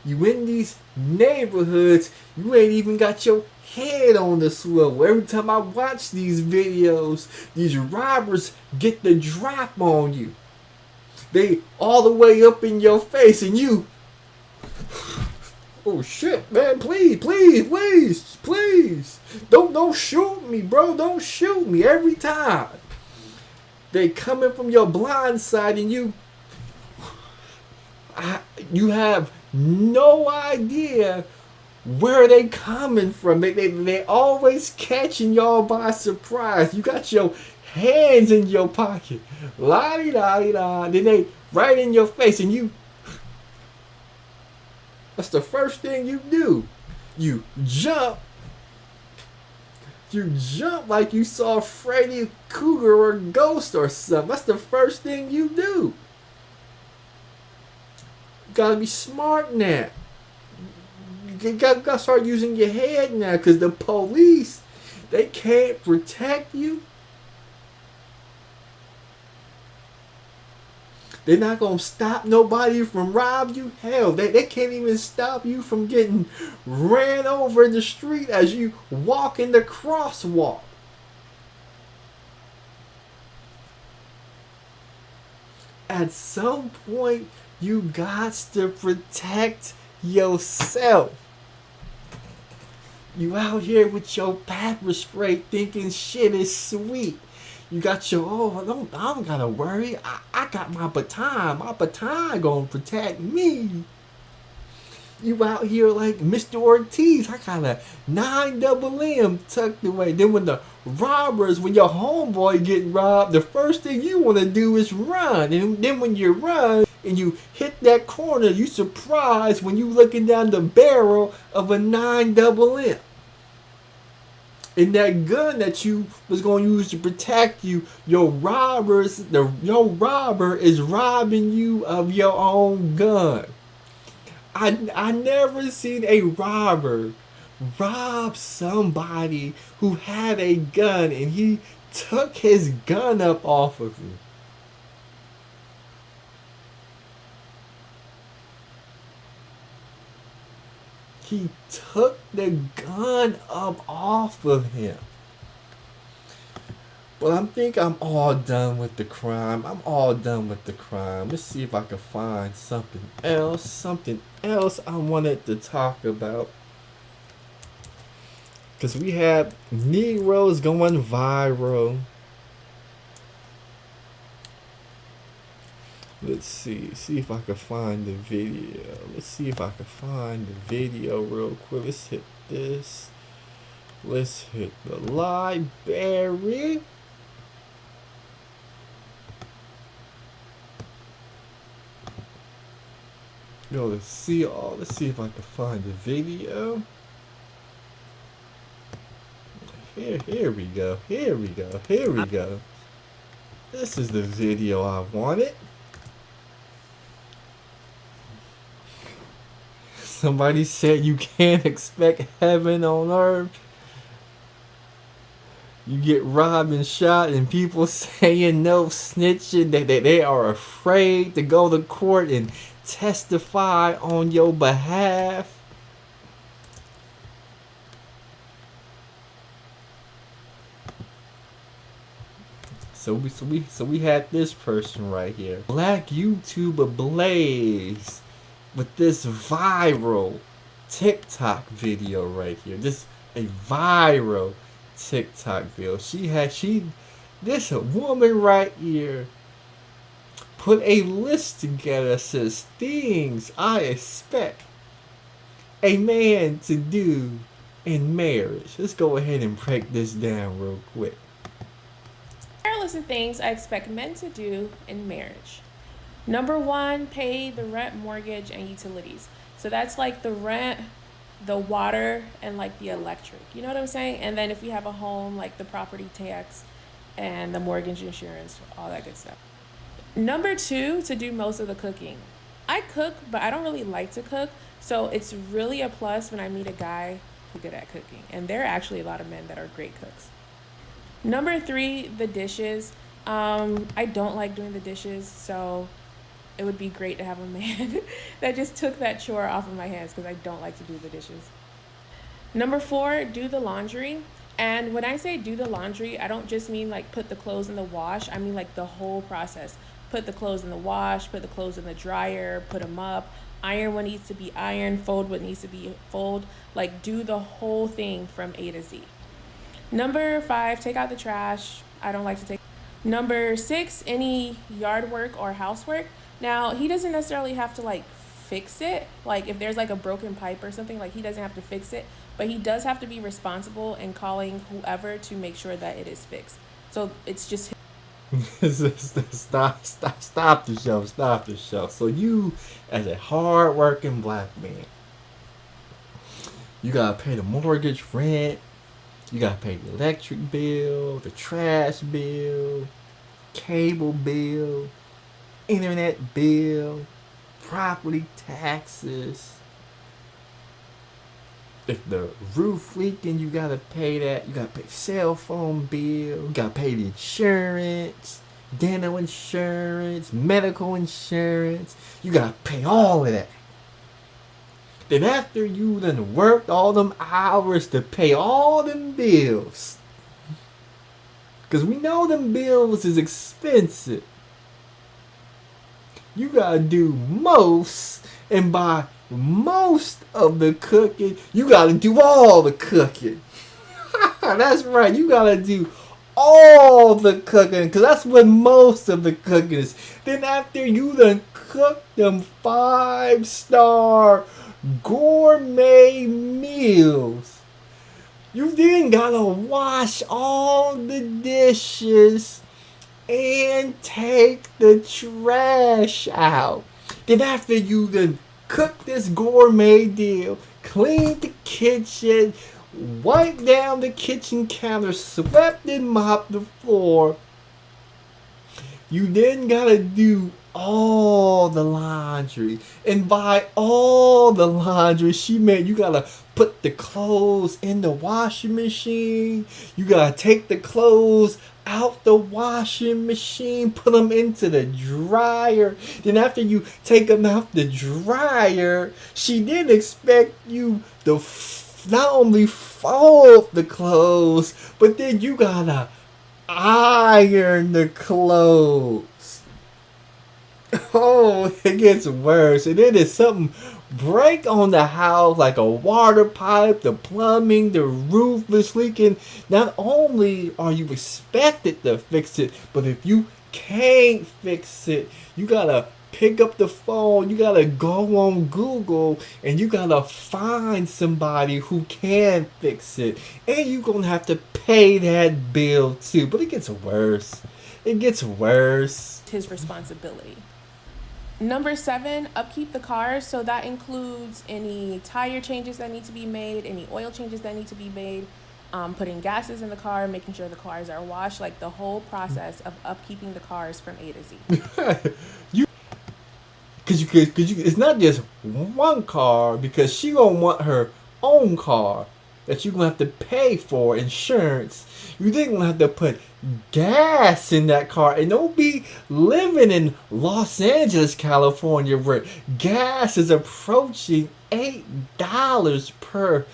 You in these neighborhoods, you ain't even got your head on the swivel. Every time I watch these videos, these robbers get the drop on you. They all the way up in your face, and you, oh shit, man, please, don't shoot me, bro, don't shoot me. Every time they coming from your blind side, and you have no idea where they coming from. They always catching y'all by surprise. You got your hands in your pocket, la-di-da-di-da, then they right in your face, and that's the first thing you do. You jump You jump like you saw Freddy Cougar or Ghost or something. That's the first thing you do. You gotta be smart now. You gotta start using your head now, because the police, they can't protect you. They're not going to stop nobody from robbing you. Hell, they can't even stop you from getting ran over in the street as you walk in the crosswalk. At some point, you got to protect yourself. You out here with your pepper spray thinking shit is sweet. You got your, I don't gotta worry. I got my baton. My baton gonna protect me. You out here like Mr. Ortiz. I got a 9MM tucked away. Then when the robbers, when your homeboy get robbed, the first thing you want to do is run. And then when you run and you hit that corner, you surprised when you looking down the barrel of a 9MM. And that gun that you was going to use to protect you, your robber is robbing you of your own gun. I never seen a robber rob somebody who had a gun and he took his gun up off of him. He took the gun up off of him. But I think I'm all done with the crime. Let's see if I can find something else I wanted to talk about. Because we have Negroes going viral. Let's see if I can find the video. Real quick. Let's hit this. Let's hit the library. Yo, let's see if I can find the video. Here we go. This is the video I wanted. Somebody said you can't expect heaven on earth. You get robbed and shot and people saying no snitching, that they are afraid to go to court and testify on your behalf. So we had this person right here. Black YouTuber Blaze with this viral TikTok video right here. This a viral TikTok video. This woman right here put a list together that says things I expect a man to do in marriage. Let's go ahead and break this down real quick. Here are a list of things I expect men to do in marriage. Number 1, pay the rent, mortgage, and utilities. So that's like the rent, the water, and like the electric. You know what I'm saying? And then if you have a home, like the property tax and the mortgage insurance, all that good stuff. Number 2, to do most of the cooking. I cook, but I don't really like to cook. So it's really a plus when I meet a guy who's good at cooking. And there are actually a lot of men that are great cooks. Number 3, the dishes. I don't like doing the dishes, so it would be great to have a man that just took that chore off of my hands because I don't like to do the dishes. Number 4, do the laundry. And when I say do the laundry, I don't just mean like put the clothes in the wash. I mean like the whole process. Put the clothes in the wash, put the clothes in the dryer, put them up, iron what needs to be ironed, fold what needs to be fold. Like do the whole thing from A to Z. Number 5, take out the trash. I don't like to take. Number 6, any yard work or housework. Now, he doesn't necessarily have to like fix it. Like if there's like a broken pipe or something, like he doesn't have to fix it, but he does have to be responsible in calling whoever to make sure that it is fixed. So it's just Stop the show. So you, as a hard-working black man, you gotta pay the mortgage, rent, You gotta pay the electric bill, the trash bill, cable bill, internet bill, property taxes. If the roof leaking, you gotta pay that. You gotta pay cell phone bill. You gotta pay the insurance, dental insurance, medical insurance. You gotta pay all of that. Then after you done worked all them hours to pay all them bills, cause we know them bills is expensive, you gotta do most and buy most of the cooking. You gotta do all the cooking. That's right, you gotta do all the cooking, cause that's what most of the cooking is. Then after you done cook them 5-star gourmet meals, you then gotta wash all the dishes and take the trash out. Then after you done cook this gourmet deal, clean the kitchen, wipe down the kitchen counter, swept and mopped the floor, you then gotta do all the laundry and buy all the laundry she made. You gotta put the clothes in the washing machine. You gotta take the clothes out the washing machine, put them into the dryer. Then after you take them out the dryer, she did expect you to not only fold the clothes, but then you gotta iron the clothes. Oh, it gets worse. And then there's something break on the house, like a water pipe, the plumbing, the roof is leaking. Not only are you expected to fix it, but if you can't fix it, you gotta pick up the phone, you gotta go on Google, and you gotta find somebody who can fix it. And you're gonna have to pay that bill too. But it gets worse. It gets worse. His responsibility. Number 7, upkeep the car. So that includes any tire changes that need to be made, any oil changes that need to be made, putting gases in the car, making sure the cars are washed, like the whole process of upkeeping the cars from A to Z. Cause it's not just one car, because she gonna want her own car that you gonna have to pay for insurance. You then gonna have to put gas in that car, and don't be living in Los Angeles, California, where gas is approaching $8 per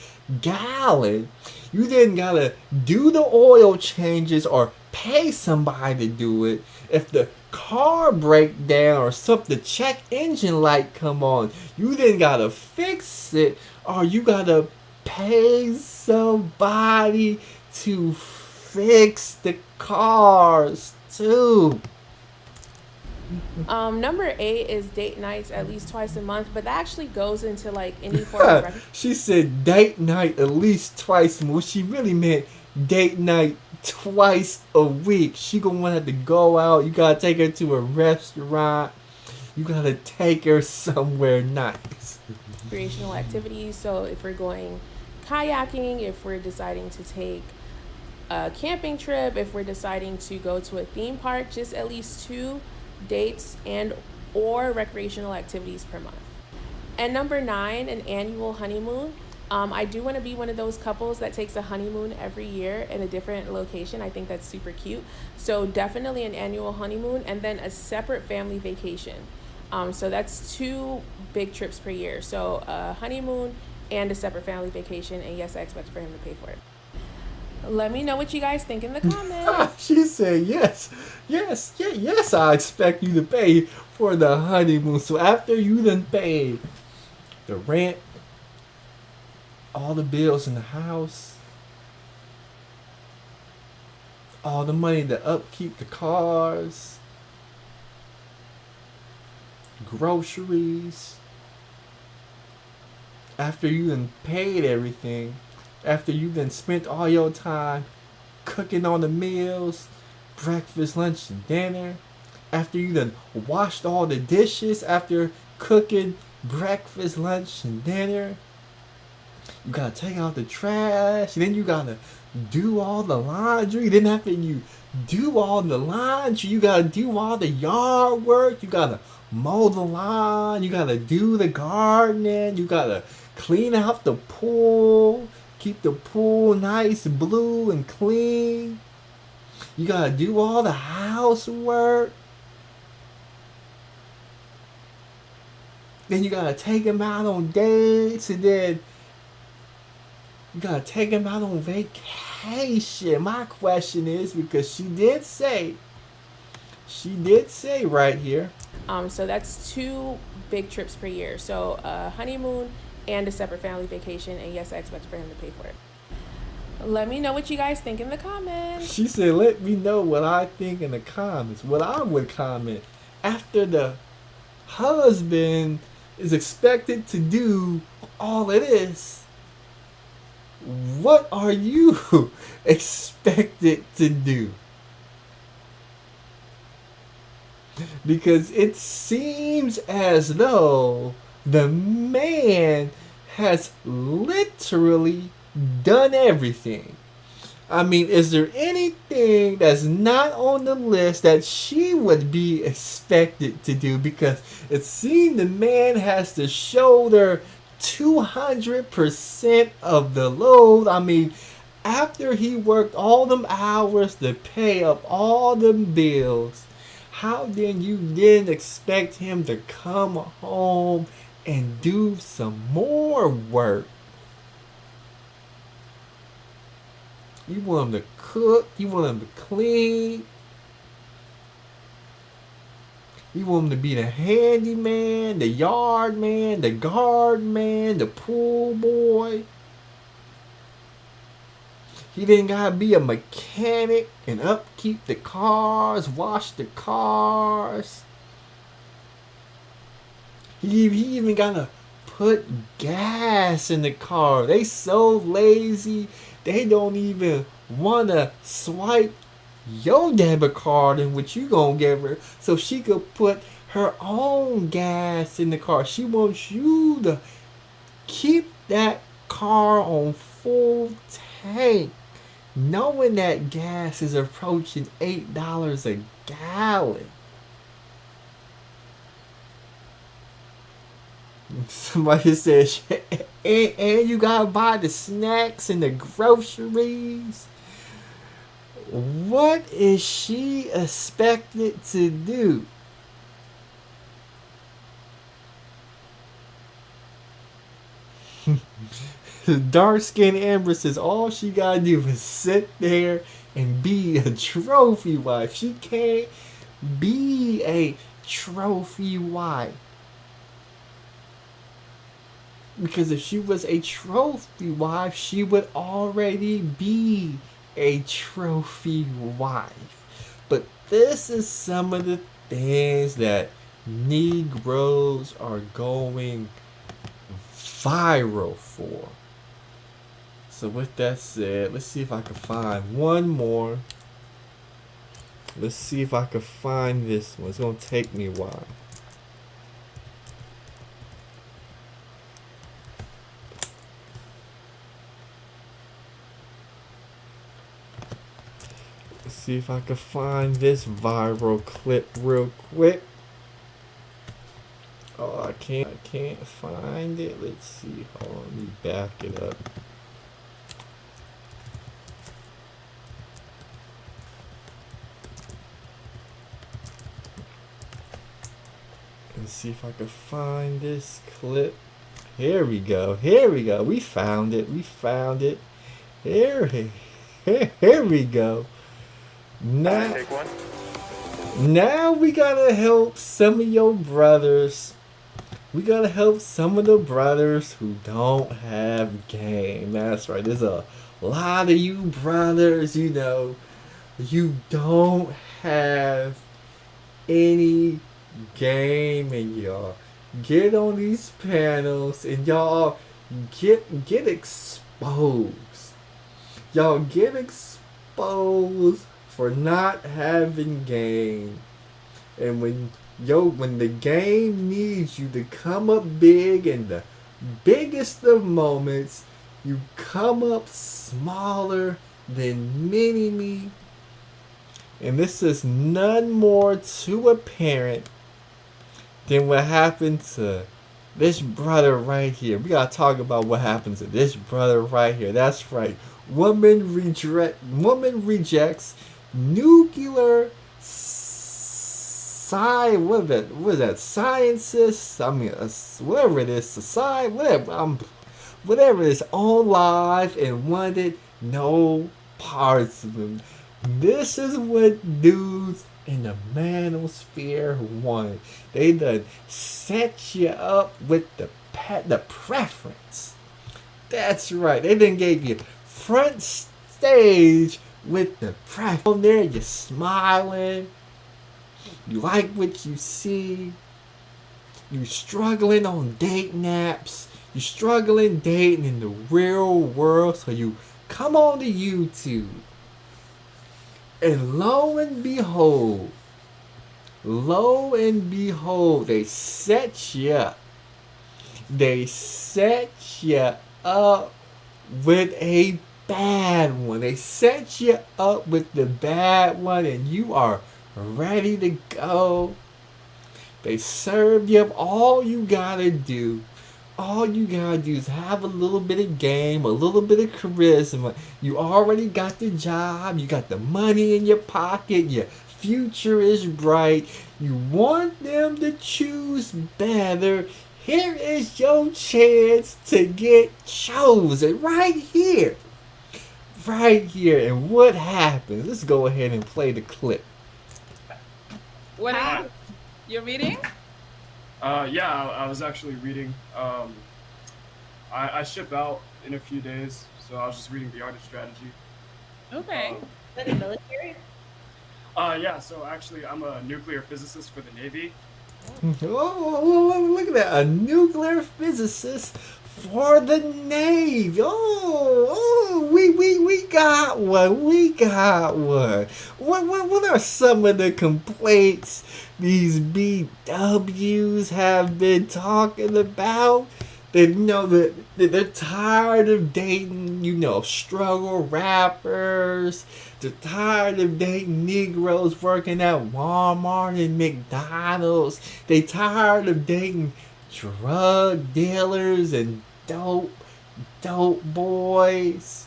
gallon. You then gotta do the oil changes or pay somebody to do it. If the car break down or something, check engine light come on, you then gotta fix it, or you gotta pay somebody to fix the cars too. Number 8 is date nights at least twice a month, but that actually goes into like any form of She said date night at least twice a month. She really meant date night twice a week. She gonna want to go out. You gotta take her to a restaurant. You gotta take her somewhere nice. recreational activities. So if we're going kayaking, if we're deciding to take a camping trip, if we're deciding to go to a theme park, just at least 2 dates and or recreational activities per month. And number 9, an annual honeymoon. I do want to be one of those couples that takes a honeymoon every year in a different location. I think that's super cute. So definitely an annual honeymoon, and then a separate family vacation. So that's 2 big trips per year. So a honeymoon and a separate family vacation. And yes, I expect for him to pay for it. Let me know what you guys think in the comments. She said yes, I expect you to pay for the honeymoon. So after you done paid the rent, all the bills in the house, all the money to upkeep the cars, groceries, after you done paid everything, after you done spent all your time cooking on the meals, breakfast, lunch, and dinner, after you done washed all the dishes after cooking breakfast, lunch, and dinner, You gotta take out the trash. Then you gotta do all the laundry. Then after you do all the laundry, you gotta do all the yard work. You gotta mow the lawn. You gotta do the gardening. You gotta clean out the pool. Keep the pool nice, blue, and clean. You gotta do all the housework. Then you gotta take him out on dates, and then you gotta take him out on vacation. My question is, because she did say right here. So that's 2 big trips per year. So a honeymoon and a separate family vacation. And yes, I expect for him to pay for it. Let me know what you guys think in the comments. She said, let me know what I think in the comments. What I would comment after the husband is expected to do all of this. What are you expected to do? Because it seems as though the man has literally done everything. I mean, is there anything that's not on the list that she would be expected to do? Because it seems the man has to shoulder 200% of the load. I mean, after he worked all them hours to pay up all them bills, how then you then expect him to come home and do some more work? You want him to cook, you want him to clean, you want him to be the handyman, the yard man, the guard man, the pool boy. He then gotta be a mechanic and upkeep the cars, wash the cars. He even gotta put gas in the car. They so lazy, they don't even wanna swipe your debit card in what you gonna give her so she could put her own gas in the car. She wants you to keep that car on full tank, knowing that gas is approaching $8 a gallon. Somebody says, and you gotta buy the snacks and the groceries. What is she expected to do? Dark-skinned Empryss says all she gotta do is sit there and be a trophy wife. She can't be a trophy wife. Because if she was a trophy wife, she would already be a trophy wife. But this is some of the things that Negroes are going viral for. So with that said, let's see if I can find one more. Let's see if I can find this one. It's going to take me a while. Let's see if I can find this viral clip real quick. Oh, I can't find it. Let's see. Hold on, let me back it up. Let's see if I can find this clip. Here we go. Here we go. We found it. We found it. Here we go. Now we gotta help some of your brothers. We gotta help some of the brothers who don't have game. That's right. There's a lot of you brothers, you know, you don't have any game, and y'all get on these panels and y'all get exposed. Y'all get exposed for not having game. And when the game needs you to come up big in the biggest of moments, You come up smaller than mini-me. And this is none more too apparent than what happened to this brother right here. We gotta talk about what happens to this brother right here. That's right. Woman rejects nuclear what is that? Scientist? I mean, whatever it is, society, whatever it is, on live and wanted no parts of him. This is what dudes in the manosphere want. They done set you up with the preference. That's right. They done gave you front stage with the preference. On there, you're smiling. You like what you see. You're struggling on dating apps. You're struggling dating in the real world. So you come on to YouTube. And lo and behold, they set you up. They set you up with a bad one. They set you up with the bad one, and you are ready to go. They serve you up. All you gotta do is have a little bit of game, a little bit of charisma. You already got the job. You got the money in your pocket. Your future is bright. You want them to choose better. Here is your chance to get chosen right here. Right here. And what happens? Let's go ahead and play the clip. What are you reading? Yeah, I was actually reading. I ship out in a few days, so I was just reading the art of strategy. Okay. Is that the military? Yeah, so actually I'm a nuclear physicist for the Navy. Oh, look at that. A nuclear physicist for the Navy. We got one. We got one. What are some of the complaints these BWs have been talking about? They know that they're tired of dating, struggle rappers. They're tired of dating Negroes working at Walmart and McDonald's. They tired of dating drug dealers and dope boys.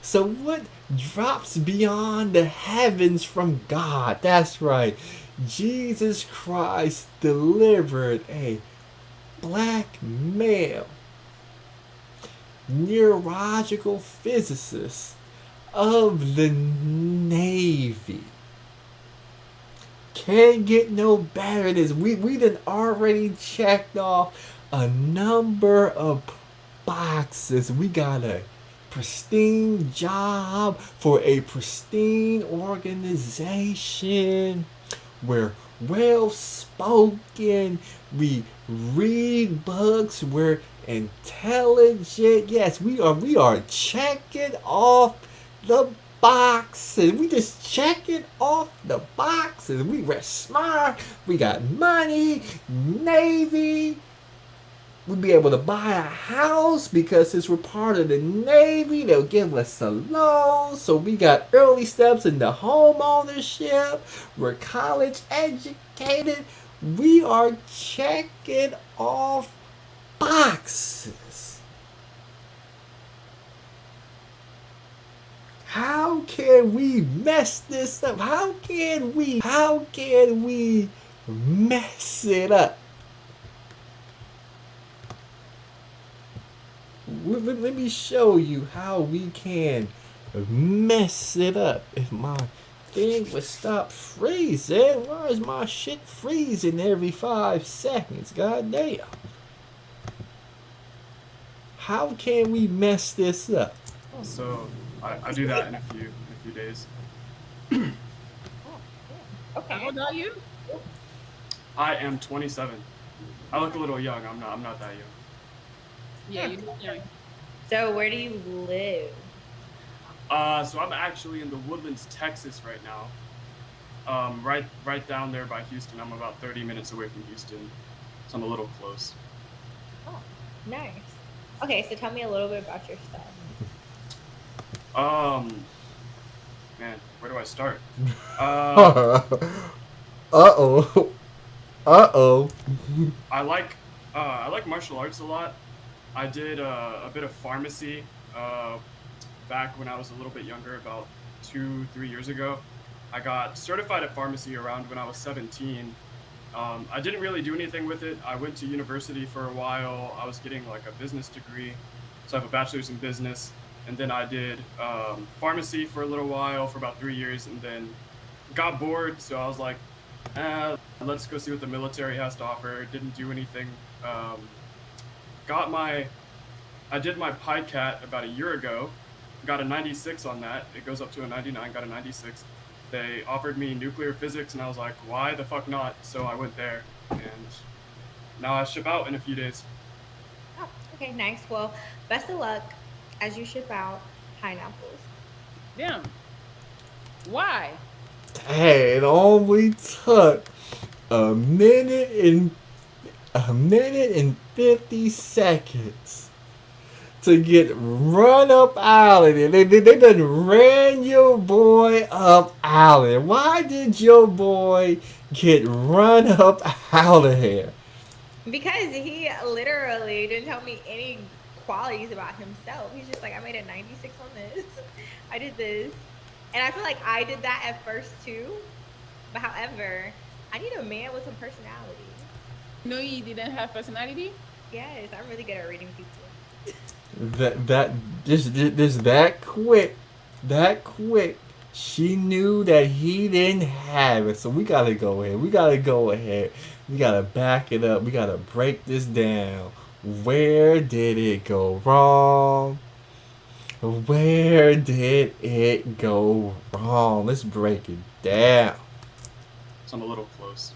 So what drops beyond the heavens from God? That's right. Jesus Christ delivered a black male neurological physicist of the Navy. Can't get no better than this. We done already checked off a number of boxes. We got a pristine job for a pristine organization. We're well spoken. We read books. We're intelligent. Yes, we are checking off the boxes. We just checking off the boxes. We're smart. We got money. Navy. We'll be able to buy a house because since we're part of the Navy, they'll give us a loan. So we got early steps into home ownership. We're college educated. We are checking off boxes. How can we mess this up? How can we mess it up? Let me show you how we can mess it up. If my thing would stop freezing. Why is my shit freezing every 5 seconds? God damn. How can we mess this up? So I do that in a few days. Okay. How old are you? I am 27. I look a little young. I'm not that young. Yeah, you look young. So where do you live? So I'm actually in the Woodlands, Texas right now. Right down there by Houston. I'm about 30 minutes away from Houston, so I'm a little close. Oh. Nice. Okay, so tell me a little bit about yourself. Man, where do I start? Uh-oh. Uh-oh. I like martial arts a lot. I did a bit of pharmacy back when I was a little bit younger, about 2-3 years ago. I got certified at pharmacy around when I was 17. I didn't really do anything with it. I went to university for a while. I was getting like a business degree, so I have a bachelor's in business. And then I did pharmacy for a little while, for about 3 years, and then got bored. So I was like, let's go see what the military has to offer. Didn't do anything. I did my PICAT about a year ago. Got a 96 on that. It goes up to a 99. Got a 96. They offered me nuclear physics, and I was like, why the fuck not? So I went there, and now I ship out in a few days. Oh, okay, nice. Well, best of luck as you ship out pineapples. Damn. Why? Hey, it only took a minute and 50 seconds to get run up out of there. They done ran your boy up out of there. Why did your boy get run up out of here? Because he literally didn't tell me any qualities about himself. He's just like, I made a 96 on this. I did this. And I feel like I did that at first too. But however, I need a man with some personality. No, you didn't have personality? Yes, I'm really good at reading people. Just that quick. She knew that he didn't have it. So we gotta go ahead. We gotta back it up. We gotta break this down. Where did it go wrong? Where did it go wrong? Let's break it down. So I'm a little close.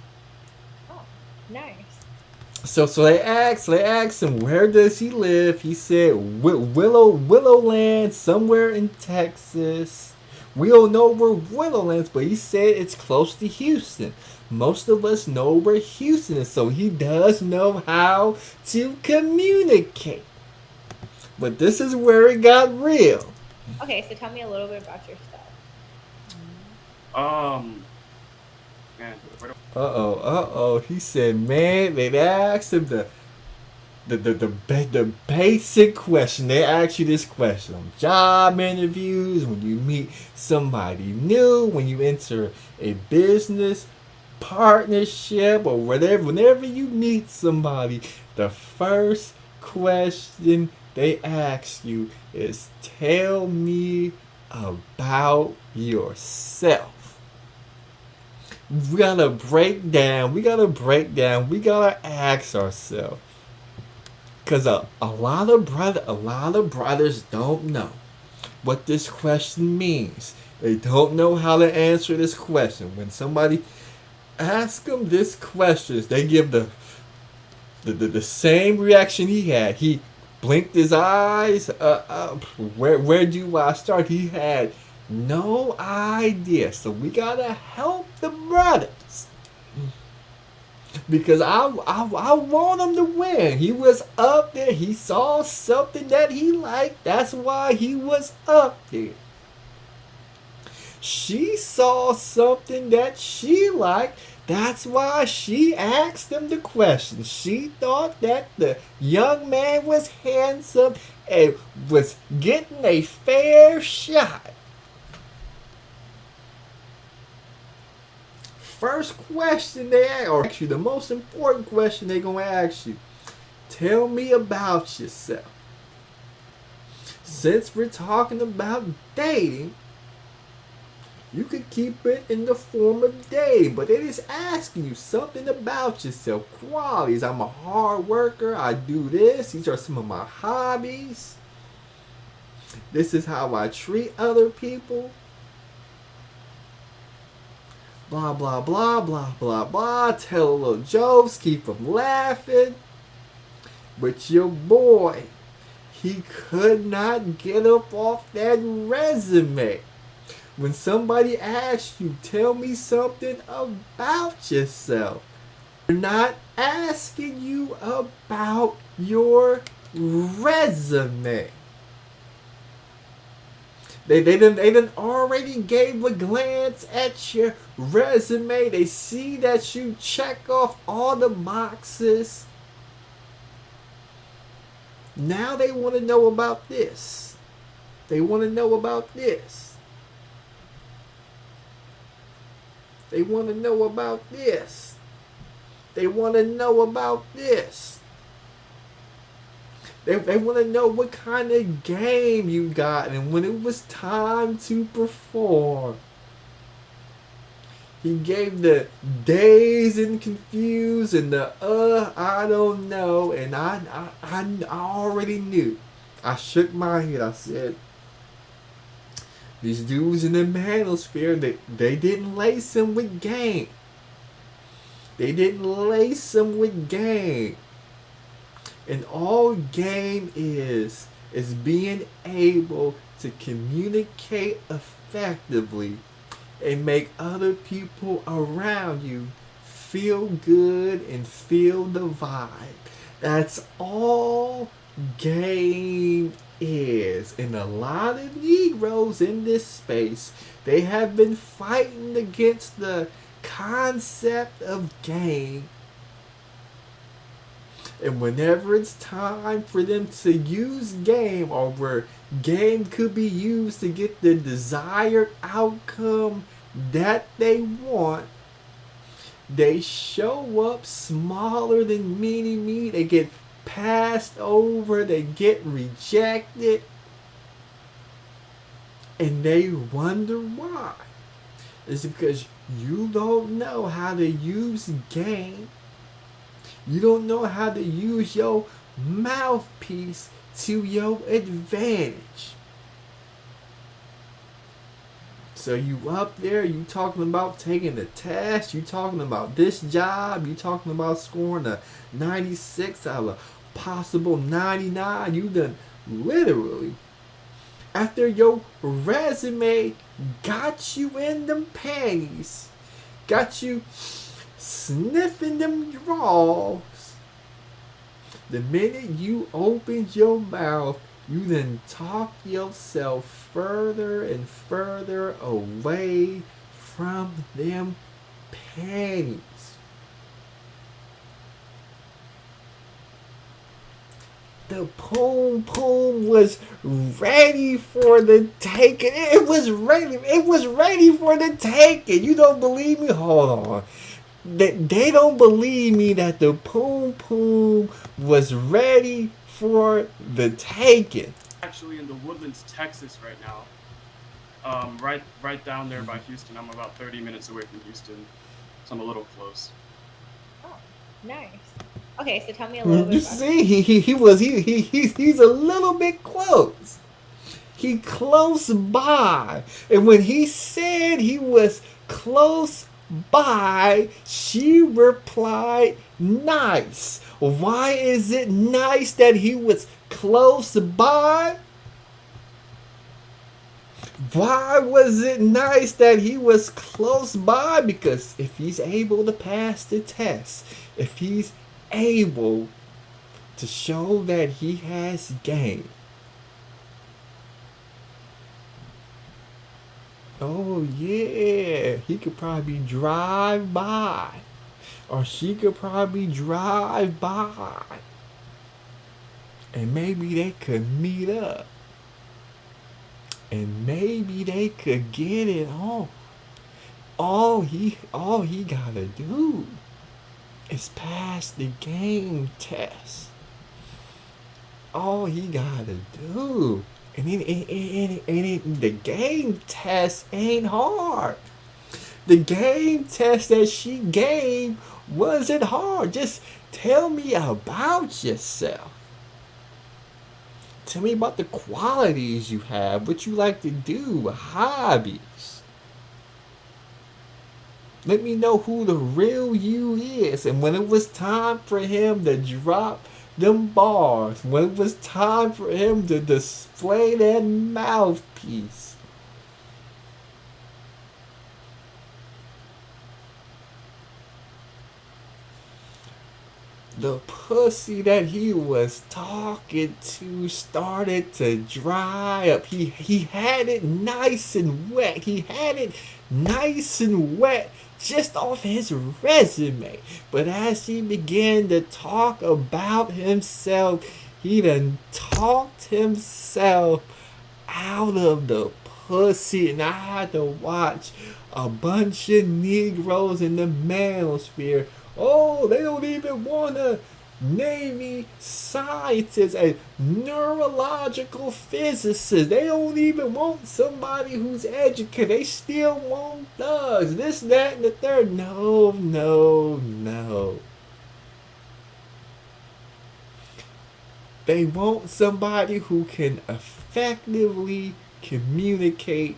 Oh, nice. So they asked him, where does he live? He said Willowland, somewhere in Texas. We don't know where Willowland's, but he said it's close to Houston. Most of us know where Houston is, so he does know how to communicate. But this is where it got real. Okay, so tell me a little bit about yourself. Man, Uh-oh. He said, man, they asked him the basic question. They ask you this question on job interviews, when you meet somebody new, when you enter a business partnership, or whatever. Whenever you meet somebody, the first question they ask you is, tell me about yourself. We gotta break down. We gotta ask ourselves. Cause a lot of brothers don't know what this question means. They don't know how to answer this question. When somebody asks them this question, they give the same reaction he had. He blinked his eyes. Where do I start? He had no idea. So we gotta help the brothers. Because I want him to win. He was up there. He saw something that he liked. That's why he was up there. She saw something that she liked. That's why she asked him the question. She thought that the young man was handsome and was getting a fair shot. First question they ask you, the most important question they're going to ask you, tell me about yourself. Since we're talking about dating, you could keep it in the form of dating, but it is asking you something about yourself, qualities. I'm a hard worker, I do this, these are some of my hobbies. This is how I treat other people. Blah, blah, blah, blah, blah, blah. Tell little jokes, keep them laughing. But your boy, he could not get up off that resume. When somebody asks you, tell me something about yourself, they're not asking you about your resume. They done already gave a glance at your resume. They see that you check off all the boxes. Now they want to know about this. They want to know about this. They want to know about this. They want to know about this. They want to know what kind of game you got and when it was time to perform. He gave the dazed and confused and the I don't know, and I already knew. I shook my head. I said, these dudes in the manosphere, they didn't lace him with game. They didn't lace him with game. And all game is being able to communicate effectively and make other people around you feel good and feel the vibe. That's all game is. And a lot of Negroes in this space, they have been fighting against the concept of game. And whenever it's time for them to use game, or where game could be used to get the desired outcome that they want, they show up smaller than mini-me. They get passed over. They get rejected. And they wonder why. It's because you don't know how to use game. You don't know how to use your mouthpiece to your advantage. So you up there, you talking about taking the test, you talking about this job, you talking about scoring a 96 out of a possible 99. You done literally, after your resume got you in them panties, got you sniffing them drawers, the minute you opened your mouth, you then talk yourself further and further away from them panties. The poom poom was ready for the taking. It was ready. It was ready for the taking. You don't believe me? Hold on. They don't believe me that the poom poom was ready for the taking. Actually in the Woodlands, Texas right now. Right down there by Houston. I'm about 30 minutes away from Houston, so I'm a little close. Oh, nice. Okay, so tell me a little bit You about see, he's a little bit close. He close by. And when he said he was close by, she replied, nice. Why is it nice that he was close by? Why was it nice that he was close by? Because if he's able to pass the test, if he's able to show that he has game, oh yeah, he could probably drive by, or she could probably drive by, and maybe they could meet up, and maybe they could get it on. All he gotta do is pass the game test. All he gotta do. And the game test ain't hard. The game test that she gave wasn't hard. Just tell me about yourself. Tell me about the qualities you have, what you like to do, hobbies. Let me know who the real you is. And when it was time for him to drop them bars, when it was time for him to display that mouthpiece, the pussy that he was talking to started to dry up. He had it nice and wet. He had it nice and wet just off his resume. But as he began to talk about himself, he done talked himself out of the pussy. And I had to watch a bunch of Negroes in the manosphere. Oh, they don't even want a Navy scientist, a neurological physicist. They don't even want somebody who's educated. They still want thugs. This, that, and the third. No, no, no. They want somebody who can effectively communicate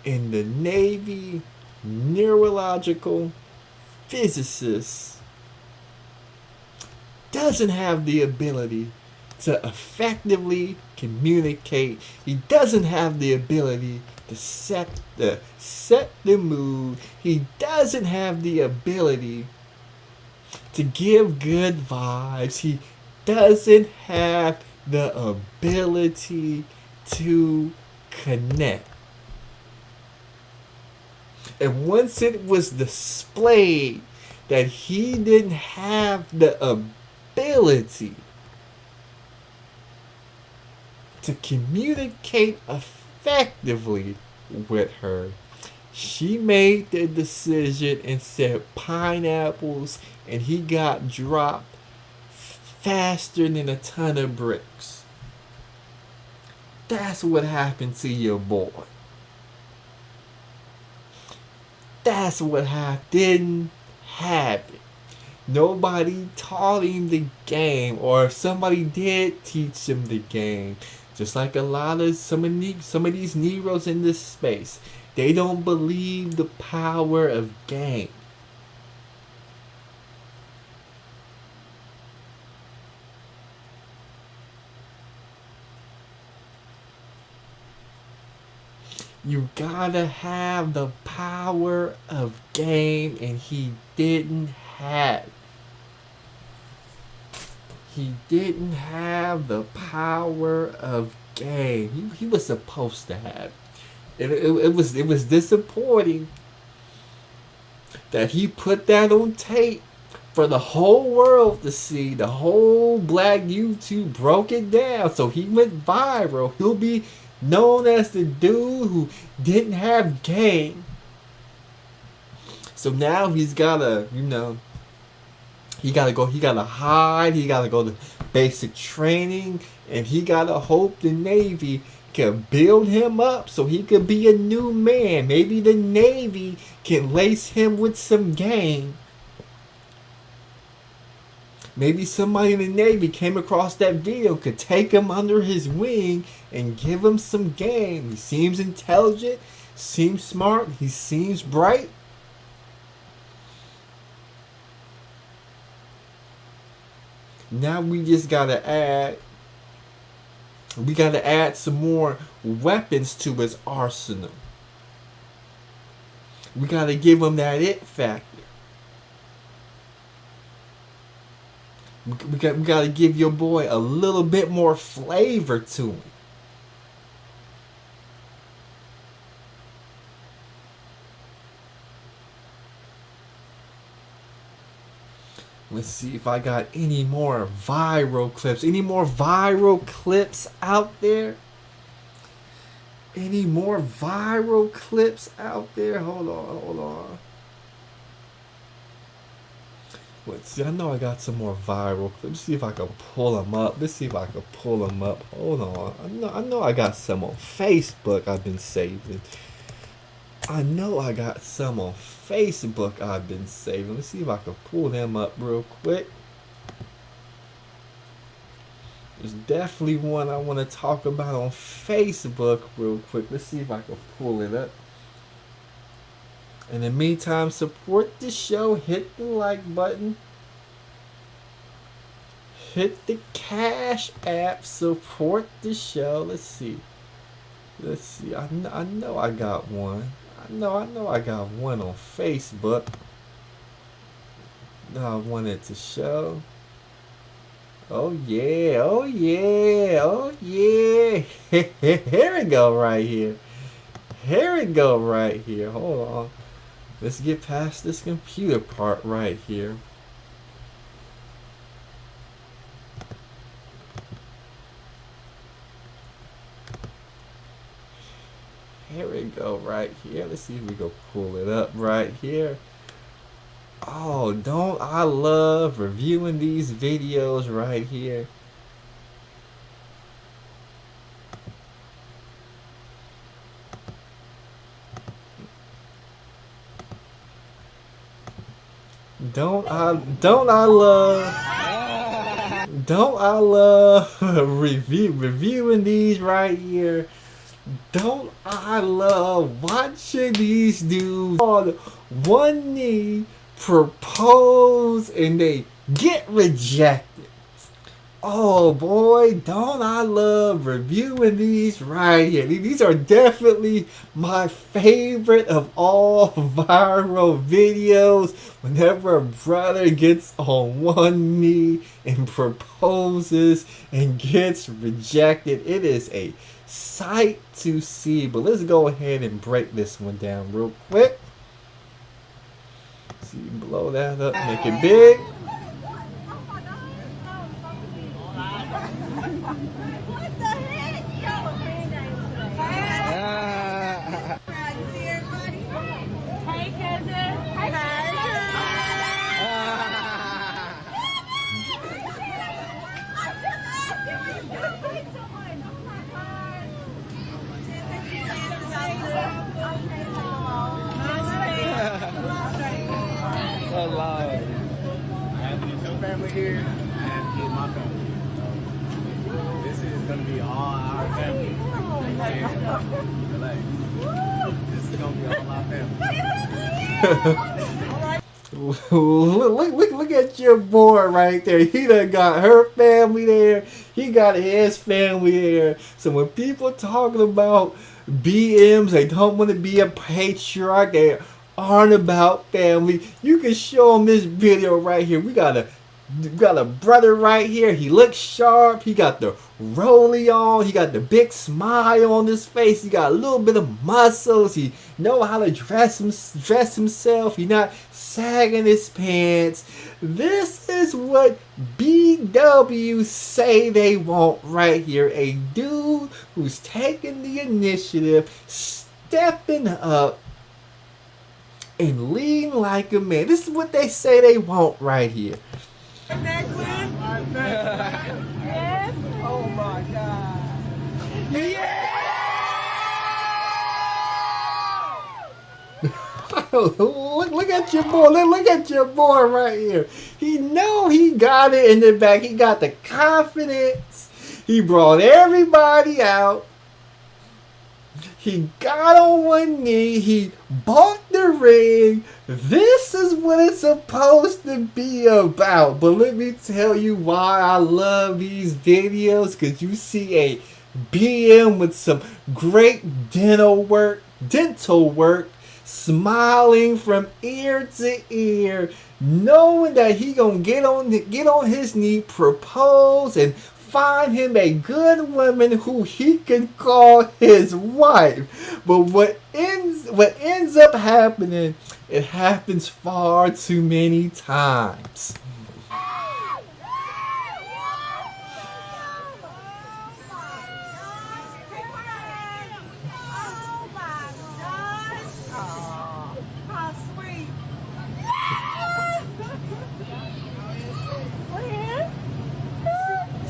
in the Navy. Neurological physicist doesn't have the ability to effectively communicate. He doesn't have the ability to set the mood. He doesn't have the ability to give good vibes. He doesn't have the ability to connect. And once it was displayed that he didn't have the ability to communicate effectively with her, she made the decision and said pineapples, and he got dropped faster than a ton of bricks. That's what happened to your boy. That's what didn't happen. Nobody taught him the game, or if somebody did teach him the game, just like a lot of some of these Negroes in this space, they don't believe the power of game. You gotta have the power of game, and he didn't have. He didn't have the power of game. He was supposed to have. It was disappointing that he put that on tape for the whole world to see. The whole black YouTube broke it down, so he went viral. He'll be known as the dude who didn't have game. So now he's gotta, he gotta hide, he gotta go to basic training, and he gotta hope the Navy can build him up so he could be a new man. Maybe the Navy can lace him with some game. Maybe somebody in the Navy came across that video, could take him under his wing and give him some game. He seems intelligent, seems smart, he seems bright. Now we just gotta add some more weapons to his arsenal. We gotta give him that it factor. We got to give your boy a little bit more flavor to him. Let's see if I got any more viral clips. Any more viral clips out there? Any more viral clips out there? Hold on. Let's see, I know I got some more viral clips. Let's see if I can pull them up. Hold on. I know I got some on Facebook I've been saving. Let's see if I can pull them up real quick. There's definitely one I want to talk about on Facebook real quick. Let's see if I can pull it up. In the meantime, support the show. Hit the like button. Hit the Cash App. Support the show. Let's see. I know I got one. I know I got one on Facebook. I wanted to show. Oh yeah, oh yeah, oh yeah. Here we go right here. Here we go right here. Hold on. Let's get past this computer part right here. Here we go right here. Let's see if we can pull it up right here. Oh, don't I love reviewing these videos right here. Don't I love reviewing these right here. Don't I love watching these dudes on one knee propose and they get rejected. Oh boy, don't I love reviewing these right here. These are definitely my favorite of all viral videos. Whenever a brother gets on one knee and proposes and gets rejected, it is a sight to see. But let's go ahead and break this one down real quick. See, blow that up, make it big. So loud. I have your family here, and here's my family. So this is gonna be all our family. Relax. This is gonna be all our family. Look at your boy right there. He done got her family there. He got his family there. So when people talking about BMs, they don't want to be a patriarch. They aren't about family. You can show them this video right here. We got a brother right here. He looks sharp. He got the rollie on. He got the big smile on his face. He got a little bit of muscles. He know how to dress himself. He not sagging his pants. This is what BW say they want right here. A dude who's taking the initiative, stepping up, and lean like a man. This is what they say they want right here. Yes. Oh my God. Yeah. Look at your boy. Look at your boy right here. He know he got it in the back. He got the confidence. He brought everybody out. He got on one knee. He bought the ring. This is what it's supposed to be about. But let me tell you why I love these videos. Because you see a BM with some great dental work, smiling from ear to ear, knowing that he gonna get on his knee, propose, and find him a good woman who he can call his wife. But what ends up happening, it happens far too many times.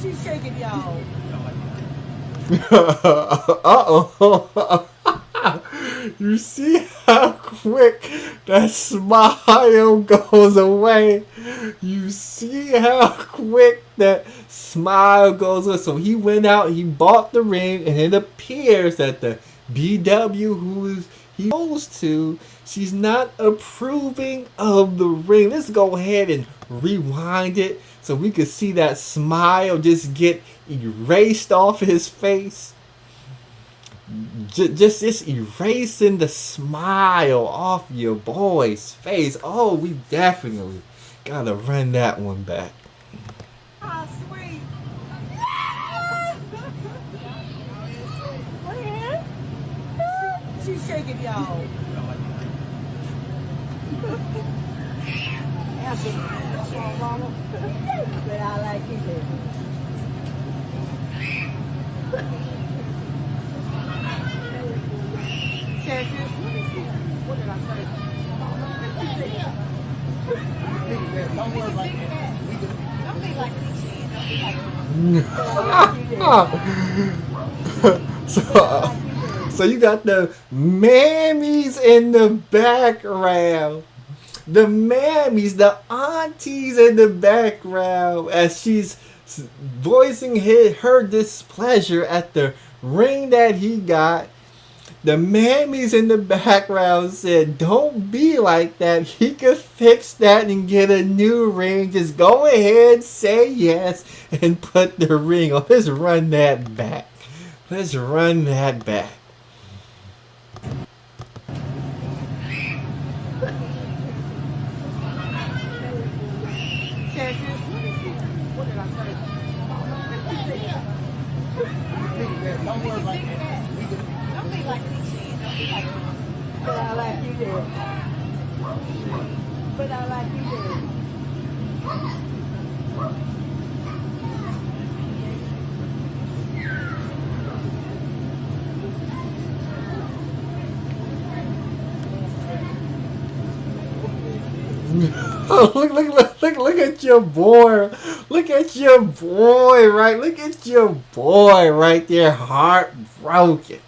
She's shaking y'all. Uh-oh. You see how quick that smile goes away? You see how quick that smile goes away? So he went out, he bought the ring, and it appears that the BW who he goes to, she's not approving of the ring. Let's go ahead and rewind it so we could see that smile just get erased off his face. Just erasing the smile off your boy's face. Oh, we definitely Gotta run that one back. Oh, sweet. She's shaking, y'all. That's all, mama. But I like you, baby. What did I say? Don't worry about that. Don't be like So you got the mammies in the background. The mammies, the aunties in the background as she's voicing her displeasure at the ring that he got. The mammies in the background said, don't be like that. He could fix that and get a new ring. Just go ahead, say yes, and put the ring on. Let's run that back. Let's run that back. What did I say? Don't worry about that. Don't be like but I like you, Dad. But I like you, Dad. Oh, look at your boy. Look at your boy, right? Look at your boy right there, heartbroken.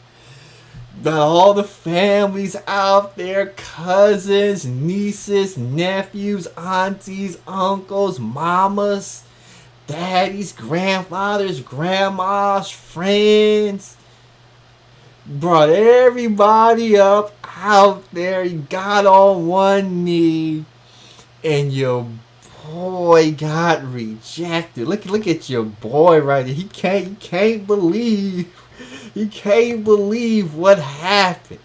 Got all the families out there, cousins, nieces, nephews, aunties, uncles, mamas, daddies, grandfathers, grandmas, friends. Brought everybody up out there. You got on one knee. And your boy got rejected. Look at your boy right there. He can't believe what happened.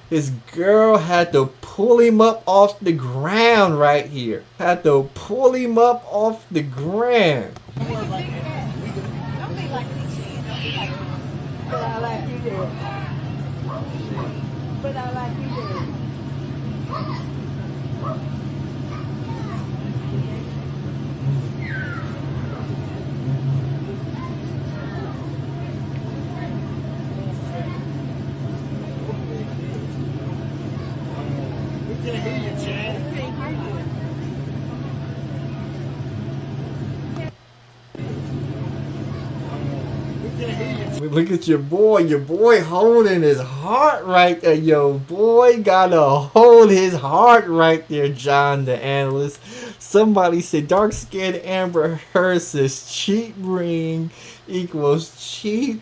His girl had to pull him up off the ground right here. Had to pull him up off the ground. Don't be like but I like you, Dad. But I like you, Dad. Look at your boy holding his heart right there. Your boy gotta hold his heart right there, John the analyst. Somebody said dark skinned Amber Heard says cheap ring equals cheap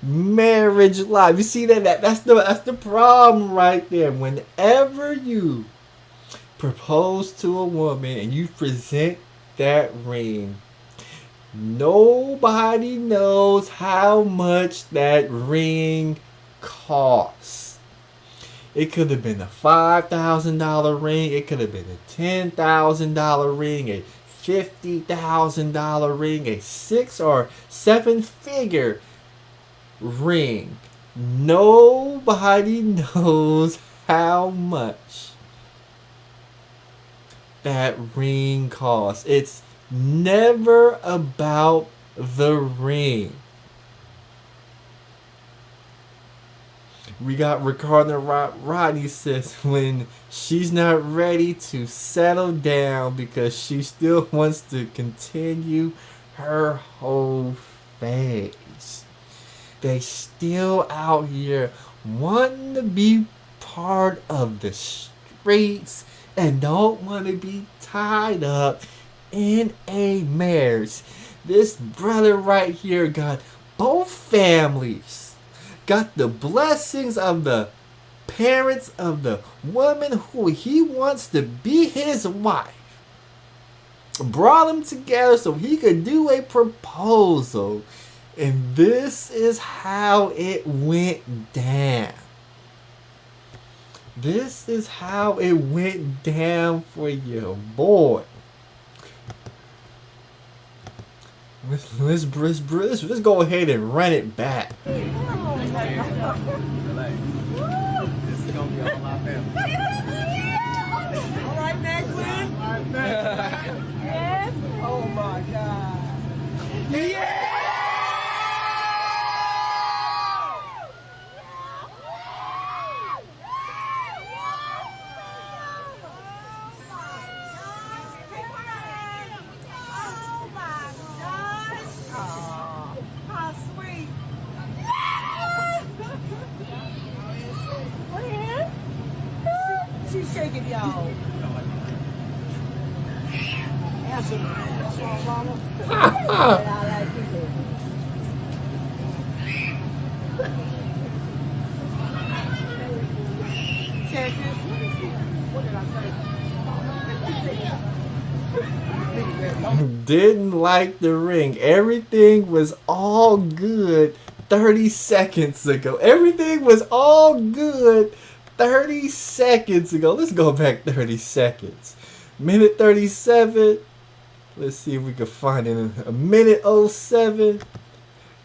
marriage life. You see that's the problem right there. Whenever you propose to a woman and you present that ring, nobody knows how much that ring costs. It could have been a $5,000 ring. It could have been a $10,000 ring, a $50,000 ring, a 6 or 7 figure ring. Nobody knows how much that ring costs. It's never about the ring. We got Ricardo Rodney says when she's not ready to settle down because she still wants to continue her whole phase. They still out here wanting to be part of the streets and don't want to be tied up in a marriage. This brother right here got both families. Got the blessings of the parents of the woman who he wants to be his wife. Brought them together so he could do a proposal. And this is how it went down. This is how it went down for your boy. Let's go ahead and run it back. Relax. This is gonna be all my family. All right, next one. Yes. Oh my God. Yeah. She's shaking, y'all. Answer. That's all, mama. I like you, baby. Check this. What did I say? Didn't like the ring. Everything was all good 30 seconds ago. Everything was all good 30 seconds ago. Let's go back 30 seconds. Minute 37. Let's see if we can find it in a minute 07.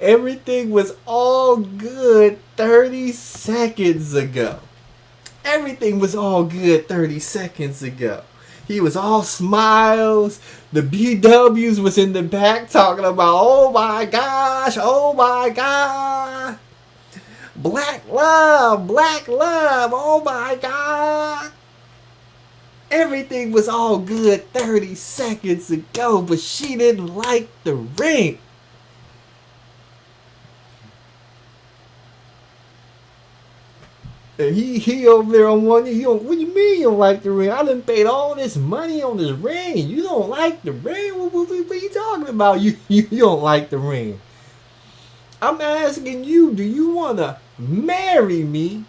Everything was all good 30 seconds ago. Everything was all good 30 seconds ago. He was all smiles. The BWs was in the back talking about, oh my gosh, oh my God. Black love, oh my God. Everything was all good 30 seconds ago, but she didn't like the ring. And he over there on one knee. What do you mean you don't like the ring? I done paid all this money on this ring. You don't like the ring? What are you talking about? You don't like the ring. I'm asking you, do you want to marry me?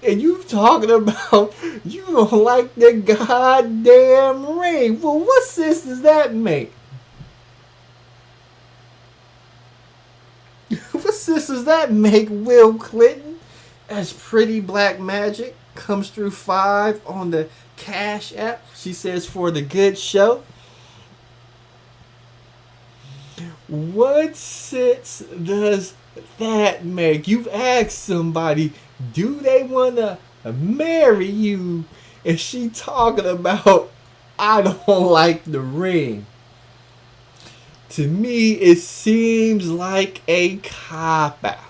And you talking about you don't like the goddamn ring. Well, what sense does that make? What sense does that make, Will Clinton? As Pretty Black Magic comes through 5 on the Cash App. She says, for the good show. What sense does that make? You've asked somebody, do they want to marry you? And she talking about, I don't like the ring. To me, it seems like a cop-out.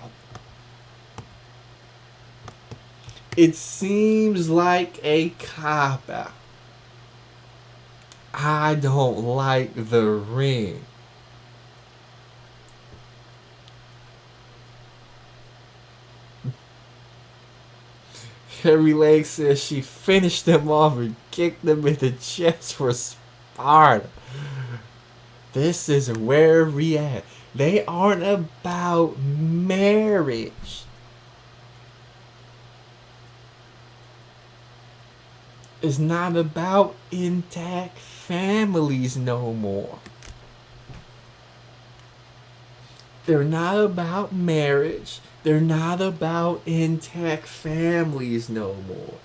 It seems like a cop-out. I don't like the ring. Harry Lake says she finished them off and kicked them in the chest for Sparta. This is where we at. They aren't about marriage. It's not about intact families no more. They're not about marriage. They're not about intact families no more.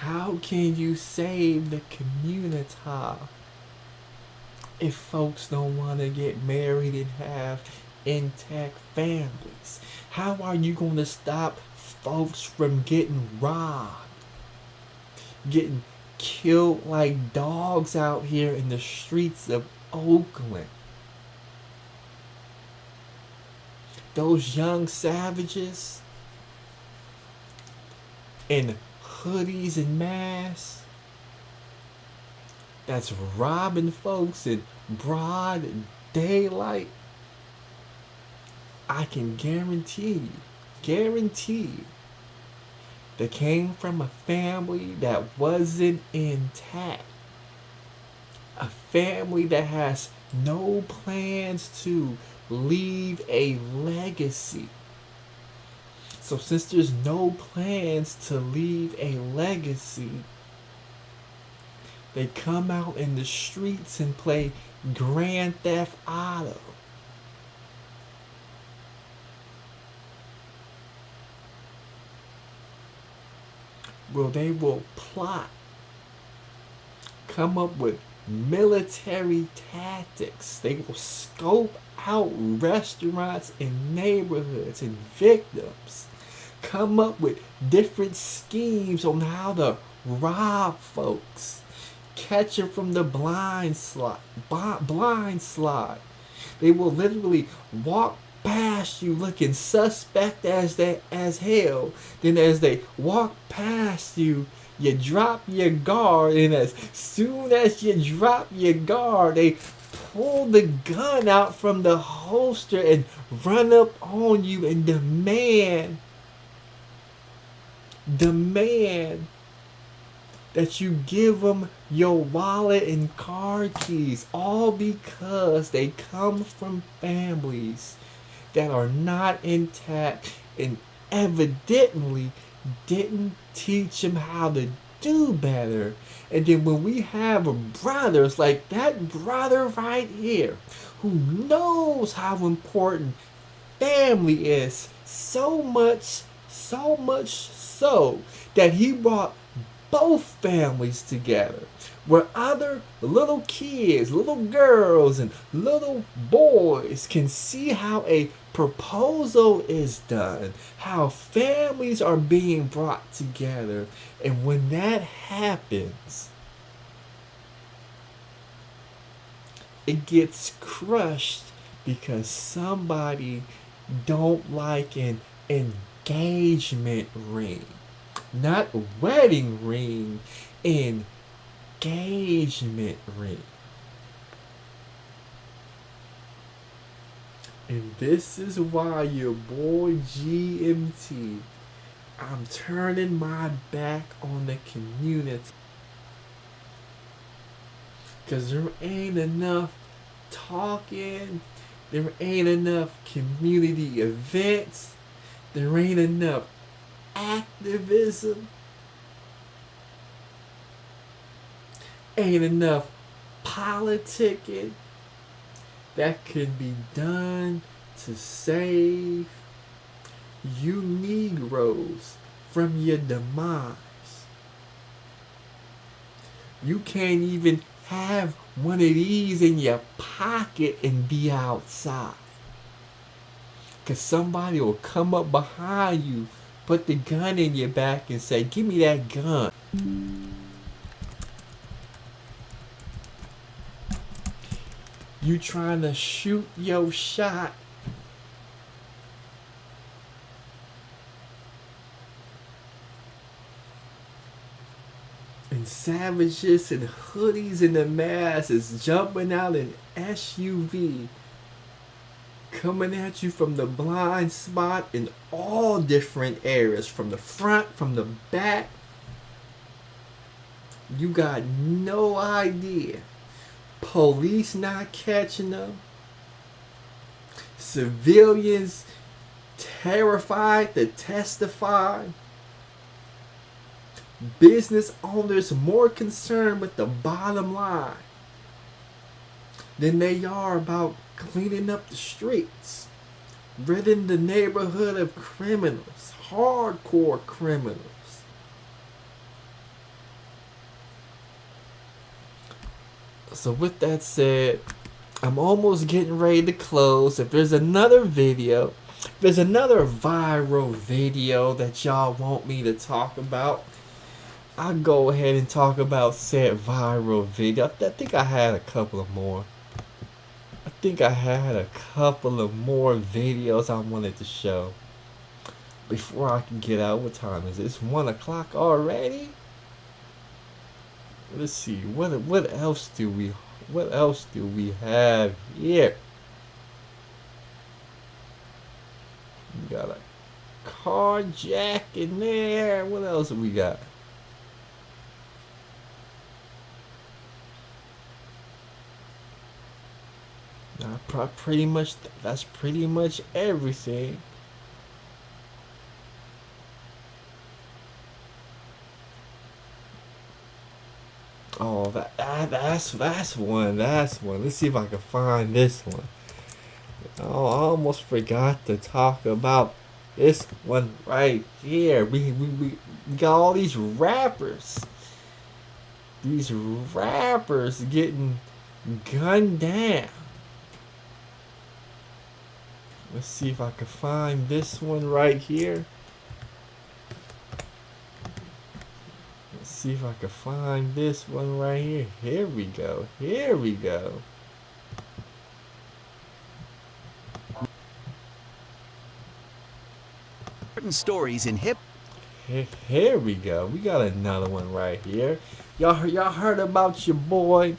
How can you save the community if folks don't want to get married and have intact families? How are you going to stop folks from getting robbed, getting killed like dogs out here in the streets of Oakland? Those young savages in hoodies and masks that's robbing folks in broad daylight. I can guarantee you, they came from a family that wasn't intact. A family that has no plans to leave a legacy. So since there's no plans to leave a legacy, they come out in the streets and play Grand Theft Auto. Well, they will plot, come up with military tactics. They will scope out restaurants and neighborhoods and victims, come up with different schemes on how to rob folks, catch them from the blind slide. They will literally walk past you looking suspect as hell. Then as they walk past you, you drop your guard, and as soon as you drop your guard, they pull the gun out from the holster and run up on you and demand that you give them your wallet and car keys, all because they come from families that are not intact and evidently didn't teach them how to do better. And then when we have brothers like that brother right here, who knows how important family is, so much so that he brought both families together, where other little kids, little girls, and little boys can see how a proposal is done, how families are being brought together. And when that happens, it gets crushed because somebody don't like an engagement ring. Not wedding ring, engagement ring. And this is why your boy GMT, I'm turning my back on the community. Cause there ain't enough talking, there ain't enough community events, there ain't enough activism, ain't enough politicking that can be done to save you Negroes from your demise. You can't even have one of these in your pocket and be outside, cause somebody will come up behind you, put the gun in your back and say, give me that gun. You trying to shoot your shot. And savages and hoodies in the masses jumping out in SUV, coming at you from the blind spot in all different areas, from the front, from the back. You got no idea. Police not catching them. Civilians terrified to testify. Business owners more concerned with the bottom line than they are about cleaning up the streets, ridding the neighborhood of criminals, hardcore criminals. So with that said, I'm almost getting ready to close. If there's another video, if there's another viral video that y'all want me to talk about, I'll go ahead and talk about said viral video. I think I had a couple of more. I think I had a couple of more videos I wanted to show before I can get out. What time is it? It's 1 o'clock already? Let's see. What else do we have here? We got a carjacking there. What else have we got? Pretty much, that's pretty much everything. Oh, that's one. That's one. Let's see if I can find this one. Oh, I almost forgot to talk about This one right here. We got all these rappers. These rappers getting gunned down. Let's see if I can find this one right here. Let's see if I can find this one right here. Here we go. Here we go. Important stories in hip. Here we go. We got another one right here. Y'all heard about your boy?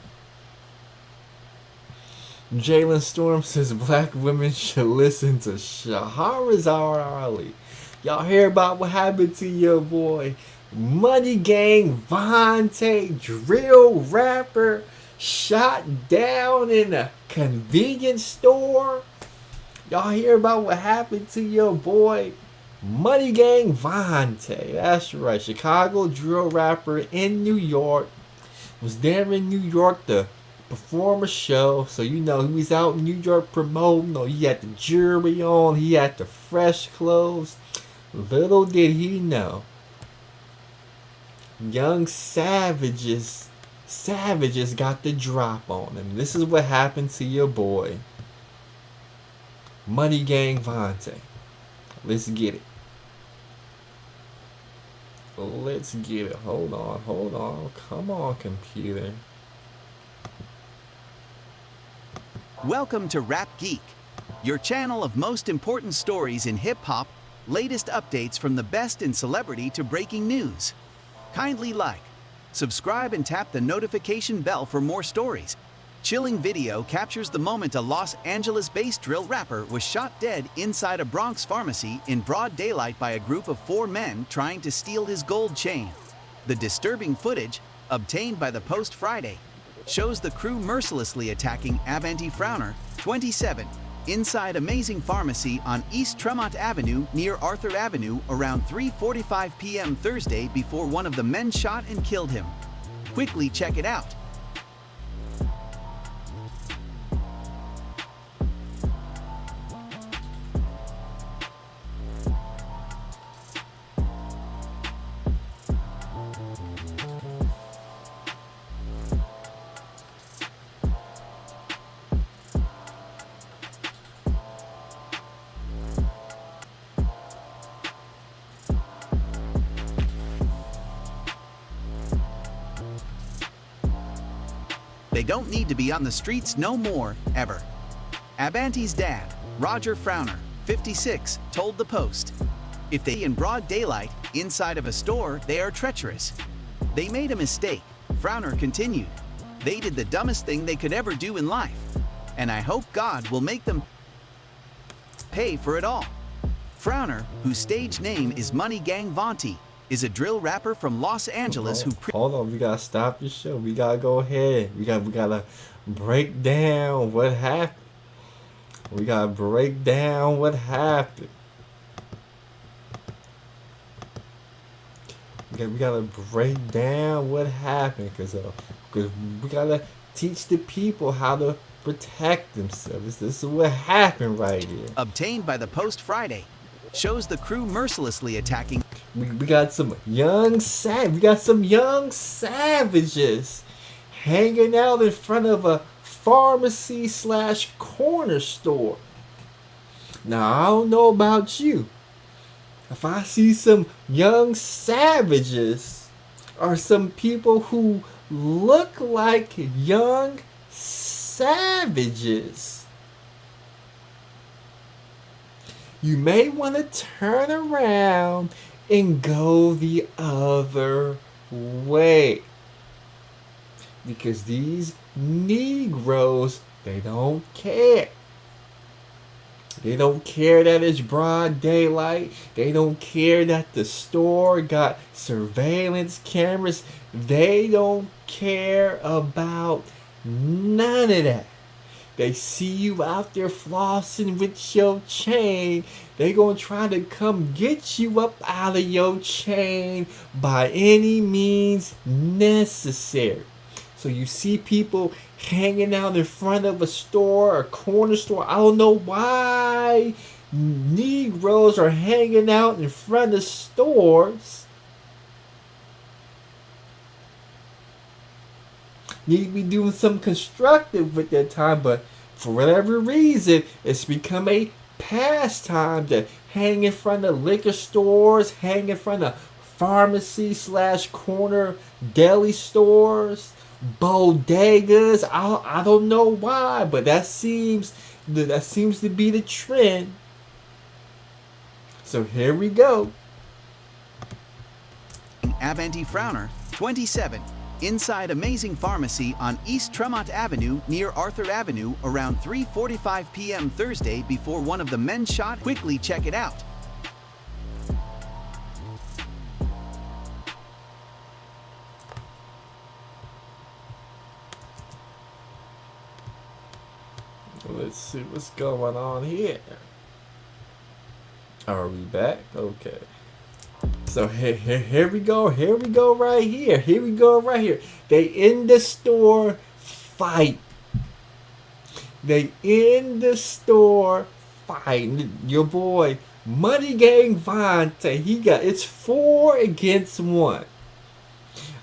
Jalen Storm says black women should listen to Shahrazar Ali. Y'all hear about what happened to your boy? Money Gang Vontae, drill rapper, shot down in a convenience store. Y'all hear about what happened to your boy? Money Gang Vontae. That's right. Chicago drill rapper in New York. Was there in New York to perform a show. So you know he was out in New York promoting. Oh, he had the jewelry on. He had the fresh clothes. Little did he know, young savages got the drop on him. This is what happened to your boy, Money Gang Vontae. Let's get it. Let's get it. Hold on. Come on, computer. Welcome to Rap Geek, your channel of most important stories in hip-hop, latest updates from the best in celebrity to breaking news. Kindly like, subscribe and tap the notification bell for more stories. Chilling video captures the moment a Los Angeles-based drill rapper was shot dead inside a Bronx pharmacy in broad daylight by a group of 4 men trying to steal his gold chain. The disturbing footage, obtained by the Post Friday, shows the crew mercilessly attacking Avanti Frowner, 27, inside Amazing Pharmacy on East Tremont Avenue near Arthur Avenue around 3:45 p.m. Thursday before one of the men shot and killed him. Quickly check it out. They don't need to be on the streets no more, ever. Avanti's dad, Roger Frowner, 56, told the Post, "If they in broad daylight, inside of a store, they are treacherous. They made a mistake," Frowner continued. "They did the dumbest thing they could ever do in life. And I hope God will make them pay for it all." Frowner, whose stage name is Money Gang Vontae, is a drill rapper from Los Angeles Hold on, we gotta stop the show. We gotta go ahead. We gotta break down what happened. We gotta break down what happened. We gotta break down what happened, cause we gotta teach the people how to protect themselves. This is what happened right here. Obtained by the Post Friday, shows the crew mercilessly attacking. We got some young savages hanging out in front of a pharmacy / corner store. Now, I don't know about you. If I see some young savages or some people who look like young savages, you may want to turn around and go the other way. Because these Negroes, they don't care. They don't care that it's broad daylight. They don't care that the store got surveillance cameras. They don't care about none of that. They see you out there flossing with your chain. They gonna try to come get you up out of your chain by any means necessary. So you see people hanging out in front of a store, a corner store. I don't know why Negroes are hanging out in front of stores. Need to be doing something constructive with their time, but for whatever reason, it's become a pastime to hang in front of liquor stores, hang in front of pharmacy / corner deli stores, bodegas. I don't know why, but that seems to be the trend. So here we go. Avanti Frowner, 27, inside Amazing Pharmacy on East Tremont Avenue near Arthur Avenue around 3:45 p.m. Thursday before one of the men shot. Quickly check it out. Let's see what's going on here. Are we back? Okay. So here we go. Here we go right here. Here we go right here. They in the store fight. They in the store fight. Your boy Money Gang Vontae. It's 4 against 1.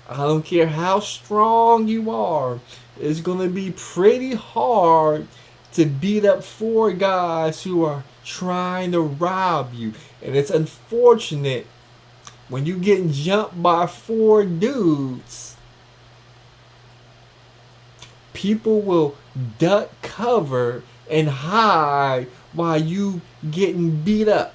I don't care how strong you are. It's gonna be pretty hard to beat up 4 guys who are trying to rob you. And it's unfortunate when you getting jumped by 4 dudes. People will duck cover and hide while you getting beat up.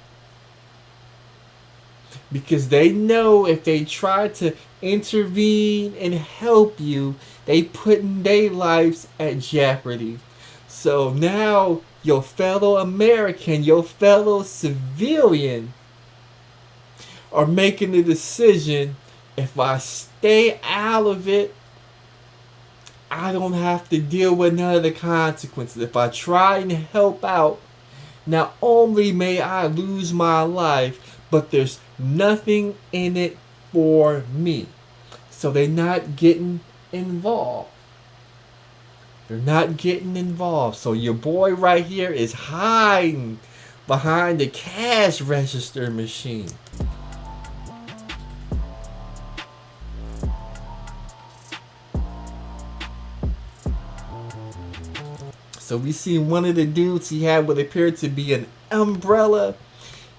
Because they know if they try to intervene and help you, they putting their lives at jeopardy. So now your fellow American, your fellow civilian are making the decision, if I stay out of it, I don't have to deal with none of the consequences. If I try and help out, not only may I lose my life, but there's nothing in it for me. So they're not getting involved. They're not getting involved. So your boy right here is hiding behind the cash register machine. So we see one of the dudes, he had what appeared to be an umbrella.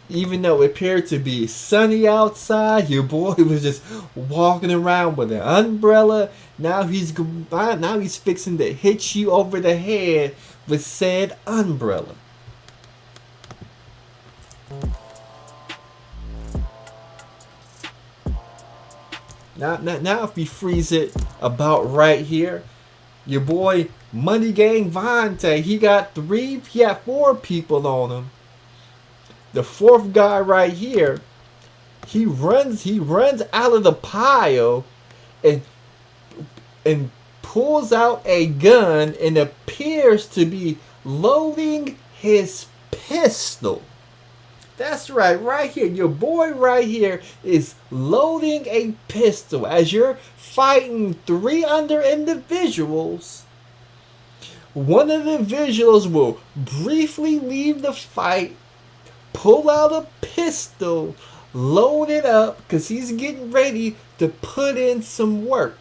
Even though it appeared to be sunny outside, your boy was just walking around with an umbrella. Now he's fixing to hit you over the head with said umbrella. Now if we freeze it about right here, your boy Money Gang Vontae, he had 4 people on him. The 4th guy right here, he runs out of the pile and pulls out a gun and appears to be loading his pistol. That's right here. Your boy right here is loading a pistol as you're fighting 3 other individuals. One of the individuals will briefly leave the fight, pull out a pistol, load it up, because he's getting ready to put in some work.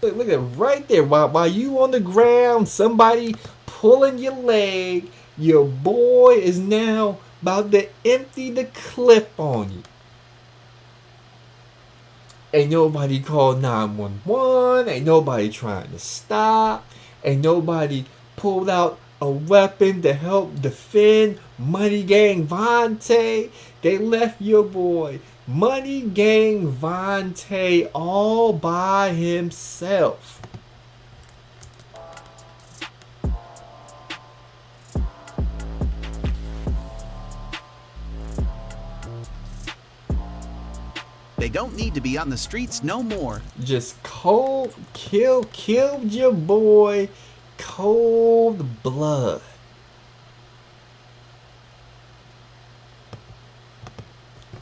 Look at right there. While you on the ground, somebody pulling your leg, your boy is now about to empty the clip on you. Ain't nobody called 911. Ain't nobody trying to stop. Ain't nobody pulled out a weapon to help defend Money Gang Vontae. They left your boy Money Gang Vontae all by himself. They don't need to be on the streets no more. Just killed your boy, cold blood.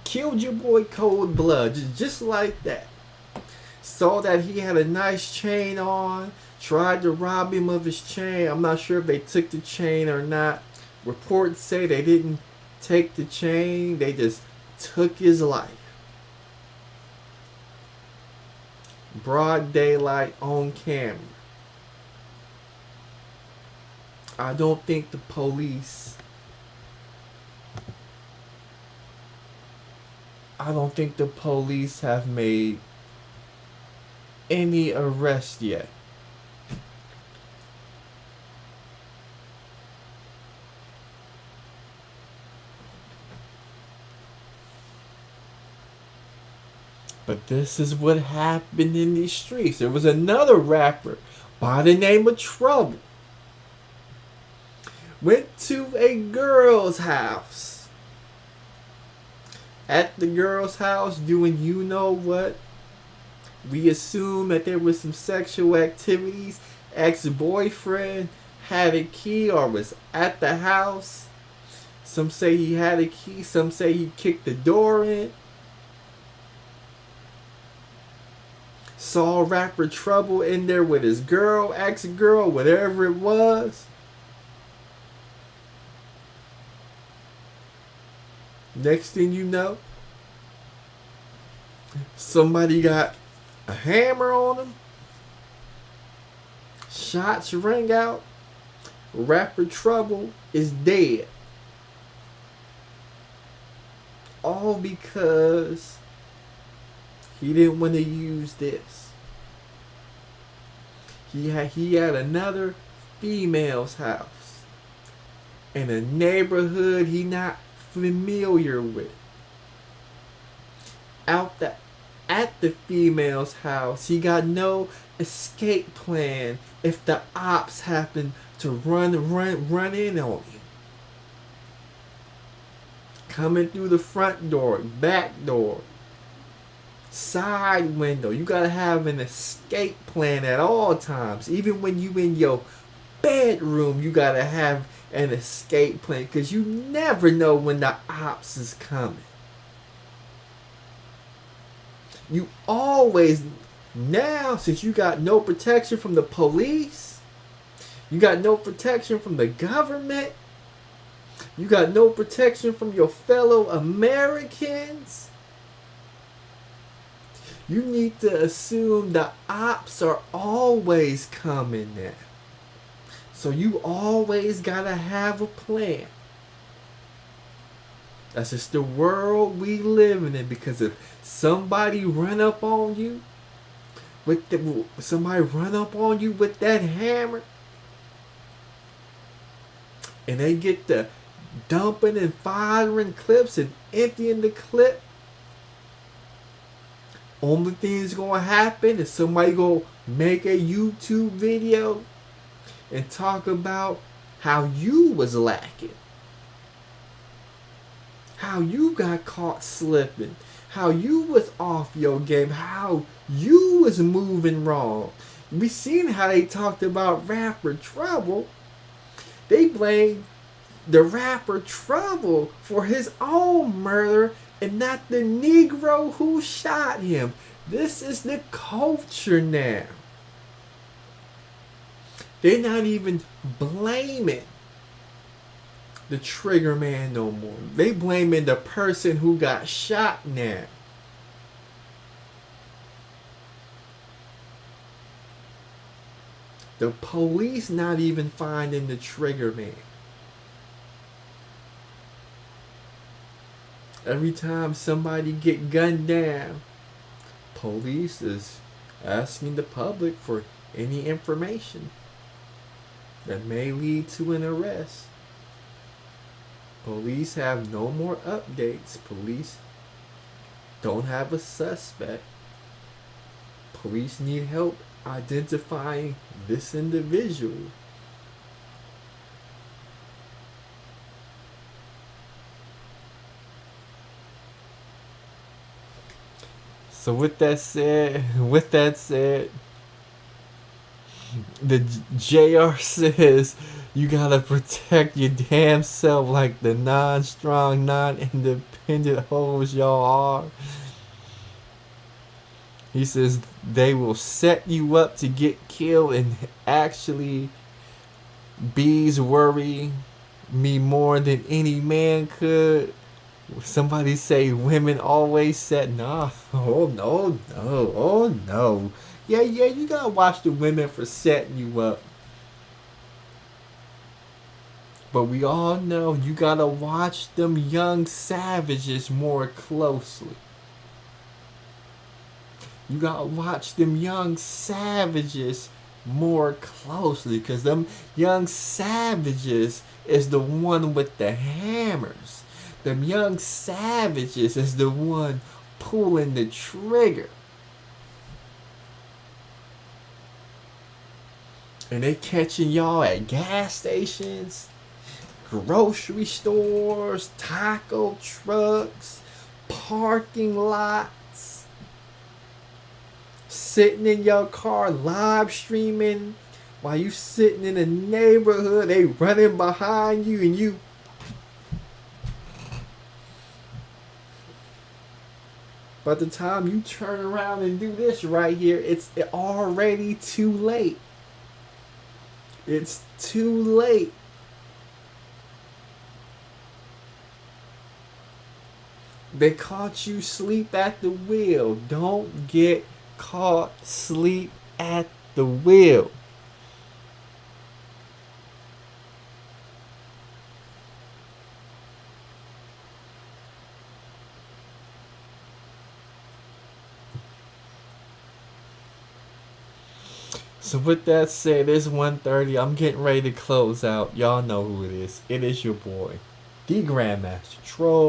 Killed your boy cold blood, just like that. saw that he had a nice chain on, tried to rob him of his chain. I'm not sure if they took the chain or not. Reports say they didn't take the chain, they just took his life. Broad daylight on camera. I don't think the police have made any arrest yet. But this is what happened in these streets. There was another rapper by the name of Trouble. Went to a girl's house. At the girl's house doing you know what? We assume that there was some sexual activities. Ex-boyfriend had a key or was at the house. Some say he had a key. Some say he kicked the door in. Saw rapper Trouble in there with his girl, ex-girl, whatever it was. Next thing you know, somebody got a hammer on him. Shots rang out. Rapper Trouble is dead. All because he didn't want to use this. He had another female's house in a neighborhood he not familiar with. At the female's house, he got no escape plan if the ops happen to run in on him. Coming through the front door, back door, side window. You gotta have an escape plan at all times. Even when you in your bedroom, you gotta have an escape plan, because you never know when the ops is coming. You always, now since you got no protection from the police, you got no protection from the government, you got no protection from your fellow Americans, you need to assume the ops are always coming now. So you always gotta have a plan. That's just the world we living in. Because if somebody run up on you with that hammer, and they get the dumping and firing clips and emptying the clip, only thing that's gonna happen is somebody gonna make a YouTube video and talk about how you was lacking, how you got caught slipping, how you was off your game, how you was moving wrong. We seen how they talked about rapper Trouble. They blamed the rapper Trouble for his own murder and not the Negro who shot him. This is the culture now. They're not even blaming the trigger man no more. They blaming the person who got shot now. The police not even finding the trigger man. Every time somebody get gunned down, police is asking the public for any information that may lead to an arrest. Police have no more updates. Police don't have a suspect. Police need help identifying this individual. So with that said, the JR says you gotta protect your damn self like the non-strong, non-independent hoes y'all are. He says they will set you up to get killed, and actually bees worry me more than any man could. Somebody say women always set. Nah. Oh no, no. Oh no. Yeah, you gotta watch the women for setting you up. But we all know you gotta watch them young savages more closely. You gotta watch them young savages more closely, because them young savages is the one with the hammers. Them young savages is the one pulling the trigger. And they catching y'all at gas stations, grocery stores, taco trucks, parking lots, sitting in your car live streaming while you sitting in the neighborhood. They running behind you, and you by the time you turn around and do this right here, it's already too late. It's too late. They caught you sleep at the wheel. Don't get caught sleep at the wheel. So with that said, it's 1:30. I'm getting ready to close out. Y'all know who it is. It is your boy, the Grandmaster Troll.